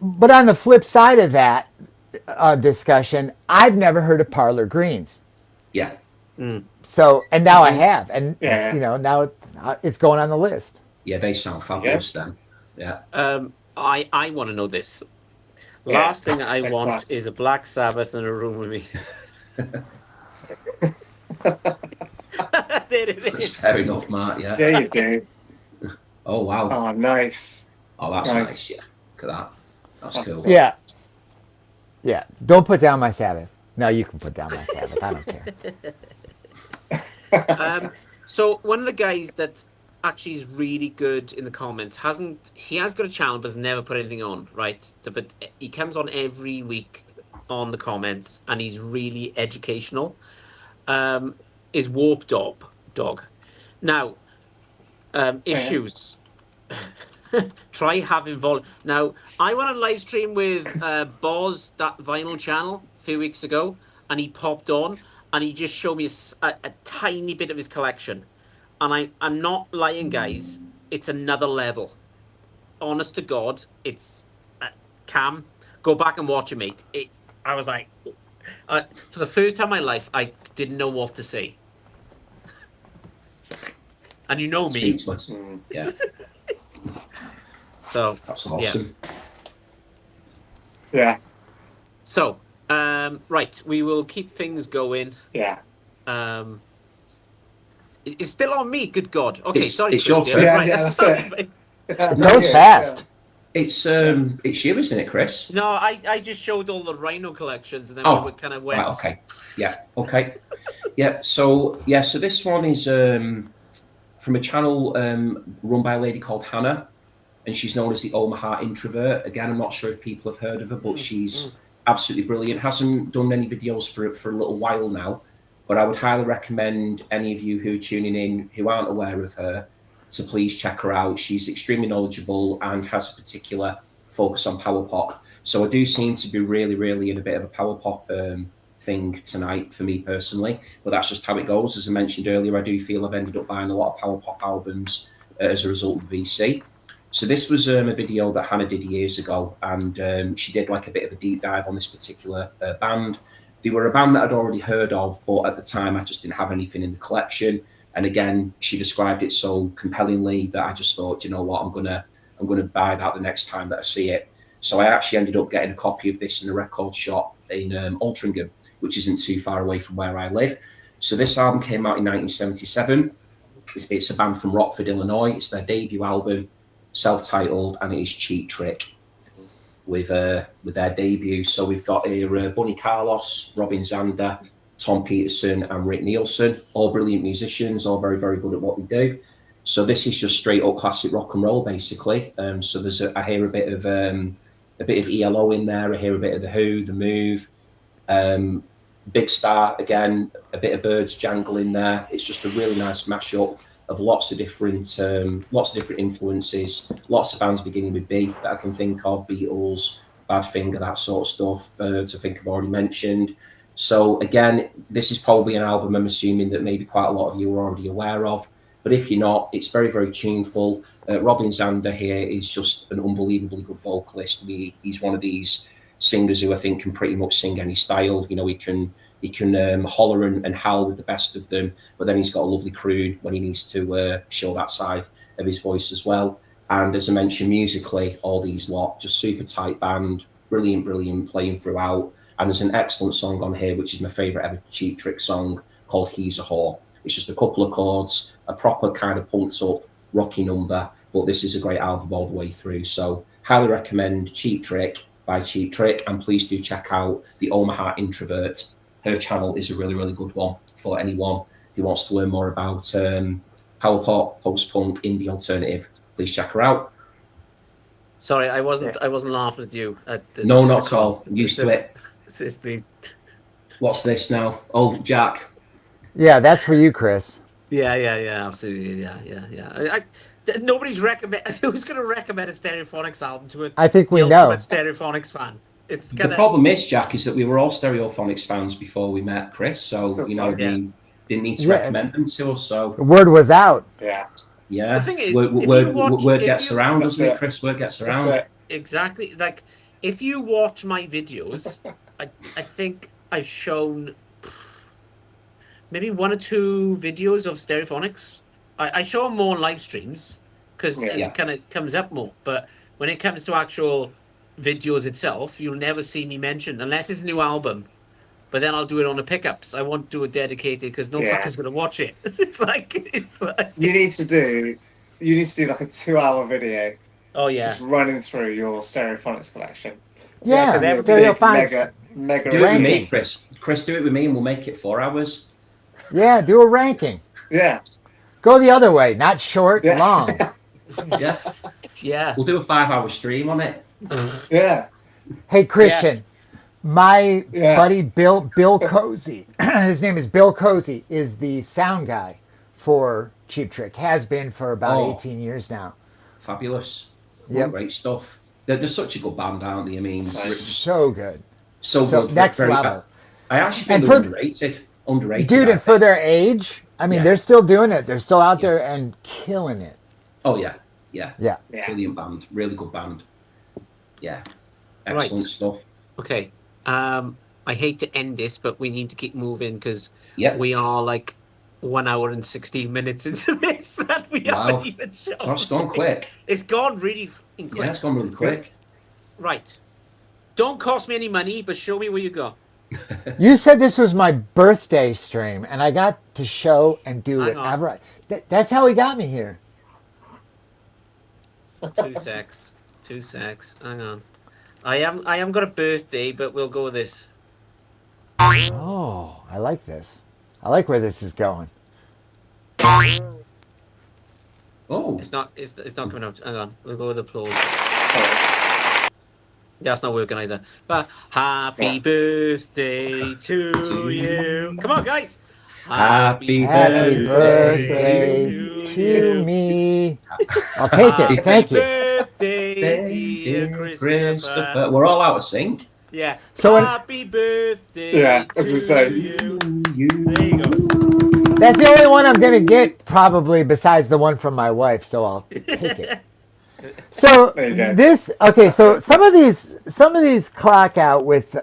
But on the flip side of that discussion, I've never heard of Parlor Greens. Yeah, So, and now I Mhm. have, and Yeah. now it's going on the list. yeah, they sound fabulous. Then, yeah, I want to know this. Yeah, Last thing I they're want class. is a Black Sabbath in a room with me. There it that's is. fair enough, Mark. Yeah. Yeah, you do. Oh wow. Oh, nice. Oh, that's Nice. nice. Yeah, look at that. That's That's cool. cool. Yeah, yeah. Don't put down my Sabbath. No, you can put down my Sabbath. I don't care. So one of the guys that actually is really good in the comments he has got a channel but has never put anything on, right? But he comes on every week on the comments and he's really educational. Is Warp Dog. Now, issues. Try having volume. Now, I went on a live stream with Boz, that vinyl channel, a few weeks ago, and he popped on and he just showed me a tiny bit of his collection. And I'm not lying, guys. It's another level. Honest to God, it's Cam. Go back and watch it, mate. I was like, for the first time in my life, I didn't know what to say. And you know me, Speechless. Yeah, so that's awesome. Yeah. So, right, we will keep things going. Yeah. It's still on me. Good God. Okay, sorry. It's your Christian. turn. Yeah, Right, yeah, that's that's sorry. That was fast. It's you, isn't it, Chris? No, I just showed all the Rhino collections, and then Oh, we kind of went. right, okay. Yeah, okay. So this one is from a channel run by a lady called Hannah, and she's known as the Omaha Introvert. Again, I'm not sure if people have heard of her, but she's absolutely brilliant. Hasn't done any videos for a little while now, but I would highly recommend any of you who are tuning in who aren't aware of her to please check her out. She's extremely knowledgeable and has a particular focus on power pop. So I do seem to be really in a bit of a power pop thing tonight for me personally, but that's just how it goes. As I mentioned earlier, I do feel I've ended up buying a lot of power pop albums as a result of VC. So this was a video that Hannah did years ago, and she did like a bit of a deep dive on this particular band. They were a band that I'd already heard of, but at the time I just didn't have anything in the collection. And again, she described it so compellingly that I just thought, you know what, I'm gonna buy that the next time that I see it. So I actually ended up getting a copy of this in a record shop in Altrincham, which isn't too far away from where I live. So this album came out in 1977. It's a band from Rockford, Illinois. It's their debut album, self-titled, and it is Cheap Trick with their debut. So we've got here Bunny Carlos, Robin Zander, Tom Peterson, and Rick Nielsen, all brilliant musicians, all very good at what they do. So this is just straight up classic rock and roll, basically. So I hear a bit of ELO in there. I hear a bit of the Who, the Move, Big Star again, a bit of Birds Jangle in there. It's just a really nice mashup of lots of different influences, lots of bands beginning with B that I can think of, Beatles, Badfinger, that sort of stuff. Birds, I think I've already mentioned. So again, this is probably an album I'm assuming that maybe quite a lot of you are already aware of. But if you're not, it's very tuneful. Robin Zander here is just an unbelievably good vocalist. He's one of these singers who I think can pretty much sing any style. You know, he can holler and howl with the best of them, but then he's got a lovely croon when he needs to show that side of his voice as well. And as I mentioned, musically, all these lot, just super tight band, brilliant playing throughout. And there's an excellent song on here, which is my favourite ever Cheap Trick song, called He's a Whore. It's just a couple of chords, a proper kind of pumped up, rocky number, but this is a great album all the way through. So highly recommend Cheap Trick by Cheap Trick, and please do check out the Omaha Introvert. Her channel is a really good one for anyone who wants to learn more about power pop, post-punk, indie alternative. Please check her out. Sorry, I wasn't laughing at you. No, not at all. I'm used to it. This is the. What's this now? Oh, Jack. Yeah, that's for you, Chris. Yeah, absolutely, yeah. Nobody's recommend. Who's going to recommend a Stereophonics album to a? I think we the know. ultimate Stereophonics fan. It's The gonna. problem is, Jack, is that we were all Stereophonics fans before we met Chris. So Still you know yeah. Didn't need to Yeah. recommend them to us. So The word was out. Yeah. yeah, The thing is, word, if word, you watch- word if gets you- around, That's doesn't it, it. Chris? Word gets That's around. it. Exactly. Like, if you watch my videos, I think I've shown maybe 1 or 2 videos of Stereophonics. I show them more on live streams because Yeah. it kind of comes up more. But when it comes to actual videos itself, you'll never see me mention unless it's a new album. But then I'll do it on the pickups. I won't do it dedicated because no Yeah. fucker's gonna watch it. It's like You need to do like a 2-hour video oh yeah, just running through your Stereophonics collection. Yeah, 'cause Yeah, everybody- Stereophonics. mega Do it with Ranking. me, Chris. Chris, do it with me, and we'll make it 4 hours. Yeah, do a ranking. Yeah. Go the other way, not short, Yeah. long. Yeah, yeah. we'll do a 5-hour stream on it. Yeah. Hey, Christian, my Yeah. buddy Bill Cozy, his name is Bill Cozy, is the sound guy for Cheap Trick. Has been for about Oh. 18 years now. Fabulous. Yep. Great stuff. They're such a good band, aren't they? I mean, just So good. so So good. next Very- level. I actually think And they're for- underrated. Underrated. Dude, I and for think. their age, I mean, Yeah. they're still doing it. They're still out Yeah. there and killing it. Oh yeah, yeah, Yeah. Yeah. brilliant band, really good band. Yeah, Right. excellent stuff. Okay. I hate to end this, but we need to keep moving because Yeah, we are like 1 hour and 16 minutes into this, and we Wow. haven't even shown. oh, it's gone quick. It's gone really fucking quick. Yeah, it's gone really quick. Right. Don't cost me any money, but show me where you go. You said this was my birthday stream, and I got to show and do Hang it. on. That's how he got me here. 2 secs. 2 secs. Hang on. I haven't got a birthday, but we'll go with this. Oh, I like this. I like where this is going. Oh, It's not coming out. Hang on. We'll go with applause. That's not working either. But happy Yeah. birthday to you. Come on, guys. Happy Happy birthday birthday to you. me. I'll take it. Thank you. Birthday, dear Christopher. We're all out of sync. Yeah. So when- happy birthday Yeah, I was to gonna say. you. There you go. That's the only one I'm gonna get, probably, besides the one from my wife. So I'll take it. So There you go. this okay. So some of these clock out with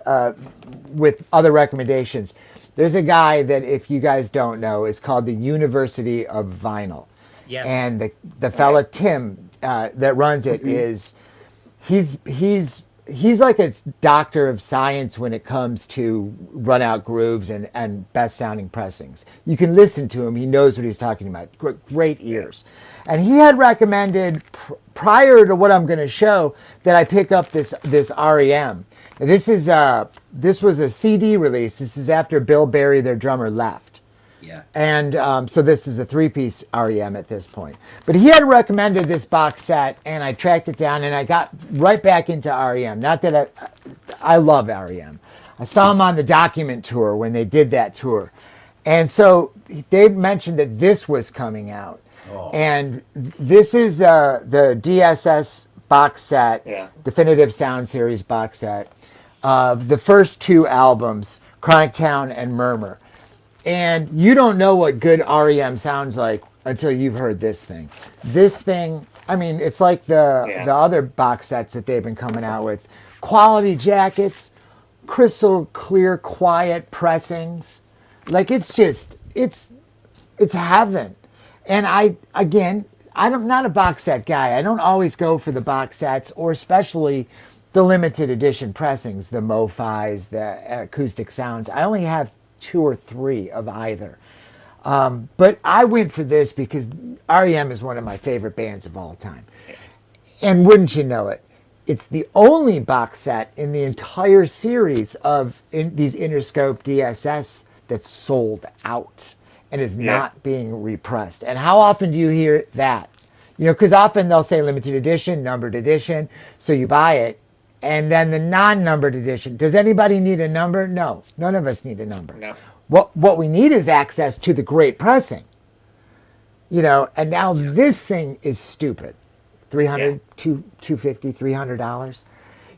other recommendations. There's a guy that, if you guys don't know, is called the University of Vinyl. Yes. And the fella Tim that runs it is he's like a doctor of science when it comes to run out grooves and best sounding pressings. You can listen to him; he knows what he's talking about. Great ears. And he had recommended prior to what I'm going to show that I pick up this REM. Now, this was a CD release. This is after Bill Berry, their drummer, left. Yeah. And so this is a 3-piece REM at this point. But he had recommended this box set, and I tracked it down, and I got right back into REM. Not that I love REM. I saw him on the Document tour when they did that tour. And so they mentioned that this was coming out. Oh. And this is the DSS box set, Yeah. Definitive Sound Series box set of the first 2 albums, Chronic Town and Murmur. And you don't know what good REM sounds like until you've heard this thing. This thing, I mean, it's like the other box sets that they've been coming out with. Quality jackets, crystal clear, quiet pressings. Like, it's heaven. And I'm not a box set guy. I don't always go for the box sets, or especially the limited edition pressings, the MoFis, the acoustic sounds. I only have 2 or 3 of either. But I went for this because REM is one of my favorite bands of all time. And wouldn't you know it, it's the only box set in the entire series of these Interscope DSS that's sold out and is not being repressed. And how often do you hear that? You know, because often they'll say limited edition, numbered edition, so you buy it. And then the non-numbered edition. Does anybody need a number? No, none of us need a number. No. What we need is access to the great pressing. You know, and now this thing is stupid. $300, $250, $300.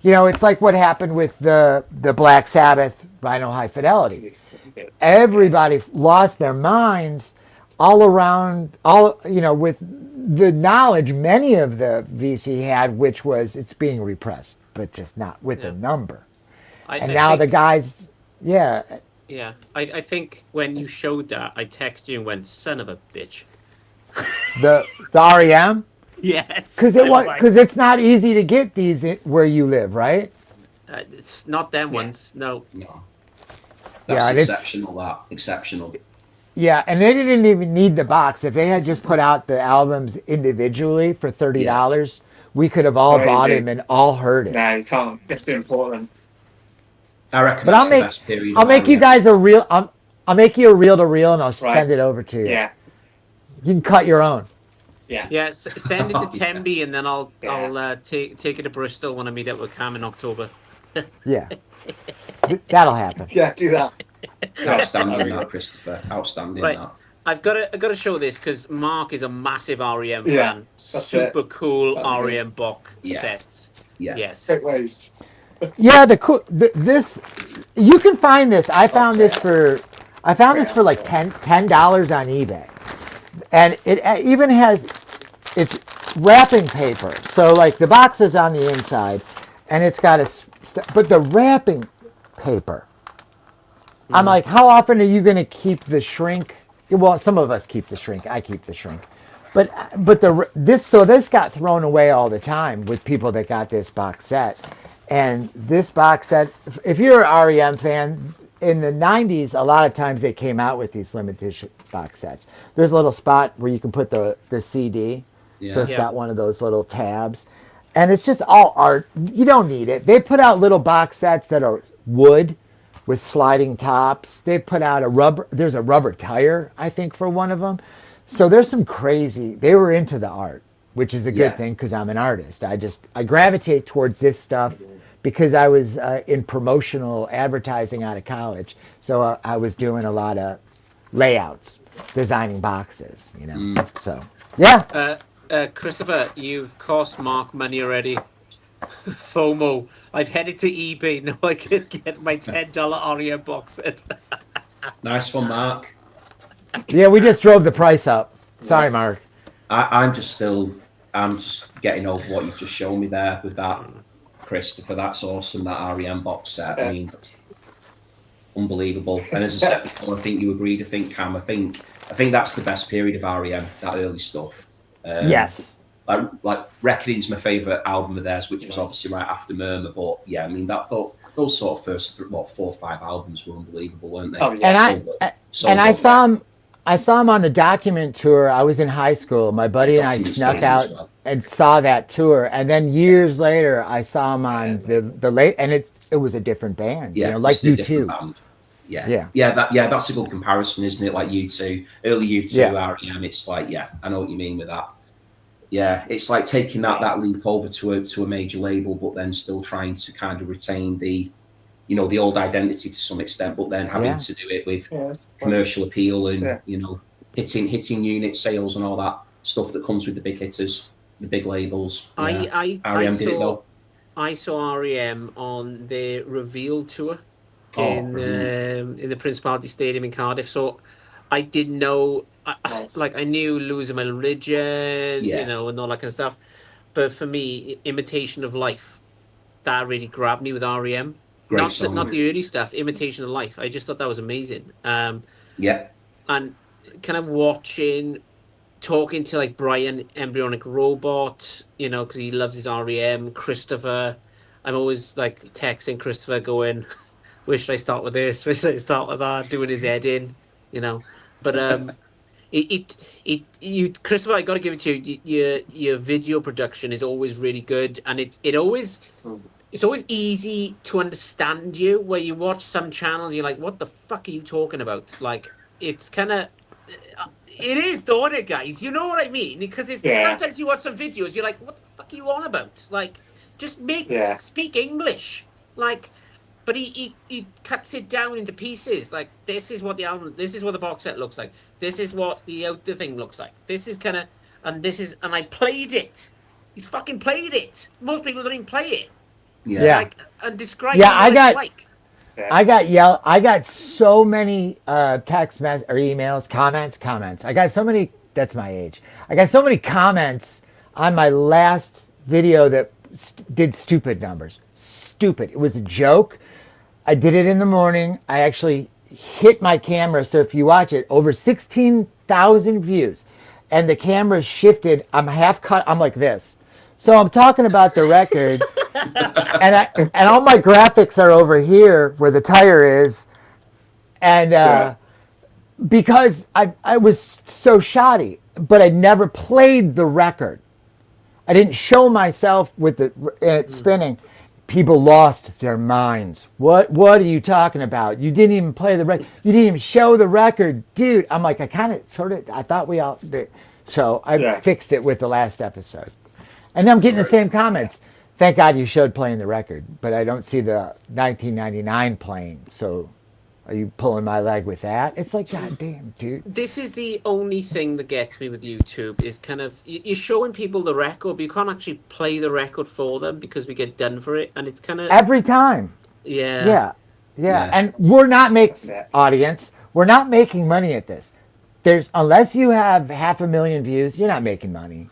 You know, it's like what happened with the Black Sabbath Vinyl High Fidelity. everybody lost their minds all around, with the knowledge many of the VC had, which was it's being repressed, but just not with a number. And now the guys, Yeah, I think when you showed that, I texted you and went, "Son of a bitch." the REM, Yes, because it's not easy to get these where you live, right? It's not them ones. No. That's Yeah, exceptional. Exceptional. Yeah, and they didn't even need the box. If they had just put out the albums individually for $30, we could have all bought them and all heard it. No, you can't. It's too important. I reckon But that's the best period. I'll make you guys a reel. I'll make you a reel to reel, and I'll send it over to you. Yeah. You can cut your own. Yeah. Yeah, send it to Temby, and then I'll take it to Bristol when I meet up with Cam in October. Yeah, that'll happen. Yeah, do that. Outstanding that, Christopher. Outstanding that. I've got to show this because Mark is a massive REM Yeah, fan. that's Super cool That'd be REM box set. Yeah. Yes. Great waves. Yeah, this you can find this. I found this for like $10 on eBay, and it even has it's wrapping paper. So like the box is on the inside, and it's got but the wrapping paper. I'm like, how often are you going to keep the shrink? Well, some of us keep the shrink. I keep the shrink, but this got thrown away all the time with people that got this box set. And this box set, if you're an REM fan, in the 90s, a lot of times they came out with these limited edition box sets. There's a little spot where you can put the CD. Yeah. So it's got one of those little tabs. And it's just all art. You don't need it. They put out little box sets that are wood with sliding tops. They put out there's a rubber tire, I think, for one of them. So there's some crazy, they were into the art, which is a good thing because I'm an artist. I gravitate towards this stuff because I was in promotional advertising out of college. So I was doing a lot of layouts, designing boxes, So, yeah. Christopher, you've cost Mark money already. FOMO. I've headed to eBay now. I can get my $10 REM box set. Nice one, Mark. Yeah, we just drove the price up. Sorry, Mark. I'm just getting over what you've just shown me there with that, Christopher. That's awesome, that REM box set. I mean, unbelievable. And as I said before, I think you agreed. I think, Cam, I think that's the best period of REM, that early stuff. Yes. Like Reckoning's my favourite album of theirs, which was obviously right after Murmur. But yeah, I mean those sort of first 4 or 5 albums were unbelievable, weren't they? Oh, yeah. And I saw him on the Document tour. I was in high school. My buddy and I snuck out and saw that tour. And then years later, I saw him on the late, and it was a different band. Yeah, like U2. Yeah. That's a good comparison, isn't it? Like U2, early U2, REM. It's like, I know what you mean with that. Yeah, it's like taking that leap over to a major label, but then still trying to kind of retain the old identity to some extent, but then having to do it with commercial appeal and hitting unit sales and all that stuff that comes with the big hitters, the big labels. REM did it though. I saw REM on the Reveal tour in the Principality Stadium in Cardiff. So I didn't know. I knew Losing My Religion, and all that kind of stuff. But for me, Imitation of Life, that really grabbed me with REM. Not the early stuff, Imitation of Life. I just thought that was amazing. And kind of talking to like Brian, Embryonic Robot, because he loves his REM, Christopher. I'm always like texting Christopher going, where should I start with this? Where should I start with that? Doing his head in, But Christopher, I got to give it to you. Your video production is always really good, and it's always easy to understand you. Where you watch some channels, you're like, "What the fuck are you talking about?" Like, it's kind of, it is, don't it, guys? You know what I mean? Because sometimes you watch some videos, you're like, "What the fuck are you on about?" Like, just speak English, like. But he cuts it down into pieces. Like, this is what the box set looks like. This is what the outer thing looks like. This is kind of, and I played it. He's fucking played it. Most people don't even play it. Yeah. Like, and describe what it's like. I got so many text mess or emails, comments. I got so many. That's my age. I got so many comments on my last video that did stupid numbers. Stupid. It was a joke. I did it in the morning. I actually hit my camera. So if you watch it, over 16,000 views, and the camera shifted. I'm half cut. I'm like this. So I'm talking about the record, and all my graphics are over here where the tire is, and because I was so shoddy, but I never played the record. I didn't show myself with it spinning. People lost their minds. What are you talking about? You didn't even play the record. You didn't even show the record, dude. I'm like, I thought we all did. So I fixed it with the last episode. And I'm getting the same comments. Thank God you showed playing the record, but I don't see the 1999 playing. So are you pulling my leg with that? It's like, God damn, dude. This is the only thing that gets me with YouTube is kind of you're showing people the record, but you can't actually play the record for them because we get done for it, and it's kind of Every time. yeah. Yeah. And we're not making audience. We're not making money at this. Unless you have 500,000 views, you're not making money.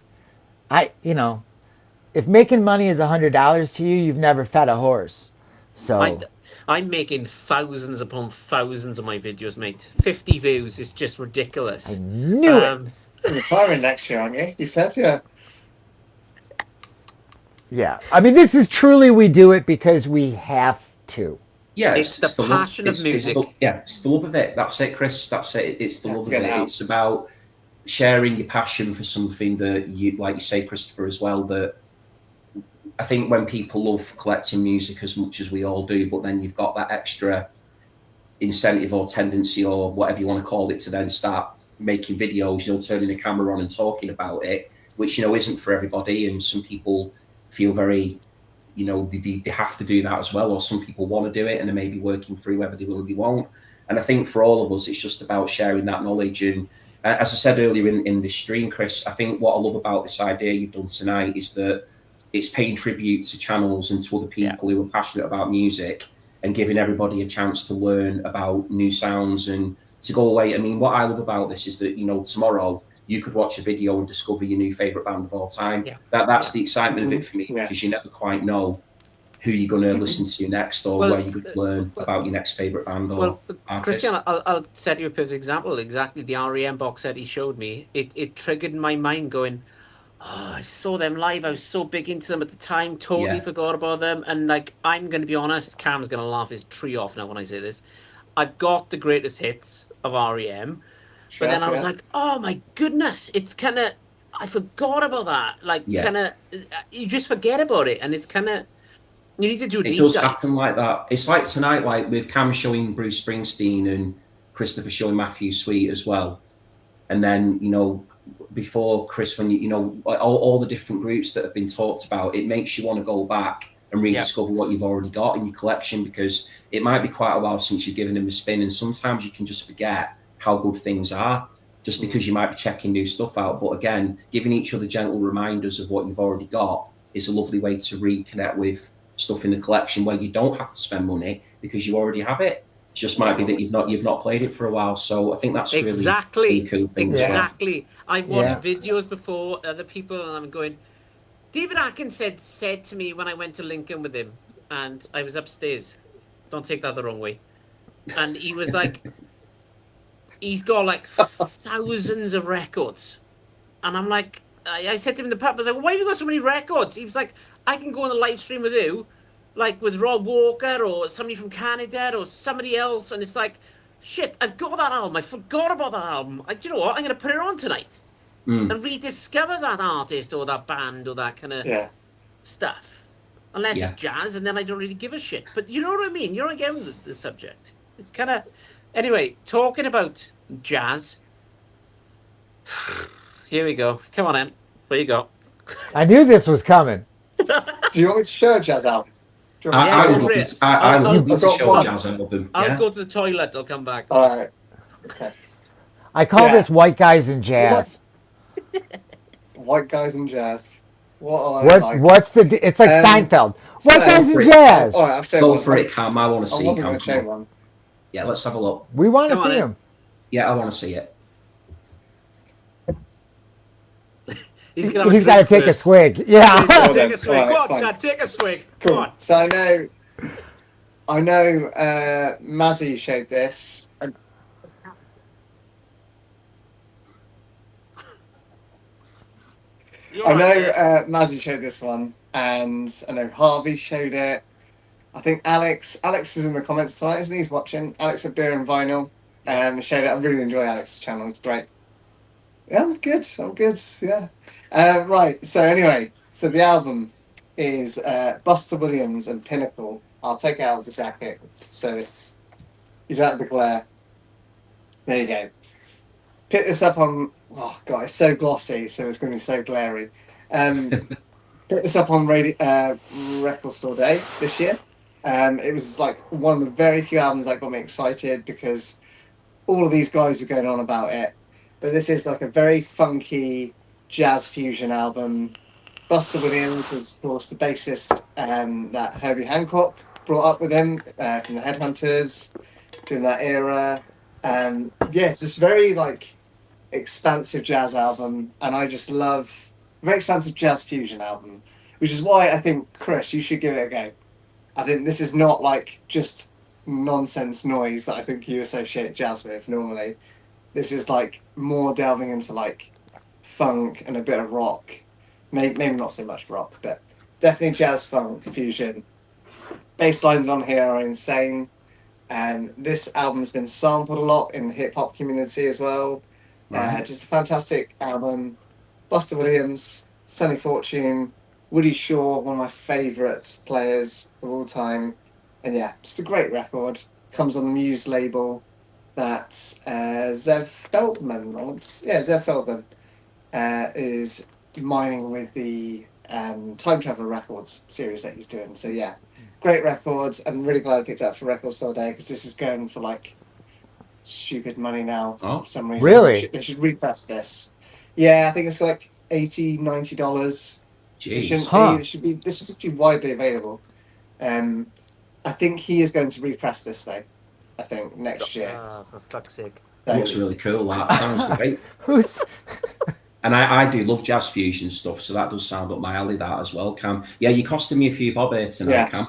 If making money is $100 to you, you've never fed a horse. So I'm making thousands upon thousands of my videos, mate. 50 views is just ridiculous. I knew it. You're retiring next year, aren't you? You said, yeah. Yeah. I mean, this is truly, we do it because we have to. Yeah, It's the passion of music. It's the love of it. That's it, Chris. That's it. It's the love of it. Out. It's about sharing your passion for something that you, like you say, Christopher, as well, that I think when people love collecting music as much as we all do, but then you've got that extra incentive or tendency or whatever you want to call it to then start making videos, turning the camera on and talking about it, which, isn't for everybody. And some people feel very, they have to do that as well. Or some people want to do it and they may be working through whether they will or they won't. And I think for all of us, it's just about sharing that knowledge. And as I said earlier in this stream, Chris, I think what I love about this idea you've done tonight is that it's paying tribute to channels and to other people who are passionate about music and giving everybody a chance to learn about new sounds and to go away. I mean, what I love about this is that, tomorrow you could watch a video and discover your new favourite band of all time. Yeah. That's the excitement of it for me, because you never quite know who you're going to listen to next or where you're going to learn about your next favourite band or artist. Christian, I'll set you a perfect example. Exactly the REM box set he showed me. It triggered in my mind going, oh, I saw them live. I was so big into them at the time. Totally forgot about them. And I'm going to be honest, Cam's going to laugh his tree off now when I say this. I've got the greatest hits of REM. But then I was like, oh my goodness, it's kind of, I forgot about that. You just forget about it. And it's kind of, you need to do a deep dive. It does happen like that. It's like tonight, with Cam showing Bruce Springsteen and Christopher showing Matthew Sweet as well. And then, before Chris, when all the different groups that have been talked about, it makes you want to go back and rediscover what you've already got in your collection, because it might be quite a while since you've given them a spin, and sometimes you can just forget how good things are just because you might be checking new stuff out. But again, giving each other gentle reminders of what you've already got is a lovely way to reconnect with stuff in the collection where you don't have to spend money because you already have it. It just might be that you've not played it for a while. So I think that's really cool thing. Exactly. I've watched videos before, other people, and I'm going, David Atkins said to me when I went to Lincoln with him, and I was upstairs, don't take that the wrong way, and he was like, he's got thousands of records, and I'm like, I said to him in the pub, I was like, why have you got so many records? He was like, I can go on a live stream with you, with Rob Walker or somebody from Canada or somebody else, and it's like, shit, I've got that album. I forgot about that album. Do you know what? I'm going to put it on tonight and rediscover that artist or that band or that kind of stuff. Unless it's jazz, and then I don't really give a shit. But you know what I mean? You're again the subject. It's kind of... Anyway, talking about jazz. Here we go. Come on, Em. Where you go? I knew this was coming. Do you want me to show a jazz album? I would love to show a jazz album. I'll go to the toilet. I'll come back. All right. Okay. I call this White Guys in Jazz. White Guys in Jazz. What? What's the? It's like Seinfeld. What So- kinds of for it. jazz? All right, I'll show Go one. for it, Cam. I want to I see wasn't Cam. going to show Come on. one. Yeah, let's have a look. We want to Come on see in. him. Yeah, I want to see it. He's gonna have He's a got to drink take a first. swig. He's Yeah. gonna Well take then, a swig. alright, Go on, fine. Chad. Take a swig. Go Cool. on. So I know Mazzy showed this. You're I know right, Mazzy showed this one, and I know Harvey showed it. I think Alex is in the comments tonight, isn't he? He's watching. Alex at Beer and Vinyl showed it. I really enjoy Alex's channel. It's great. Yeah, I'm good. Yeah. Right. So anyway, so the album is Buster Williams and Pinnacle. I'll take it out of the jacket so it's you don't have the glare. There you go. Pick this up on. Oh god, it's so glossy, so it's going to be so glary. Picked this up on Record Store Day this year. It was like one of the very few albums that got me excited because all of these guys were going on about it. But this is like a very funky jazz fusion album. Buster Williams was, of course, the bassist that Herbie Hancock brought up with him from the Headhunters during that era. Yeah, it's just very like expansive jazz album, and I just love very expansive jazz fusion album, which is why I think Chris, you should give it a go. I think this is not like just nonsense noise that I think you associate jazz with normally. This is like more delving into like funk and a bit of rock. Maybe not so much rock, but definitely jazz funk fusion. Bass lines on here are insane. And this album's been sampled a lot in the hip hop community as well. Right. Just a fantastic album. Buster Williams, Sonny Fortune, Woody Shaw, one of my favourite players of all time. And yeah, just a great record. Comes on the Muse label that Zev Feldman, Zev Feldman is mining with the Time Traveler Records series that he's doing. So yeah, great records. I'm really glad I picked it up for Record Store Day because this is going for like stupid money now Oh. for some reason. Really? They should repress this. Yeah, I think it's like $80, $90. It shouldn't Huh. be. This should just be widely available. I think he is going to repress this though. I think next year. For fuck's sake. So- Looks really cool. That sounds great. Who's? And I do love jazz fusion stuff, so that does sound up my alley. That as well, Cam. Yeah, you're costing me a few bob here tonight, Yeah. Cam.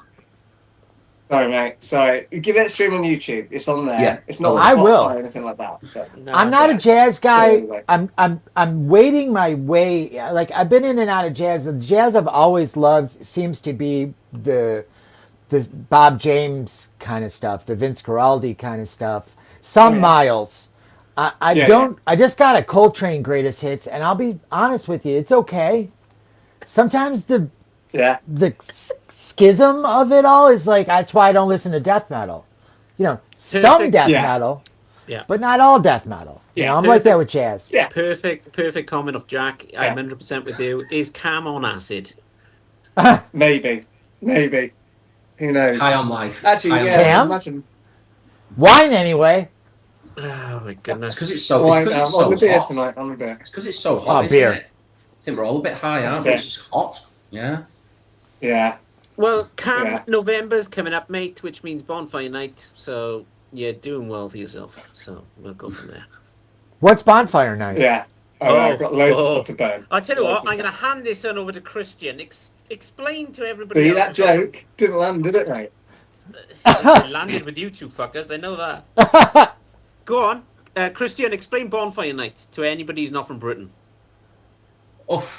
Sorry, mate. Sorry. Give it a stream on YouTube. It's on there. Yeah. It's not I on Spotify will. or anything like that. So. No, I'm not a yeah. jazz guy. So anyway. I'm waiting my way. Like I've been in and out of jazz. The jazz I've always loved seems to be the Bob James kind of stuff, the Vince Guaraldi kind of stuff. Some Yeah. Miles. I Yeah, don't. I just got a Coltrane greatest hits, and I'll be honest with you, it's okay. Sometimes the Yeah. schism of it all is like that's why I don't listen to death metal. You know, some Perfect. death Yeah. metal, Yeah. but not all death metal. You Yeah, know, I'm like that perfect. with jazz. Yeah. Perfect comment of Jack. Yeah. I'm 100% with you. Is Cam on acid? Maybe. Who knows? High on life. Actually, High on yeah. life. Cam? Imagine. Wine anyway. Oh my It's goodness. because it's so. Wine, It's because it's on so the beer hot. tonight. On the beer. It's because it's so hot, Oh, isn't beer. it? I think we're all a bit high, aren't we? That's It's just hot. Yeah. Yeah. Well, Cam, Yeah. November's coming up, mate, which means bonfire night. So you're doing well for yourself. So we'll go from there. What's bonfire night? Yeah. Oh, I've got loads oh. of stuff to burn. I'll tell you Loads what, of I'm going to stuff. hand this on over to Christian. Explain to everybody See else. that joke didn't land, did it, mate? It landed with you two fuckers. I know that. Go on. Christian, explain bonfire night to anybody who's not from Britain. Oh,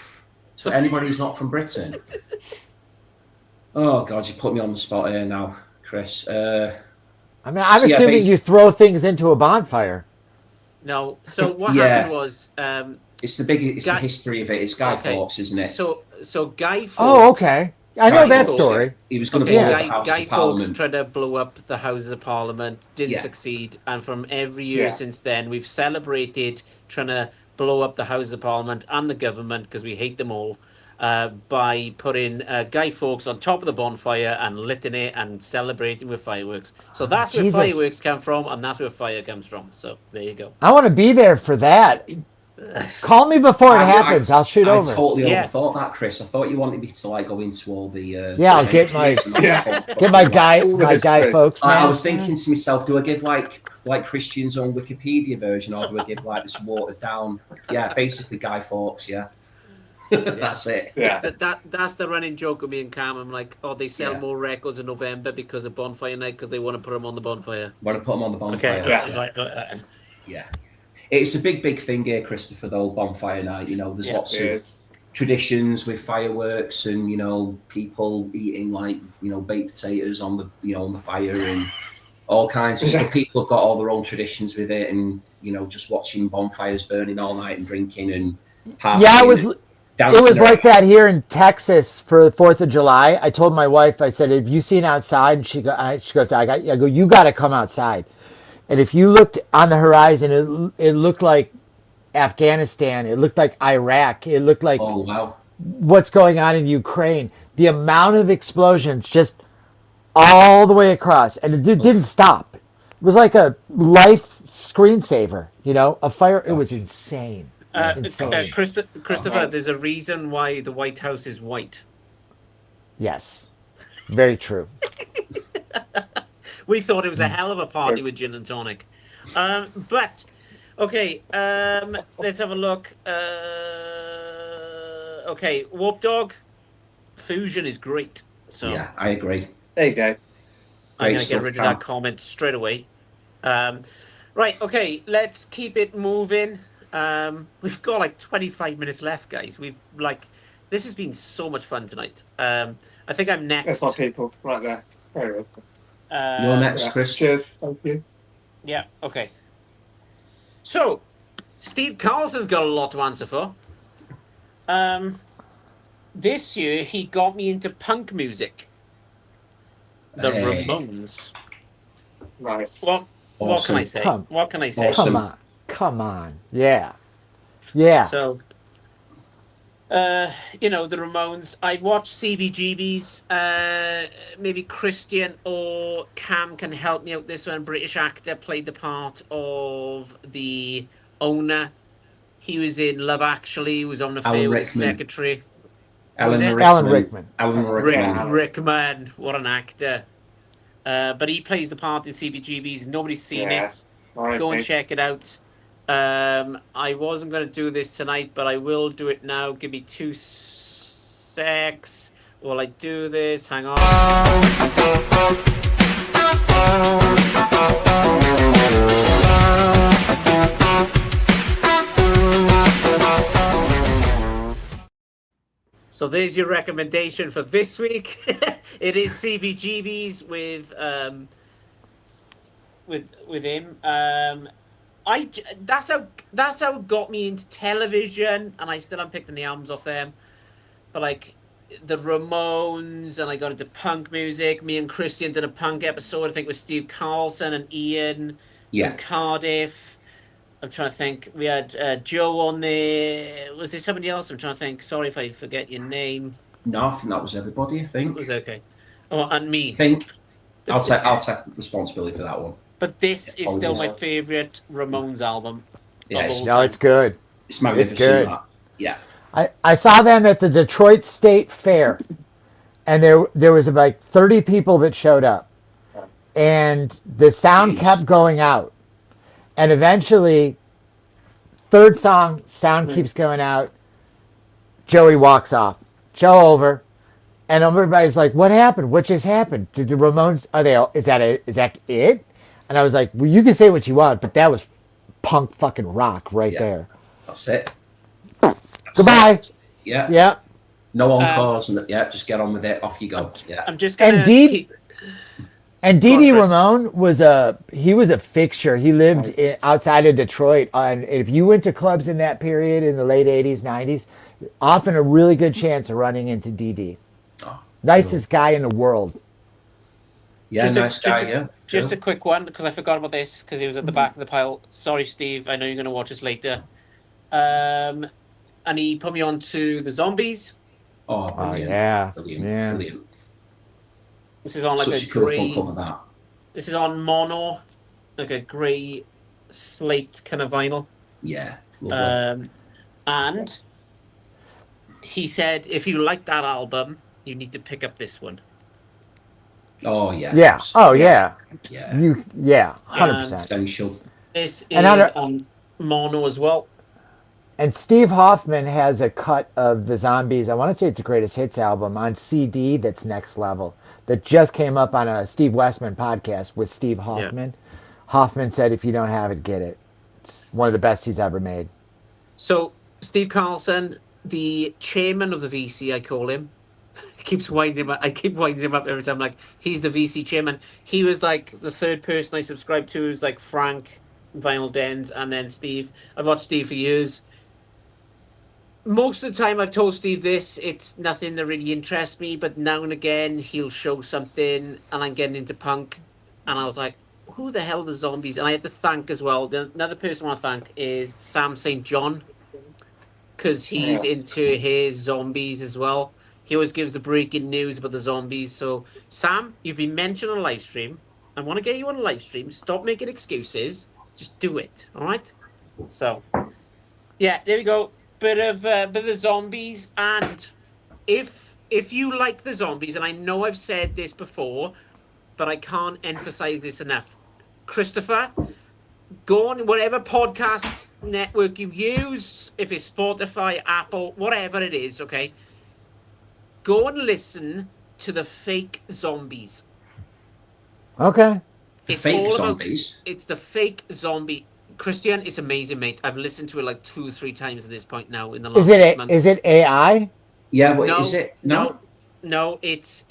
so anybody who's not from Britain. Oh God, you put me on the spot here now, Chris. I mean, I'm So, yeah, assuming basi- you throw things into a bonfire. No. So what Yeah. happened was... It's the Guy- history of it. It's Guy Okay. Fawkes, isn't it? So Guy Fawkes... Oh, okay. I know Guy that Fawkes, story. He was going to Okay, blow up Guy, the House Guy of Fawkes Parliament. tried to blow up the Houses of Parliament, didn't Yeah. succeed, and from every year Yeah. since then, we've celebrated trying to blow up the Houses of Parliament and the government because we hate them all by putting Guy Fawkes on top of the bonfire and lighting it and celebrating with fireworks. So that's where Jesus. fireworks come from, and that's where fire comes from. So there you go. I want to be there for that. Call me before it I- happens. I'll shoot I over. totally Yeah. overthought that, Chris. I thought you wanted me to like go into all the. Yeah, I'll get my- Get my guy, All the history. folks, man. I was thinking to myself, do I give like Christian's own Wikipedia version, or do I give like this watered down? Yeah, basically Guy Fawkes. Yeah, that's it. Yeah. That's the running joke with me and Cam. I'm like, oh, they sell Yeah. more records in November because of Bonfire Night because they want to put them on the bonfire. Want to put them on the bonfire? Okay, Yeah. right. Yeah. It's a big thing here, Christopher. Though bonfire night, you know, there's Yeah, lots It of is. traditions with fireworks and people eating like baked potatoes on the fire and all kinds of stuff. People have got all their own traditions with it, and just watching bonfires burning all night and drinking and partying. Yeah, it was dancing around. like that here in Texas for the 4th of July. I told my wife, I said, "Have you seen outside?" And she goes, I go, "You got to come outside." And if you looked on the horizon, it looked like Afghanistan. It looked like Iraq. It looked like Oh wow! what's going on in Ukraine. The amount of explosions just all the way across, and it didn't stop. It was like a life screensaver, a fire. It was insane. Insane. Christopher, nice. there's a reason why the White House is white. Yes, very true. We thought it was a hell of a party with gin and tonic. But, okay, let's have a look. Okay, Warp Dog, Fusion is great. So Yeah, I agree. There you go. I'm Great going to get stuff, rid of Cam. that comment straight away. Right, okay, let's keep it moving. We've got like 25 minutes left, guys. This has been so much fun tonight. I think I'm next. That's my people right there. Very good. You're next, Yeah. Chris. Cheers. Thank you. Yeah, okay. So, Steve Carlson's got a lot to answer for. This year, he got me into punk music. The Hey. Ramones. Nice. What can I Awesome. say? Come. What can I say? Awesome. Come on. Yeah. So, the Ramones. I watched CBGB's. Maybe Christian or Cam can help me out. This one, British actor, played the part of the owner. He was in Love Actually. He was on the Alan affair with his Rickman. secretary. Alan it? Rickman. Alan Rickman. Alan Rickman. Rickman, what an actor. But he plays the part in CBGB's. Nobody's seen Yeah. it. Go and check it out. I wasn't going to do this tonight, but I will do it now. Give me 2 secs while I do this. Hang on. So there's your recommendation for this week. It is CBGB's with him. That's how it got me into television, and I still haven't picked any albums off them. But like the Ramones, and I got into punk music. Me and Christian did a punk episode, I think, with Steve Carlson and Ian Yeah. from Cardiff. I'm trying to think. We had Joe on there. Was there somebody else? I'm trying to think. Sorry if I forget your name. No, I think that was everybody. I It think. was okay. Oh, and me. I think I'll take responsibility for that one. But this is still my Apologies. favourite Ramones album. Yeah, of all No, time. it's good. It's magnificent. good. That. Yeah. I saw them at the Detroit State Fair, and there was about 30 people that showed up, and the sound Jeez. kept going out, and eventually, third song, sound keeps going out. Joey walks off. Joe over, and everybody's like, "What happened? What just happened? Did the Ramones? Are they? Is that it?" And I was like, "Well, you can say what you want, but that was punk fucking rock right Yeah. there." That's it. Goodbye. It. Yeah. Yeah. No encores, and just get on with it. Off you go. Yeah. I'm just gonna And Dean- keep. And Go on, Dee Dee Chris. Ramone was a fixture. He lived Nice. outside of Detroit, and if you went to clubs in that period in the late '80s, '90s, often a really good chance of running into Dee Dee. Oh, Nicest guy in the world. Yeah, Just a- nice guy. Yeah. Just Cool. a quick one because I forgot about this because it was at the back of the pile. Sorry, Steve. I know you're going to watch this later. And he put me on to the Zombies. Oh, Oh brilliant. yeah, Brilliant. yeah. Brilliant. This is on like Such a a cool grey. front cover, that. This is on mono, like a grey slate kind of vinyl. Yeah. Lovely. And he said, if you like that album, you need to pick up this one. Oh yeah. Yeah. Oh yeah. Yeah. 100%. Essential. This is And on on mono as well. And Steve Hoffman has a cut of the Zombies. I want to say it's a greatest hits album on CD that's next level. That just came up on a Steve Westman podcast with Steve Hoffman. Hoffman said, if you don't have it, get it. It's one of the best he's ever made. So Steve Carlson, the chairman of the VC, I call him. Keeps winding him up. I keep winding him up every time. Like, he's the VC chairman. He was like the third person I subscribed to. Is like Frank, Vinyl Dens, and then Steve. I've watched Steve for years. Most of the time, I've told Steve this. It's nothing that really interests me, but now and again, he'll show something, and I'm getting into punk. And I was like, who the hell are the Zombies? And I had to thank as well. Another person I want to thank is Sam St. John, because he's into his Zombies as well. He always gives the breaking news about the Zombies. So, Sam, you've been mentioned on a live stream. I want to get you on a live stream. Stop making excuses. Just do it. All right? So, yeah, there we go. Bit of the Zombies. And if you like the Zombies, and I know I've said this before, but I can't emphasize this enough. Christopher, go on whatever podcast network you use, if it's Spotify, Apple, whatever it is, okay? Go and listen to the fake Zombies. Okay. The fake Zombies? It's the fake zombie. Christian, it's amazing, mate. I've listened to it like 2 or 3 times at this point now in the last 6 months. Is it AI? Yeah, but is it? No, it's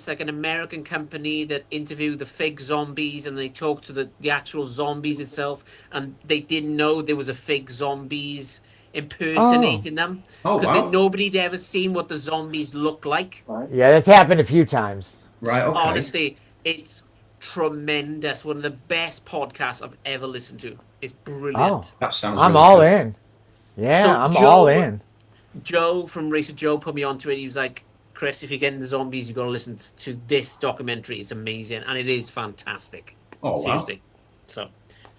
like an American company that interview the fake zombies, and they talk to the actual zombies itself, and they didn't know there was a fake zombies impersonating them, because nobody'd ever seen what the zombies look like. Yeah, that's happened a few times. Right, okay. Honestly, it's tremendous. One of the best podcasts I've ever listened to. It's brilliant. Oh, that sounds I'm really all cool. in. Yeah, So I'm Joe- all in. Joe from Racer Joe put me onto it. He was like, Chris, if you're getting the Zombies, you've got to listen to this documentary. It's amazing, and it is fantastic. Oh, wow. Seriously. So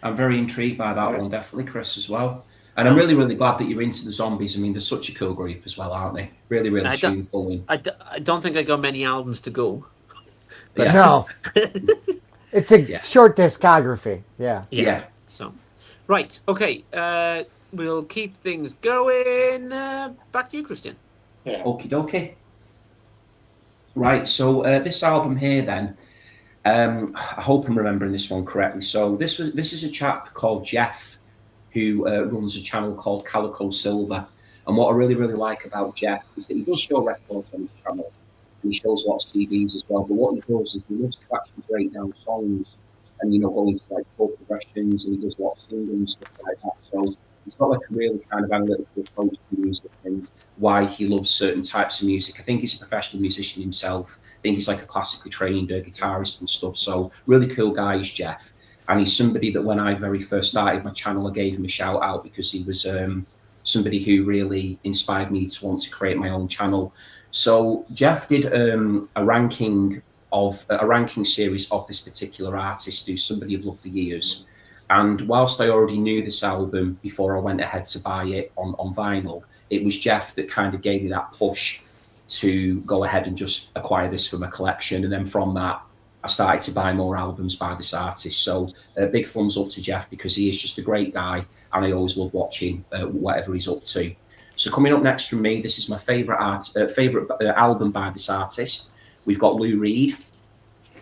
I'm very intrigued by that one, definitely, Chris, as well. And I'm really, really glad that you're into the Zombies. I mean, they're such a cool group as well, aren't they? Really, really tuneful. I don't think I got many albums to go. Yeah. No. It's a short discography. Yeah. So, right. Okay. We'll keep things going. Back to you, Christian. Yeah. Okie dokie. Right, so this album here then, I hope I'm remembering this one correctly. So this is a chap called Jeff who runs a channel called Calico Silver. And what I really, really like about Jeff is that he does show records on his channel, and he shows lots of CDs as well. But what he does is he loves to actually break down songs and, go into like chord progressions, and he does lots of singing and stuff like that. So he's got like a really kind of analytical approach to music and why he loves certain types of music. I think he's a professional musician himself. I think he's like a classically trained guitarist and stuff. So really cool guy is Jeff. And he's somebody that when I very first started my channel, I gave him a shout out because he was somebody who really inspired me to want to create my own channel. So Jeff did a ranking series of this particular artist who's somebody I've loved for years. And whilst I already knew this album before I went ahead to buy it on vinyl, it was Jeff that kind of gave me that push to go ahead and just acquire this for my collection. And then from that, I started to buy more albums by this artist. So a big thumbs up to Jeff because he is just a great guy, and I always love watching whatever he's up to. So coming up next from me, this is my favourite album by this artist. We've got Lou Reed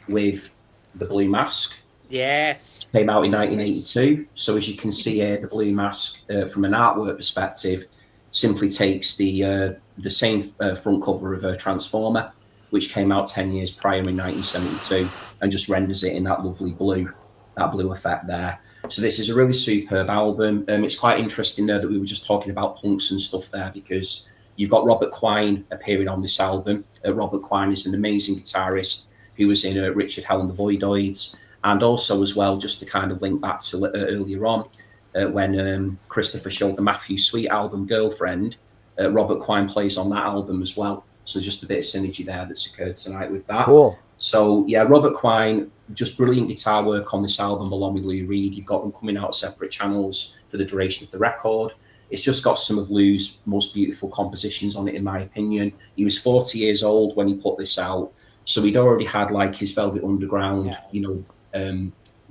with The Blue Mask. Yes. Came out in 1982. So as you can see here, The Blue Mask, from an artwork perspective, simply takes the same front cover of Transformer, which came out 10 years prior in 1972, and just renders it in that lovely blue effect there. So this is a really superb album. It's quite interesting there that we were just talking about punks and stuff there, because you've got Robert Quine appearing on this album. Robert Quine is an amazing guitarist who was in Richard Hell and the Voidoids, and also as well, just to kind of link back to earlier on, when Christopher showed the Matthew Sweet album Girlfriend, Robert Quine plays on that album as well. So just a bit of synergy there that's occurred tonight with that. Cool. So yeah, Robert Quine, just brilliant guitar work on this album along with Lou Reed. You've got them coming out separate channels for the duration of the record. It's just got some of Lou's most beautiful compositions on it, in my opinion. He was 40 years old when he put this out, so he'd already had like his Velvet Underground,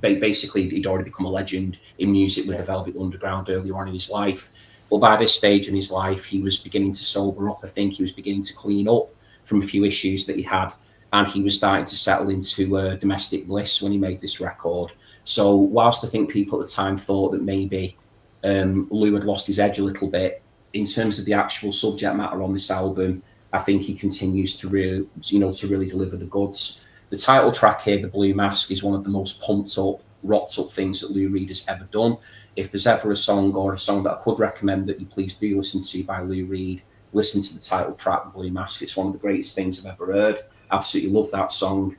basically he'd already become a legend in music with the Velvet Underground earlier on in his life. But by this stage in his life, he was beginning to sober up. I think he was beginning to clean up from a few issues that he had, and he was starting to settle into domestic bliss when he made this record. So whilst I think people at the time thought that maybe Lou had lost his edge a little bit, in terms of the actual subject matter on this album, I think he continues to really deliver the goods. The title track here, The Blue Mask, is one of the most pumped up, rocked up things that Lou Reed has ever done. If there's ever a song that I could recommend that you please do listen to by Lou Reed, listen to the title track, The Blue Mask. It's one of the greatest things I've ever heard. Absolutely love that song.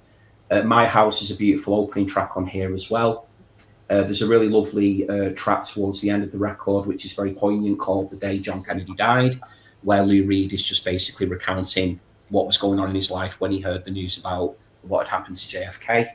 My House is a beautiful opening track on here as well. There's a really lovely track towards the end of the record, which is very poignant, called The Day John Kennedy Died, where Lou Reed is just basically recounting what was going on in his life when he heard the news about what had happened to JFK.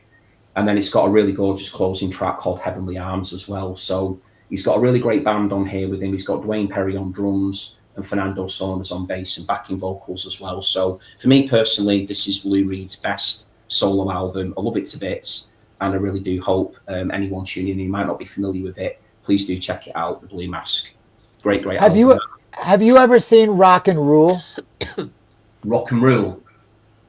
And then it's got a really gorgeous closing track called Heavenly Arms as well. So he's got a really great band on here with him. He's got Dwayne Perry on drums and Fernando Sommers on bass and backing vocals as well. So for me personally, this is Lou Reed's best solo album. I love it to bits, and I really do hope anyone tuning in who might not be familiar with it, please do check it out, The Blue Mask. Great album. Have you ever seen Rock and Rule? Rock and Rule?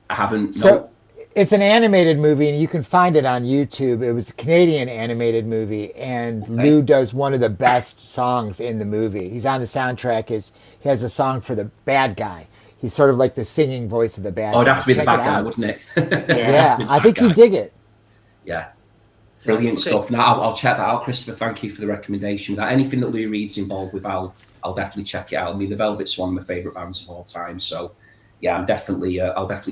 I haven't. So no. It's an animated movie, and you can find it on YouTube. It was a Canadian animated movie, and Lou does one of the best songs in the movie. He's on the soundtrack. He has a song for the bad guy. He's sort of like the singing voice of the bad guy. Oh, it'd have to be the bad guy, wouldn't it? Yeah, I think you dig it. Yeah. Brilliant stuff. Now, I'll check that out, Christopher. Thank you for the recommendation. Anything that Lou Reed's involved with, I'll definitely check it out. I mean, the Velvet's one of my favourite bands of all time, so yeah, I'll definitely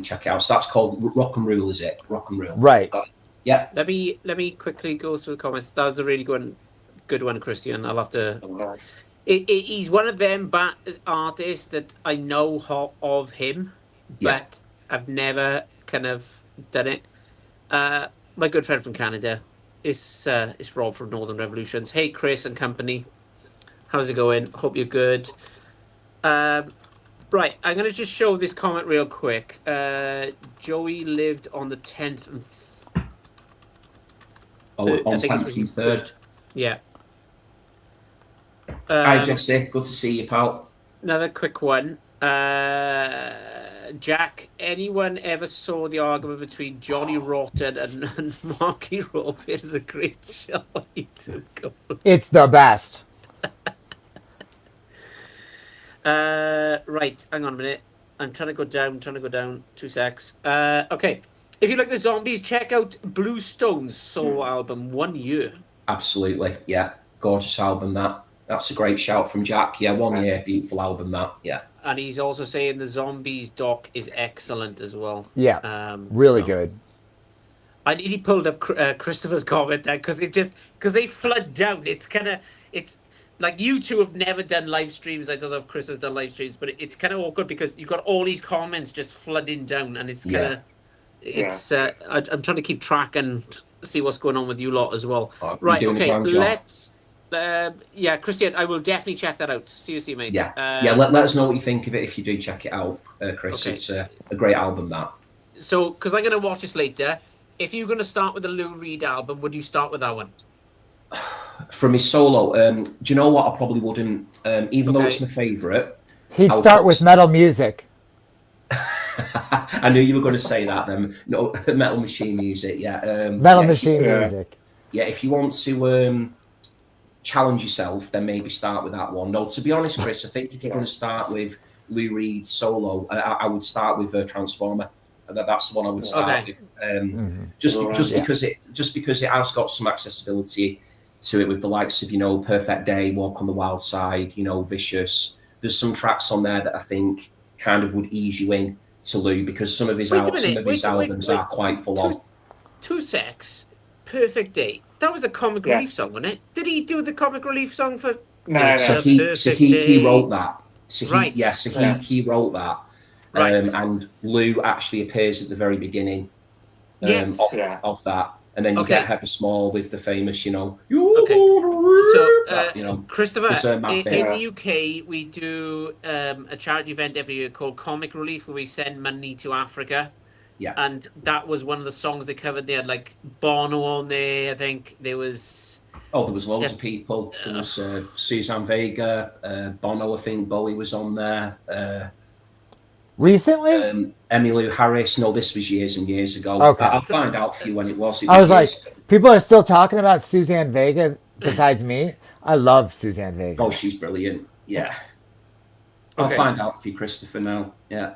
check it out. So that's called Rock and Rule, is it? Rock and Rule. Right. Yeah. Let me quickly go through the comments. That was a really good one, Christian. I'll have to. Oh, nice. He's one of them artists that I know of him, but I've never kind of done it. My good friend from Canada is Rob from Northern Revolutions. Hey, Chris and company. How's it going? Hope you're good. Right, I'm going to just show this comment real quick. Joey lived on the 10th and... on 10th and 3rd. Yeah. Hi, Jesse. Good to see you, pal. Another quick one. Jack, anyone ever saw the argument between Johnny Rotten and Marky Robe? It is a great show. It's the best. Right, hang on a minute. I'm trying to go down. 2 secs. Okay. If you like the Zombies, check out Blue Stone's solo album, 1 Year. Absolutely, yeah. Gorgeous album, that. That's a great shout from Jack. Yeah, 1 year, beautiful album, that. Yeah. And he's also saying the Zombies doc is excellent as well. Yeah, really good. I nearly pulled up Christopher's comment there because they flood down. It's like you two have never done live streams. I don't know if Chris has done live streams, but it's kind of awkward because you've got all these comments just flooding down, and it's kind of I'm trying to keep track and see what's going on with you lot as well. Right, okay, let's. Christian, I will definitely check that out. See you, mate. Yeah, let us know what you think of it if you do check it out, Chris. Okay. It's a great album, that. So, because I'm going to watch this later, if you're going to start with the Lou Reed album, would you start with that one? From his solo, do you know what? I probably wouldn't, even though it's my favourite. He'd start with Metal Music. I knew you were going to say that then. No, Metal Machine Music, yeah. Metal Machine Music. Yeah, if you want to challenge yourself, then maybe start with that one. No, to be honest, Chris, I think if you're going to start with Lou Reed's solo, I would start with Transformer. That's the one I would start with. Just because it has got some accessibility to it with the likes of, Perfect Day, Walk on the Wild Side, Vicious. There's some tracks on there that I think kind of would ease you in to Lou, because some of his albums are quite full on. 2 secs. Perfect Day. That was a Comic Relief song, wasn't it? Did he do the Comic Relief song for? No. So he wrote that. He wrote that. Right. And Lou actually appears at the very beginning Yes. of that. And then you Okay. get Heather Small with the famous, you Okay. So, Christopher, It's a mad in bit. the UK, we do a charity event every year called Comic Relief, where we send money to Africa. Yeah. And that was one of the songs they covered. They had like Bono on there. I think there was. Oh, there was loads Yeah. of people. There was Suzanne Vega, Bono, I think Bowie was on there. Recently? Emmylou Harris. No, this was years and years ago. Okay. I'll find out for you when it was. It I was like, years ago. people are still talking about Suzanne Vega besides me. I love Suzanne Vega. Oh, she's brilliant. Yeah. I'll Okay. find out for you, Christopher, now. Yeah.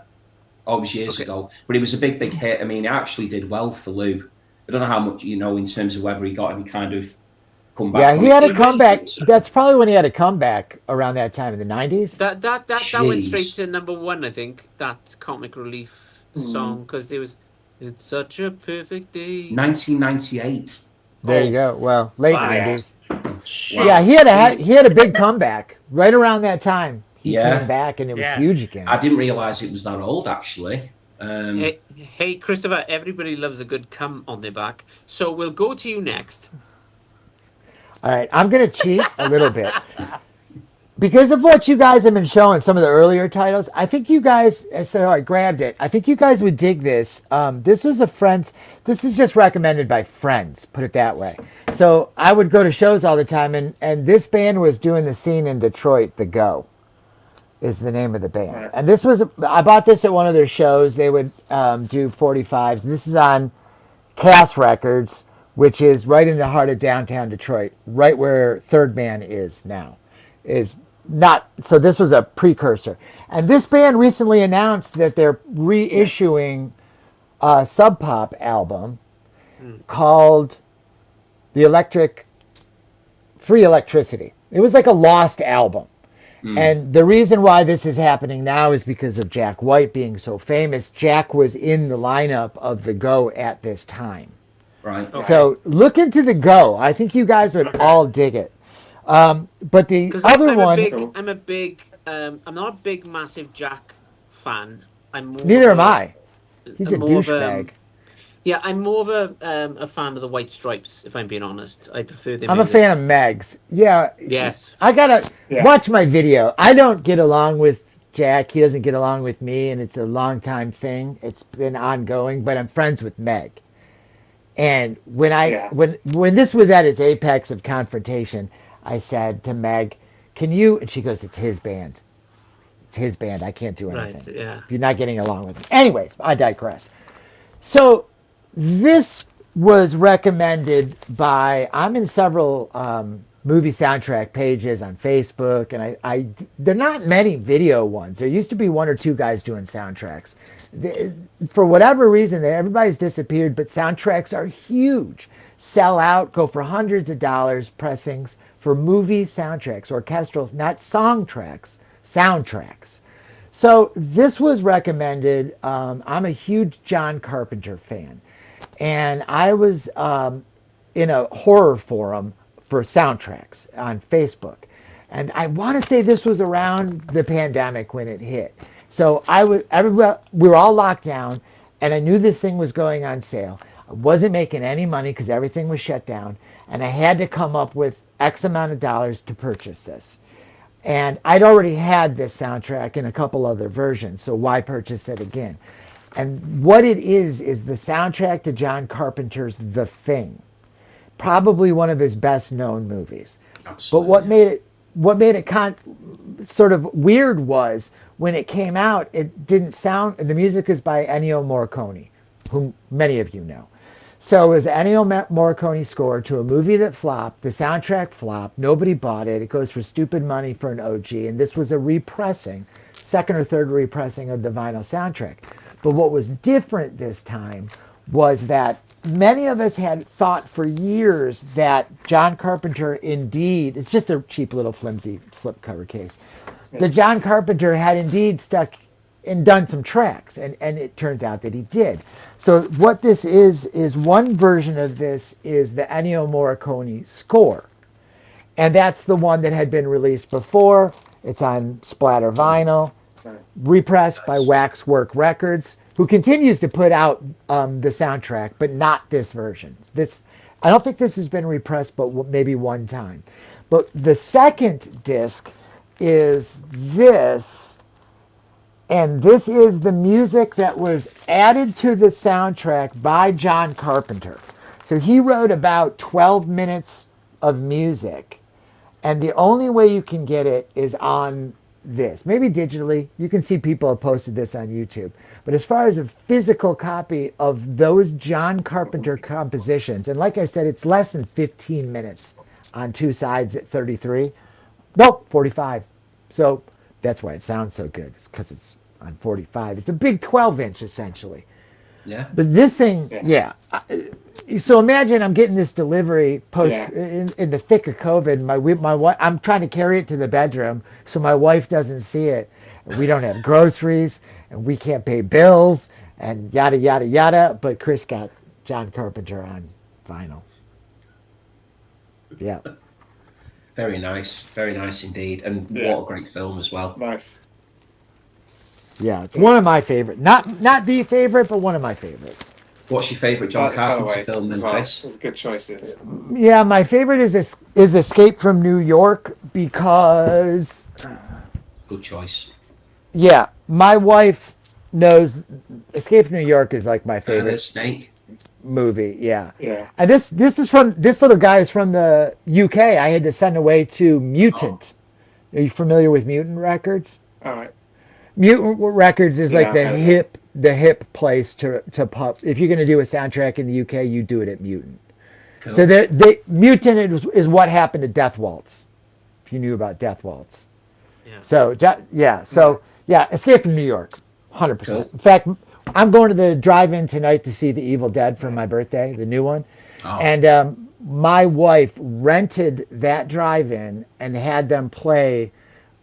Oh, it was years ago. But it was a big, big hit. I mean, it actually did well for Lou. I don't know how much you know in terms of whether he got any kind of comeback. Yeah, he had a comeback. So- That's probably when he had a comeback around that time in the 90s. That went Jeez. straight to #1, I think. That Comic Relief song, because there was "It's Such a Perfect Day." 1998. There you go. Well, late Wow. 90s. Wow. Yeah, he had a big comeback right around that time. He Yeah. came back and it was Yeah. huge again. I didn't realise it was that old, actually. Hey, Christopher, everybody loves a good cum on their back. So we'll go to you next. All right, I'm going to cheat a little bit. Because of what you guys have been showing, some of the earlier titles, I think you guys, so I grabbed it. I think you guys would dig this. This was this is just recommended by friends, put it that way. So I would go to shows all the time, and this band was doing the scene in Detroit, The Go is the name of the band. Right. And I bought this at one of their shows. They would do 45s. This is on Cass Records, which is right in the heart of downtown Detroit, right where Third Man is now. So this was a precursor. And this band recently announced that they're reissuing a Sub Pop album called Free Electricity. It was like a lost album. And the reason why this is happening now is because of Jack White being so famous. Jack was in the lineup of The Go at this time. Right. Okay. So look into The Go. I think you guys would all dig it. But the other one, I'm not a big, massive Jack fan. neither am I. He's a I'm more of douchebag. Yeah, I'm more of a fan of the White Stripes, if I'm being honest. I prefer their I'm a music. fan of Meg's. Yeah. Yes. I gotta watch my video. I don't get along with Jack. He doesn't get along with me, and it's a long time thing. It's been ongoing, but I'm friends with Meg. And when this was at its apex of confrontation, I said to Meg, "Can you?" And she goes, "It's his band. It's his band. I can't do anything. Right, yeah. If you're not getting along with me." Anyways, I digress. So this was recommended by, I'm in several movie soundtrack pages on Facebook, and there are not many video ones. There used to be one or two guys doing soundtracks. For whatever reason, everybody's disappeared, but soundtracks are huge. Sell out, go for hundreds of dollars pressings for movie soundtracks, orchestral, not song tracks, soundtracks. So this was recommended. I'm a huge John Carpenter fan. And I was in a horror forum for soundtracks on Facebook. And I want to say this was around the pandemic when it hit. So we were all locked down, and I knew this thing was going on sale. I wasn't making any money because everything was shut down. And I had to come up with X amount of dollars to purchase this. And I'd already had this soundtrack in a couple other versions, so why purchase it again? And what it is the soundtrack to John Carpenter's The Thing, probably one of his best known movies. Absolutely. But what made it sort of weird was when it came out, it didn't sound. The music is by Ennio Morricone, whom many of you know. So it was Ennio Morricone score to a movie that flopped. The soundtrack flopped. Nobody bought it. It goes for stupid money for an OG. And this was a repressing, second or third repressing of the vinyl soundtrack. But what was different this time was that many of us had thought for years that John Carpenter indeed, it's just a cheap little flimsy slipcover case, that John Carpenter had indeed stuck and done some tracks, and it turns out that he did. So what this is one version of this is the Ennio Morricone score. And that's the one that had been released before. It's on splatter vinyl, repressed by Waxwork Records. who continues to put out the soundtrack, but not this version. This, I don't think this has been repressed, but maybe one time. But the second disc is this, and this is the music that was added to the soundtrack by John Carpenter. So he wrote about 12 minutes of music, and the only way you can get it is on this. Maybe digitally. You can see people have posted this on YouTube. But as far as a physical copy of those John Carpenter compositions, and like I said, it's less than 15 minutes on two sides at 33. Nope, 45. So that's why it sounds so good. It's because it's on 45. It's a big 12-inch essentially. Yeah. But this thing, yeah. So imagine I'm getting this delivery post in the thick of COVID. My wife, I'm trying to carry it to the bedroom so my wife doesn't see it. And we don't have groceries, and we can't pay bills, and yada yada yada. But Chris got John Carpenter on vinyl. Yeah. Very nice indeed, and what a great film as well. Nice. Yeah, it's one of my favorite. Not the favorite, but one of my favorites. What's your favourite John Carpenter Calloway film then, as well. Chris? Those are good choices. Yeah, my favorite is Escape from New York because Good choice. yeah, my wife knows Escape from New York is like my favorite Snake. movie. Yeah. Yeah. And this little guy is from the UK. I had to send away to Mutant. Are you familiar with Mutant Records? All right. Mutant Records is like Yeah, the hip place to pop. If you're going to do a soundtrack in the UK, you do it at Mutant. Cool. So Mutant is what happened to Death Waltz. If you knew about Death Waltz. Yeah. So Escape from New York, 100%. Cool. In fact, I'm going to the drive-in tonight to see The Evil Dead for my birthday, the new one. Oh. And my wife rented that drive-in and had them play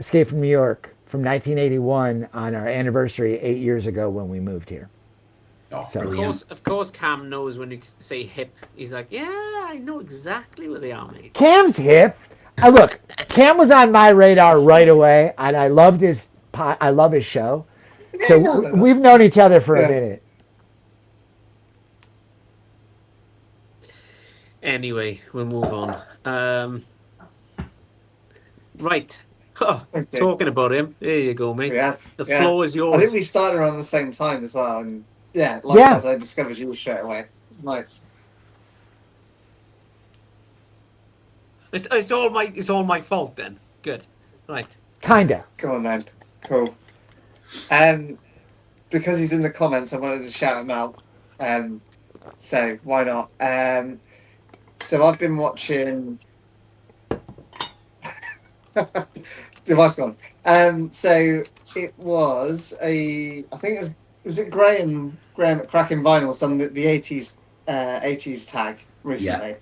Escape from New York from 1981 on our anniversary 8 years ago when we moved here. Oh, So- brilliant. Of course, Cam knows when you say hip. He's like, yeah, I know exactly what they are, mate. Cam's hip. Look, Cam was on my radar right away, and I loved I love his show. So we've known each other for a minute. Anyway, we'll move on. Right. Oh, Okay. talking about him. There you go, mate. We have. The yeah. floor is yours. I think we started around the same time as well, and likewise, I discovered you straight away. It's nice. It's all my fault then. Good. Right. Kinda. Come on then. Cool. Because he's in the comments, I wanted to shout him out. So why not? So I've been watching. The mic's gone. So it was I think it was it Graham at Cracking Vinyls done the 80s tag recently.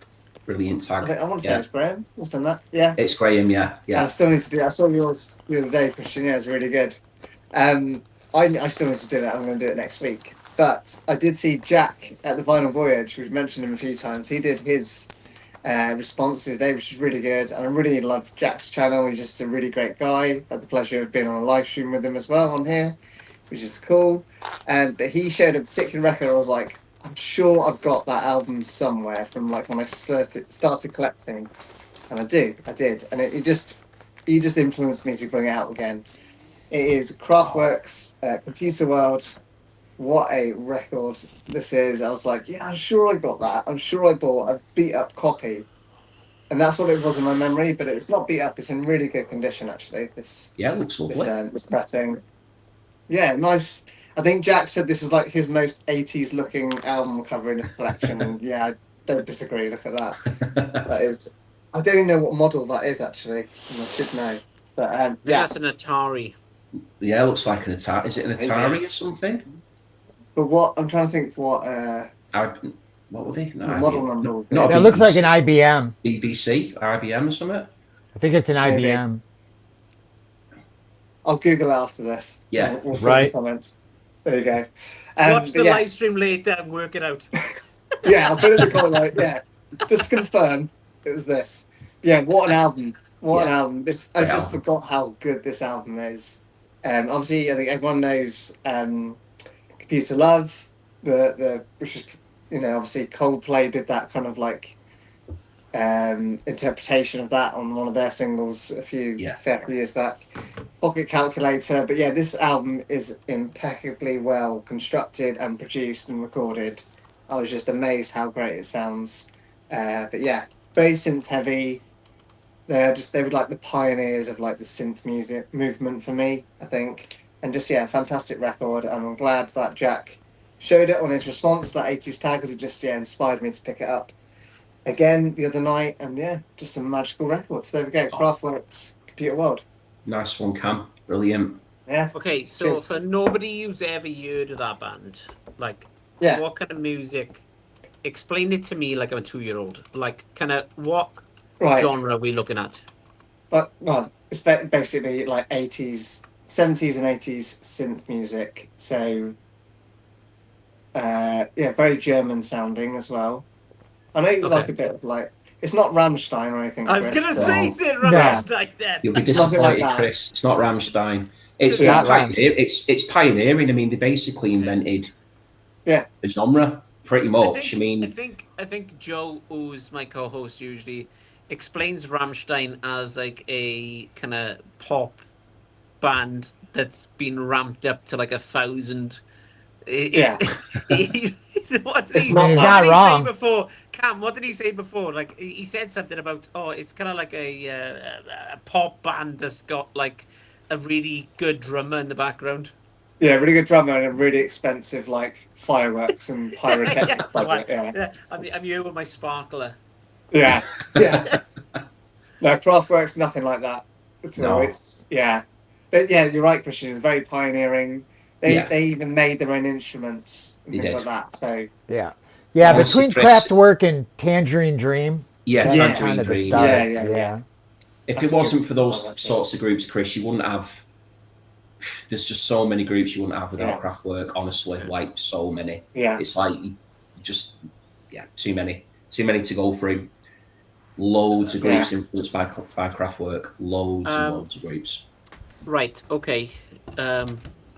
Brilliant tag. I want to say it's Graham. What's done that? Yeah. It's Graham, yeah. I still need to do it. I saw yours the other day, Christian. Yeah, it's really good. I still need to do it. I'm going to do it next week. But I did see Jack at the Vinyl Voyage. We've mentioned him a few times. He did his response today, which is really good. And I really love Jack's channel. He's just a really great guy. Had the pleasure of being on a live stream with him as well on here, which is cool. But he showed a particular record. I was like, I'm sure I've got that album somewhere from like when I started collecting. And I did. And it just influenced me to bring it out again. It is Kraftwerk's Computer World. What a record this is. I was like, yeah, I'm sure I got that. I'm sure I bought a beat up copy. And that's what it was in my memory, but it's not beat up. It's in really good condition, actually. This Looks lovely. this pressing. Yeah, nice. I think Jack said this is like his most 80s looking album cover in his collection. And yeah, I don't disagree. Look at that. That is. I don't even know what model that is, actually. And I should know. But Yeah. That's an Atari. Yeah, looks like an Atari. Is it an Atari or something? But what I'm trying to think what What were they? No, the model number would be. Not It looks like an IBM. BBC, IBM or something? I think it's an Maybe. IBM. I'll Google it after this. Yeah. We'll put Right. in the comments. There you go. Watch but the yeah, live stream later and work it out. yeah, I'll put it in the comment. Like, yeah, just to confirm it was this. Yeah, what an album! What an album! I Great just album. forgot how good this album is. Obviously, I think everyone knows Computer For You to Love, which is, obviously Coldplay did that kind of like interpretation of that on one of their singles a few years back. Pocket Calculator, but yeah, this album is impeccably well constructed and produced and recorded. I was just amazed how great it sounds. But yeah, very synth heavy. They were like the pioneers of like the synth music movement for me, I think. And just fantastic record. And I'm glad that Jack showed it on his response to that 80s tag, because it just inspired me to pick it up again the other night. And just a magical record. So there we go, Kraftwerk's Computer World. Nice one, Cam. Brilliant. Yeah. Okay, so for nobody who's ever heard of that band, like, what kind of music? Explain it to me like I'm a 2-year-old. Like, kind of what genre are we looking at? It's basically like 70s and 80s synth music. So, very German sounding as well. I know you like a bit of like, it's not Rammstein or anything. I was going to say, is it Rammstein then? You'll be disappointed, like Chris. It's not Rammstein. It's pioneering. I mean, they basically invented a genre, pretty much. I think Joe, who's my co-host, usually explains Rammstein as like a kind of pop band that's been ramped up to like 1,000. What did he say before? Cam, what did he say before? Like, he said something about, it's kind of like a pop band that's got like a really good drummer in the background. Yeah, really good drummer and a really expensive like fireworks and pyrotechnics. I'm here with my sparkler. Yeah. No, Kraftwerk's nothing like that. It's but you're right, Christian. It's very pioneering. They even made their own instruments and things like that. So between Kraftwerk and Tangerine Dream. Tangerine Dream. Yeah. If it wasn't for those sorts of groups, Chris, you wouldn't have. There's just so many groups you wouldn't have without Kraftwerk. Honestly, like so many. Yeah. It's like too many to go through. Loads of groups influenced by Kraftwerk. Loads and loads of groups. Right. Okay. I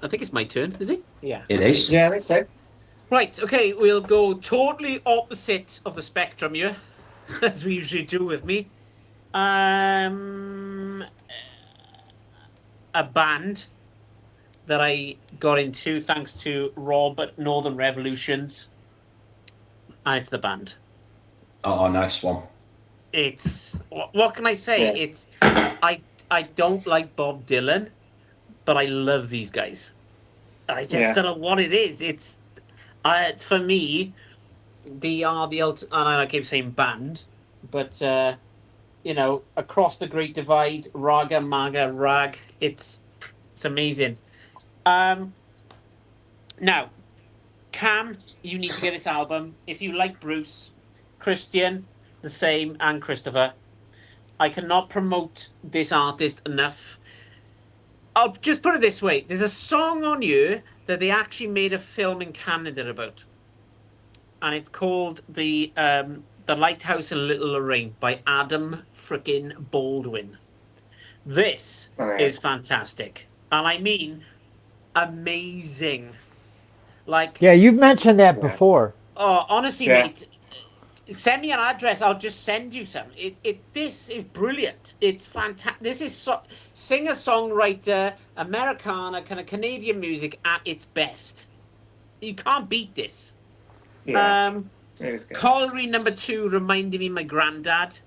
think it's my turn, is it? Yeah. It is. Yeah, I think so. Right, okay, we'll go totally opposite of the spectrum here, as we usually do with me. A band that I got into thanks to Rob at Northern Revolutions, and it's the band. Oh, nice one. It's, what can I say? It's, I don't like Bob Dylan, but I love these guys. I just don't know what it is. It's for me, they are the and I keep saying band, but across the Great Divide, Raga Maga Rag, it's amazing. Now, Cam, you need to get this album. If you like Bruce, Christian, the same, and Christopher, I cannot promote this artist enough. I'll just put it this way. There's a song on you that they actually made a film in Canada about. And it's called The Lighthouse in Little Lorraine by Adam frickin' Baldwin. This is fantastic. And I mean, amazing. Like, you've mentioned that before. Oh, honestly, mate, send me an address. I'll just send you some. This is brilliant. It's fantastic. This is singer-songwriter, Americana, kind of Canadian music at its best. You can't beat this. Colliery No. 2 reminded me of my granddad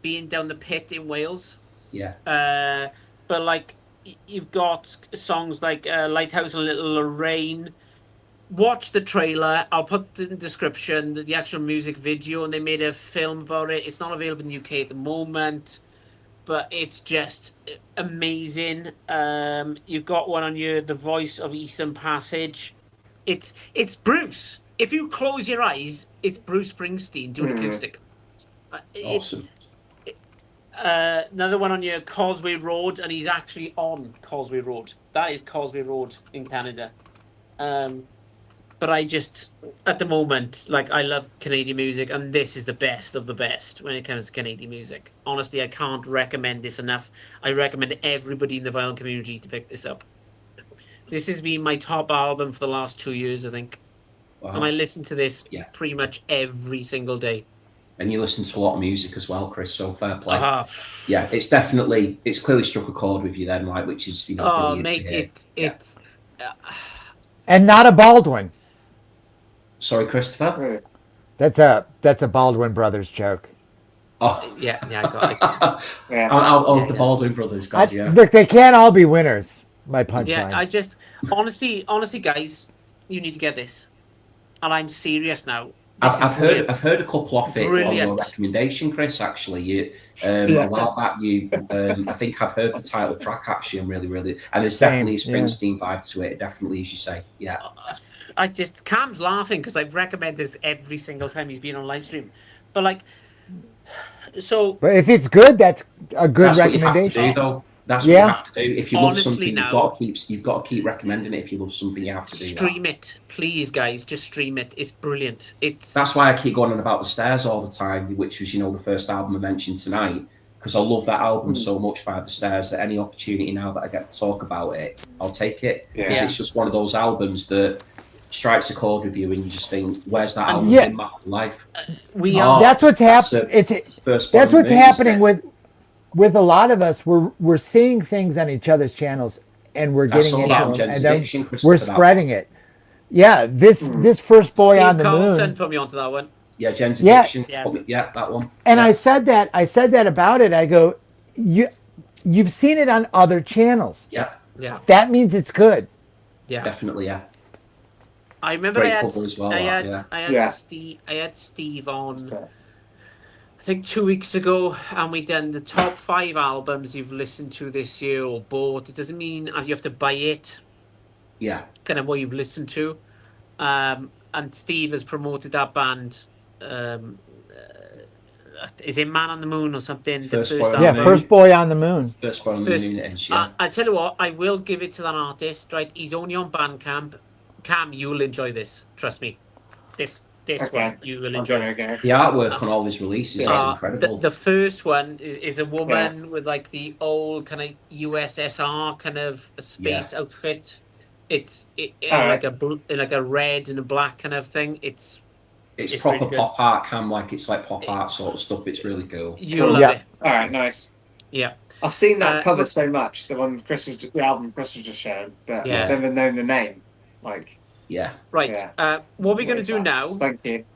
being down the pit in Wales. Yeah. But like, you've got songs like Lighthouse in Little Lorraine. Watch the trailer. I'll put in the description the actual music video, and they made a film about it. It's not available in the UK at the moment, but it's just amazing. You've got one on your The Voice of Eastern Passage. It's Bruce. If you close your eyes, it's Bruce Springsteen doing acoustic. Awesome. Another one on your Causeway Road, and he's actually on Causeway Road. That is Causeway Road in Canada. But I just, at the moment, like, I love Canadian music, and this is the best of the best when it comes to Canadian music. Honestly, I can't recommend this enough. I recommend everybody in the violin community to pick this up. This has been my top album for the last 2 years, I think. Wow. And I listen to this Yeah. pretty much every single day. And you listen to a lot of music as well, Chris. So fair play. Yeah, it's clearly struck a chord with you then, like, which is brilliant mate, to hear. And not a Baldwin. Sorry, Christopher. That's a Baldwin Brothers joke. Oh, yeah, I got it. Yeah. The Baldwin brothers, guys. Yeah. Look, they can't all be winners. My punchlines. Yeah, I just honestly, guys, you need to get this, and I'm serious now. I've heard a couple of it on your Brilliant. recommendation, Chris. Actually, a while back, I think I've heard the title track actually, and really, and there's definitely a Springsteen vibe to it. Definitely, as you say, yeah. Cam's laughing because I've recommended this every single time he's been on live stream, but like, so. But if it's good, that's a good That's recommendation. what you have to do, though. That's what you have to do. If you love Honestly, something, now, you've got to keep recommending it. If you love something, you have to do stream it, please, guys. Just stream it. It's brilliant. That's why I keep going on about The Stairs all the time, which was the first album I mentioned tonight, because I love that album so much by The Stairs that any opportunity now that I get to talk about it, I'll take it. Because it's just one of those albums that strikes a chord with you, and you just think, "Where's that album in my life?" That's what's happening. That's what's happening with a lot of us. We're seeing things on each other's channels, and we're getting into them, and then we're spreading it. Yeah, this first boy Steve on the Carlson moon put me onto that one. Yeah, Jen's Addiction. Yes. Yeah, that one. And I said that about it. I go, you've seen it on other channels. Yeah. That means it's good. Yeah, definitely. Yeah. I remember Great cover as well. I had Steve on, I think 2 weeks ago, and we done the top 5 albums you've listened to this year or bought. It doesn't mean you have to buy it. Yeah. Kind of what you've listened to. And Steve has promoted that band. Is it Man on the Moon or something? First Boy on the Moon. First Boy on the Moon it is, yeah. I tell you what, I will give it to that artist, right? He's only on Bandcamp. Cam, you'll enjoy this. Trust me. This one, you will enjoy. The artwork on all his releases is incredible. The first one is a woman with like the old kind of USSR kind of space outfit. It's like a red and a black kind of thing. It's proper really pop art, Cam. Like it's like pop art sort of stuff. It's really cool. You'll love it. All right, nice. Yeah, I've seen that cover so much. The album Chris was just showing, but I've never known the name. Like, right. Yeah. What we're gonna do now? Thank you.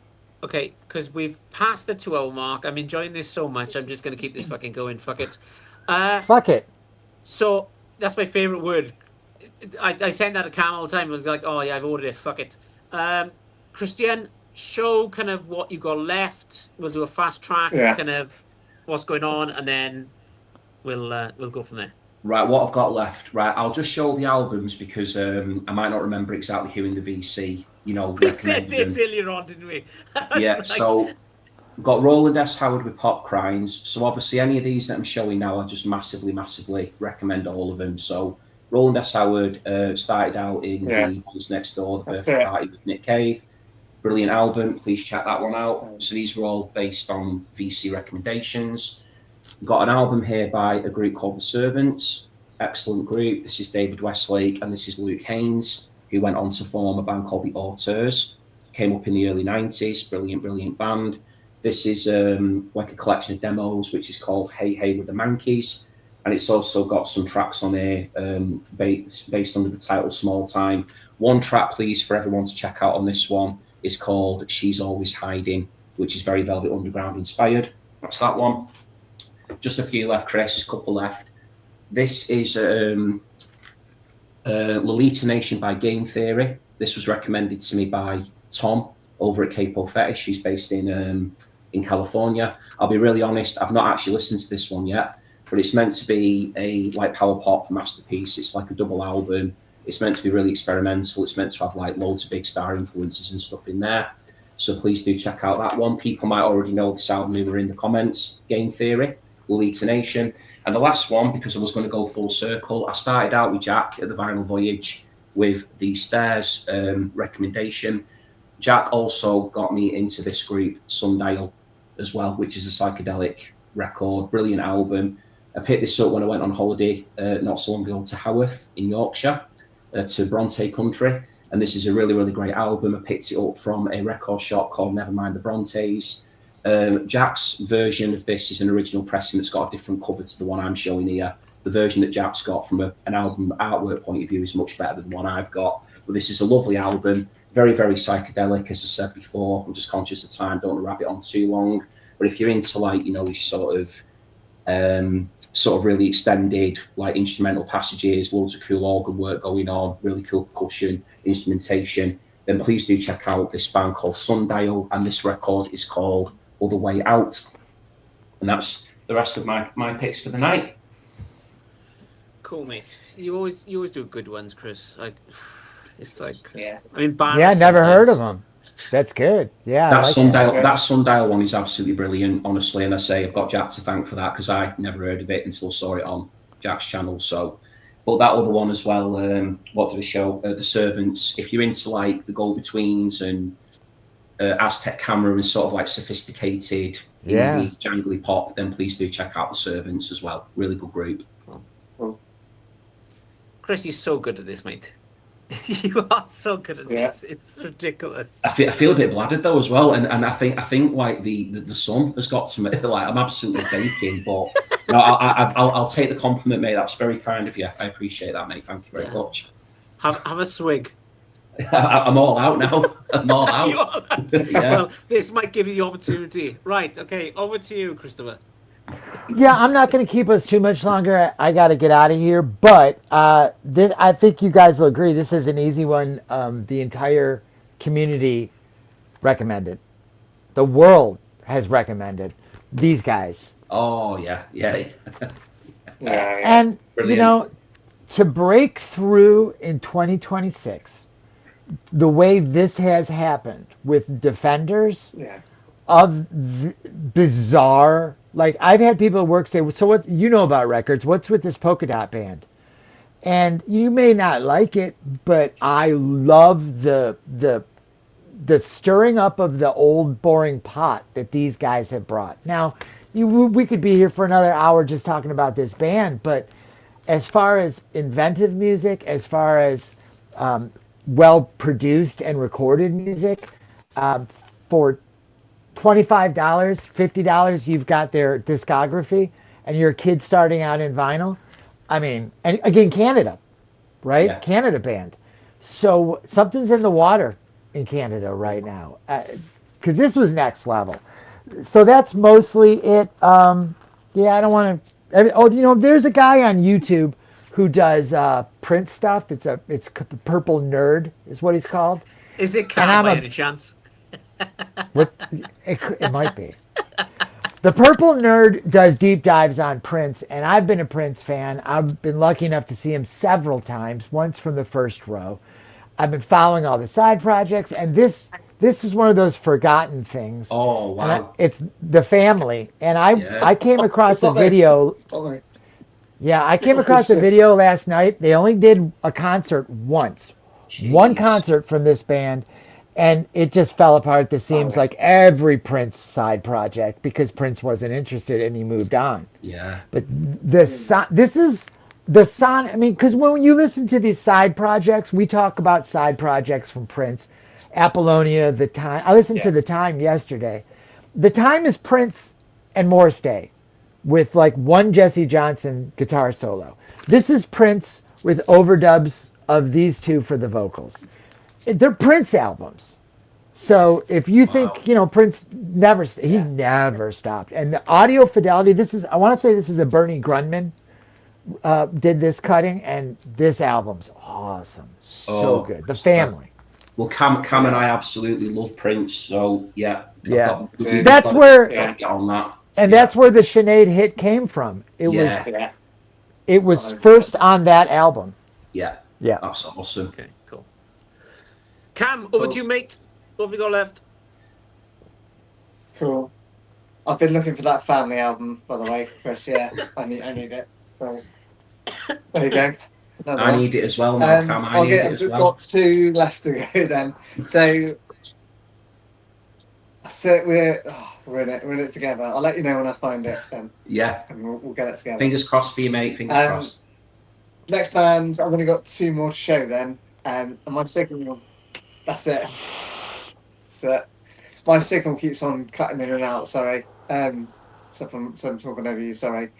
Okay, because we've passed the 2-hour mark. I'm enjoying this so much. I'm just gonna keep this fucking going. Fuck it. Fuck it. So that's my favorite word. I send that to Cam all the time. I was like, oh yeah, I've ordered it. Fuck it. Christian, show kind of what you got left. We'll do a fast track, kind of what's going on, and then we'll go from there. Right, what I've got left. Right, I'll just show the albums because I might not remember exactly who in the VC, We said this earlier on, didn't we? Yeah, so we've got Roland S. Howard with Pop Crimes. So obviously any of these that I'm showing now, I just massively recommend all of them. So Roland S. Howard started out in the Boys Next Door, The Birthday Party with Nick Cave. Brilliant album. Please check that one out. So these were all based on VC recommendations. We've got an album here by a group called The Servants. Excellent group. This is David Westlake and this is Luke Haynes, who went on to form a band called The Auteurs. Came up in the early 90s. Brilliant band. This is like a collection of demos, which is called Hey Hey with the Mankeys. And it's also got some tracks on here based under the title Small Time. One track, please, for everyone to check out on this one is called She's Always Hiding, which is very Velvet Underground inspired. That's that one. Just a few left, Chris. A couple left. This is Lolita Nation by Game Theory. This was recommended to me by Tom over at Capo Fetish. She's based in California. I'll be really honest, I've not actually listened to this one yet, but it's meant to be a like power pop masterpiece. It's like a double album. It's meant to be really experimental. It's meant to have like loads of big star influences and stuff in there. So please do check out that one. People might already know this album who were in the comments. Game Theory, Lolita Nation. And the last one, because I was going to go full circle, I started out with Jack at the Vinyl Voyage with the Stairs recommendation. Jack also got me into this group, Sundial, as well, which is a psychedelic record. Brilliant album. I picked this up when I went on holiday not so long ago to Haworth in Yorkshire. to Bronte Country. And this is a really, really great album. I picked it up from a record shop called Nevermind the Brontes. Jack's version of this is an original pressing that's got a different cover to the one I'm showing here. The version that Jack's got from an album artwork point of view is much better than the one I've got. But this is a lovely album, very, very psychedelic, as I said before. I'm just conscious of time, don't want to wrap it on too long. But if you're into like, you know, these sort of really extended like instrumental passages, loads of cool organ work going on, really cool percussion, instrumentation, then please do check out this band called Sundial, and this record is called Other Way Out. And that's the rest of my picks for the night. Cool, mate. You always do good ones, Chris. It's like, Yeah. I mean, Barnes Yeah, never sometimes. heard of them. That's good. Yeah, That I like Sundial one is absolutely brilliant, honestly. And I say I've got Jack to thank for that, because I never heard of it until saw it on Jack's channel. So, but that other one as well. What did I show? The Servants. If you're into like the go-betweens and Aztec Camera and sort of like sophisticated indie jangly pop, then please do check out The Servants as well. Really good group. Chris, you're so good at this, mate. You are so good at this. It's ridiculous. I feel a bit bladdered though as well, and I think like the sun has got to me. Like I'm absolutely baking, but no, I'll take the compliment, mate. That's very kind of you. I appreciate that, mate. Thank you very much. Have a swig. I'm all out now. I'm all out. You are that? Yeah. Well, this might give you the opportunity. Right. Okay. Over to you, Christopher. Yeah, I'm not going to keep us too much longer. I got to get out of here. But this, I think you guys will agree. This is an easy one. The entire community recommended. The world has recommended these guys. Oh yeah. And Brilliant. you know, to break through in 2026, the way this has happened with Defenders of bizarre. Like, I've had people at work say, so what, you know about records, what's with this polka dot band? And you may not like it, but I love the stirring up of the old boring pot that these guys have brought. Now, we could be here for another hour just talking about this band, but as far as inventive music, as far as well-produced and recorded music, for $25, $50, you've got their discography, and you're a kid starting out in vinyl. I mean, and again, Canada, right? Yeah. Canada band. So something's in the water in Canada right now, because this was next level. So that's mostly it. Yeah, I don't want to. Oh, you know, there's a guy on YouTube who does Prince stuff. It's the Purple Nerd is what he's called. Is it Cam by any chance? It might be. The Purple Nerd does deep dives on Prince, and I've been a Prince fan. I've been lucky enough to see him several times, once from the first row. I've been following all the side projects, and this was one of those forgotten things. Oh wow! It's The Family, and I came across a video. Yeah, I came across a video last night. They only did a concert once. Jeez. One concert from this band, and it just fell apart at the seams like every Prince side project, because Prince wasn't interested and he moved on. Yeah. But this is the son. I mean, because when you listen to these side projects, we talk about side projects from Prince, Apollonia, The Time. I listened to The Time yesterday. The Time is Prince and Morris Day, with like one Jesse Johnson guitar solo. This is Prince with overdubs of these two for the vocals. They're Prince albums. So if you think, you know, Prince never stopped. And the audio fidelity, I want to say this is a Bernie Grundman did this cutting, and this album's awesome. So good. The Family. Well, Cam and I absolutely love Prince, so yeah. That's where get on that. And that's where the Sinead hit came from. It was first on that album. Yeah. Yeah. That's awesome. Okay, cool. Cam, over to you, mate. What have we got left? Cool. I've been looking for that Family album, by the way, Chris. Yeah, I need it. So, there you go. I need it as well, now, Cam. I've got two left to go then. So we're in it together. I'll let you know when I find it then. Yeah. And we'll get it together. Fingers crossed for you, mate. Fingers crossed. Next band, I've only got 2 more to show then. And my signal, that's it. So my signal keeps on cutting in and out. Sorry. So I'm talking over you. Sorry.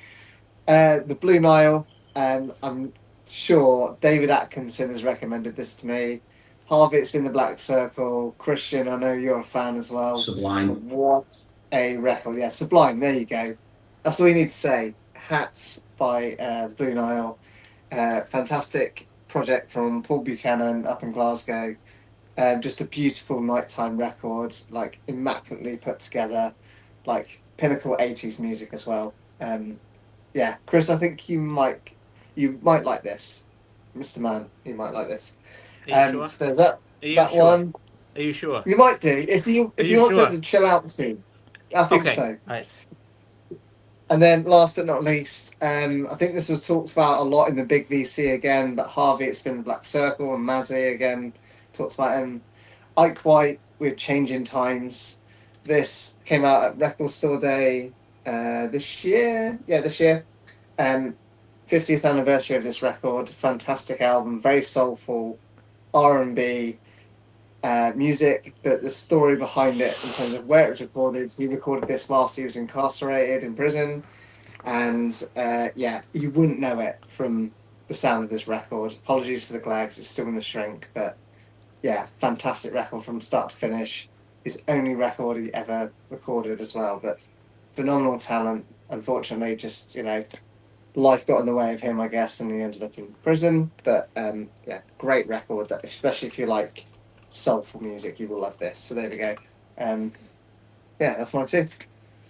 The Blue Nile. I'm sure David Atkinson has recommended this to me. Harvey, it's been the Black Circle. Christian, I know you're a fan as well. Sublime. What a record! Yeah, Sublime. There you go. That's all you need to say. Hats by the Blue Nile. Fantastic project from Paul Buchanan up in Glasgow. Just a beautiful nighttime record, like immaculately put together, like pinnacle 80s music as well. Yeah, Chris, I think you might like this, Mr. Man. You might like this. Are you sure? So that Are you that sure? one Are you sure? you might do if you you want sure? something to chill out to. I think Okay. so. Right. And then, last but not least, I think this was talked about a lot in the Big VC again, but Harvey, it's been the Black Circle, and Mazzy again talks about him. Ike White with Changing Times. This came out at Record Store Day this year. Yeah, this year. 50th anniversary of this record. Fantastic album, very soulful, R&B music, but the story behind it in terms of where it was recorded. He recorded this whilst he was incarcerated in prison, and yeah, you wouldn't know it from the sound of this record. Apologies for the glags, it's still in the shrink, but yeah, fantastic record from start to finish. His only record he ever recorded as well, but phenomenal talent. Unfortunately, just life got in the way of him, I guess, and he ended up in prison. But yeah, great record. That especially if you like soulful music, you will love this. So there we go. Yeah, that's my 2.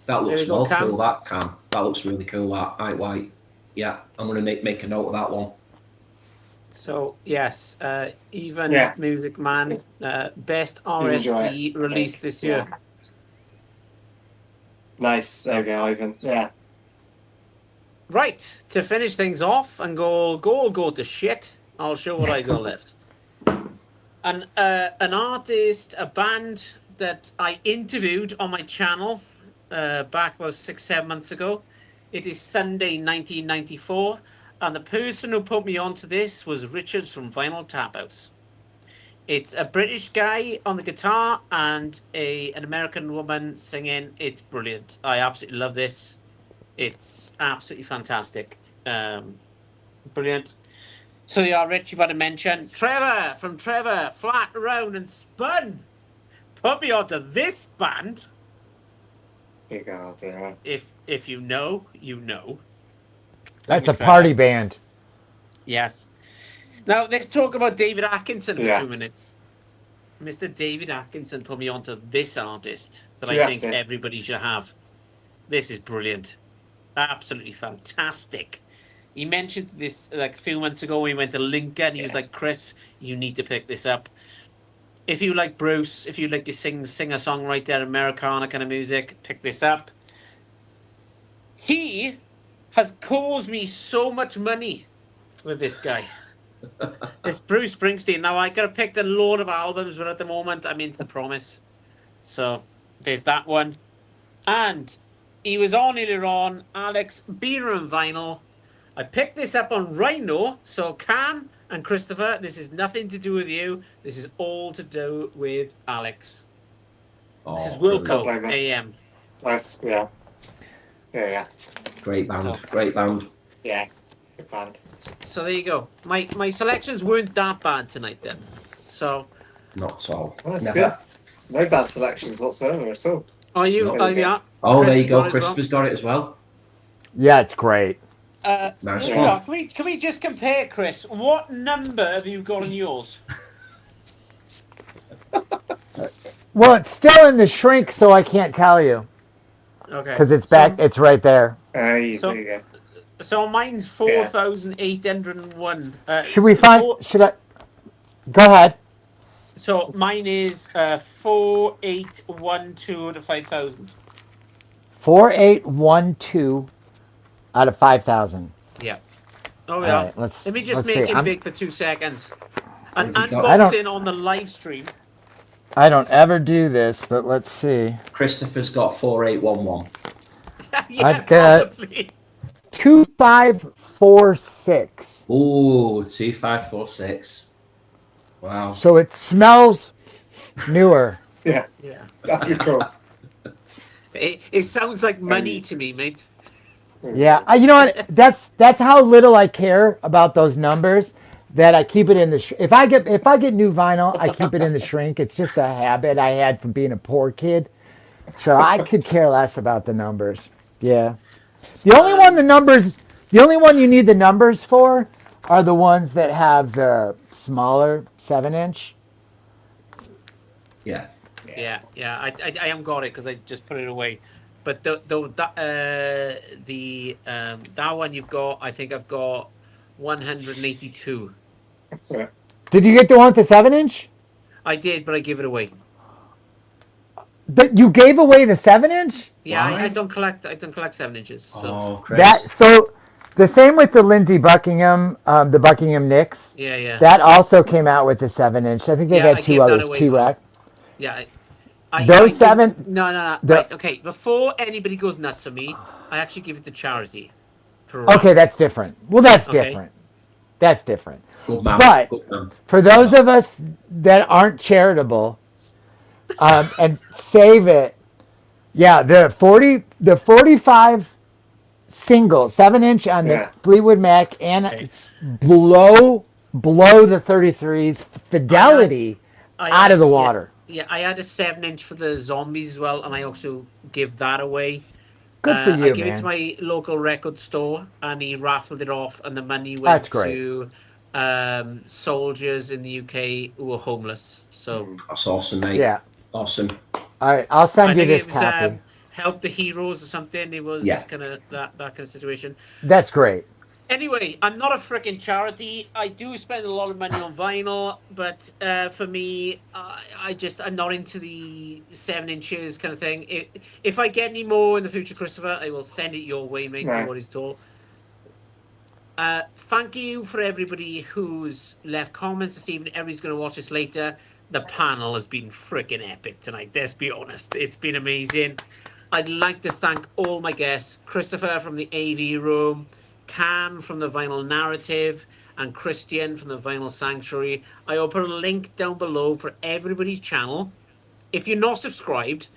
That looks There you go, well Cam. cool, that, Cam. That looks really cool, that. Ike White. Yeah, I'm going to make a note of that one. So yes, even Yeah. Music Man, best Enjoy RSD released this year. Yeah. Nice. There you go, Ivan. Yeah. Right, to finish things off and go to shit, I'll show what I got left. An artist, a band that I interviewed on my channel back about 6-7 months ago. It is Sunday 1994, and the person who put me onto this was Richard from Vinyl Tap House. It's a British guy on the guitar and an American woman singing. It's brilliant. I absolutely love this. It's absolutely fantastic. Brilliant. So yeah, Rich, you've had to mention Trevor from Trevor, Flat, Round and Spun. Put me onto this band. Here you go. Yeah. If you know, you know. That's a Trevor. party band. Yes. Now let's talk about David Atkinson for Yeah. 2 minutes. Mr. David Atkinson put me onto this artist that You I have think to. everybody should have. This is brilliant. Absolutely fantastic. He mentioned this like a few months ago when we went to Lincoln. He was like, Chris, you need to pick this up. If you like Bruce, if you like to sing a songwriter, Americana kind of music, pick this up. He has caused me so much money with this guy. It's Bruce Springsteen. Now I could have picked a load of albums, but at the moment I'm into The Promise. So there's that one. And he was on earlier on, Alex Beer and Vinyl. I picked this up on Rhino. So Cam and Christopher, this is nothing to do with you. This is all to do with Alex. This is brilliant. Don't Wilco blame us. AM. Nice. Yeah. Yeah. Great band. So- Great band. Yeah. Good band. So there you go. My selections weren't that bad tonight then. So Not at all. Well, that's Never. good. No bad selections whatsoever at all. are you? No. Yeah. Oh, Chris there you has go. got it as well. Christopher's got it as well. Yeah, it's great. Nice here we one. are. Can we just compare, Chris? What number have you got on yours? Well, it's still in the shrink, so I can't tell you Okay. because it's back. It's right there. There So- you go. So mine's 4,801. Should we find? four- Should I? Go ahead. So mine is 4,812 to 5,000. 4812 out of 5,000. Yeah. Oh All yeah. right, let's. Let me just let's make see. it big for 2 seconds. An Have you got- unboxing on the live stream. I don't ever do this, but let's see. Christopher's got 4811. Yeah, I've got- probably. 2546. Ooh, 2546. Wow. So it smells newer. Yeah, Yeah. that'd be cool. It sounds like money to me, mate. Yeah, you know what? That's how little I care about those numbers. That I keep it in the. If I get new vinyl, I keep it in the shrink. It's just a habit I had from being a poor kid, so I could care less about the numbers. Yeah, the only one you need the numbers for are the ones that have the smaller 7-inch. Yeah. Yeah. I am got it because I just put it away. But that one you've got, I think I've got 182. That's it. Did you get the one with the 7-inch? I did, but I give it away. But you gave away the 7-inch? Yeah, Why? I don't collect 7 inches. So Oh, Chris. That so the same with the Lindsey Buckingham, the Buckingham Nicks. yeah. That also came out with the 7-inch. I think they Yeah, had I two gave that others. away as well. T-Rack. Yeah. Those seven- No. the- Right, okay. Before anybody goes nuts on me, I actually give it to charity. Okay, that's different. Well, that's Okay. different. That's different. Good man. But- Good man. For those of us that aren't charitable, and save it, yeah, the 45 single 7-inch on the Yeah. Fleetwood Mac, and Okay. it's below the 33's fidelity out of the water. Yeah, I had a 7-inch for the Zombies as well, and I also give that away. Good for you, I give man. it to my local record store, and he raffled it off, and the money went That's great. to soldiers in the UK who were homeless. So That's awesome, mate. Yeah. Awesome. All right, I'll I send you think this it was copy. Help the Heroes or something. It was Yeah. kind of that kind of situation. That's great. Anyway, I'm not a freaking charity. I do spend a lot of money on vinyl, but for me, I'm not into the 7 inches kind of thing. If I get any more in the future, Christopher, I will send it your way, mate. Right. No worries at all. Thank you for everybody who's left comments this evening. Everybody's going to watch this later. The panel has been freaking epic tonight. Let's be honest. It's been amazing. I'd like to thank all my guests. Christopher from the AV Room, Cam from the Vinyl Narrative, and Christian from the Vinyl Sanctuary. I will put a link down below for everybody's channel. If you're not subscribed,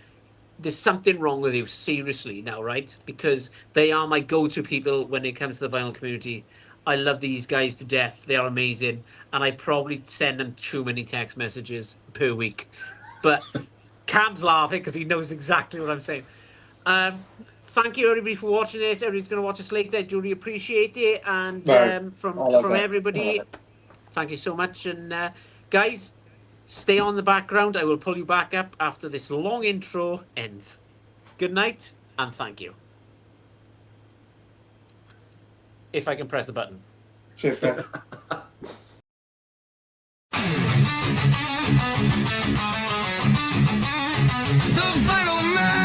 there's something wrong with you, seriously now, right? Because they are my go-to people when it comes to the vinyl community. I love these guys to death. They are amazing. And I probably send them too many text messages per week. But Cam's laughing because he knows exactly what I'm saying. Thank you, everybody, for watching this. Everybody's going to watch us later. I do really appreciate it. And Right. from I love it. everybody, I love it. thank you so much. And guys, stay on the background. I will pull you back up after this long intro ends. Good night, and thank you. If I can press the button. Cheers, guys. The Vinyl Man!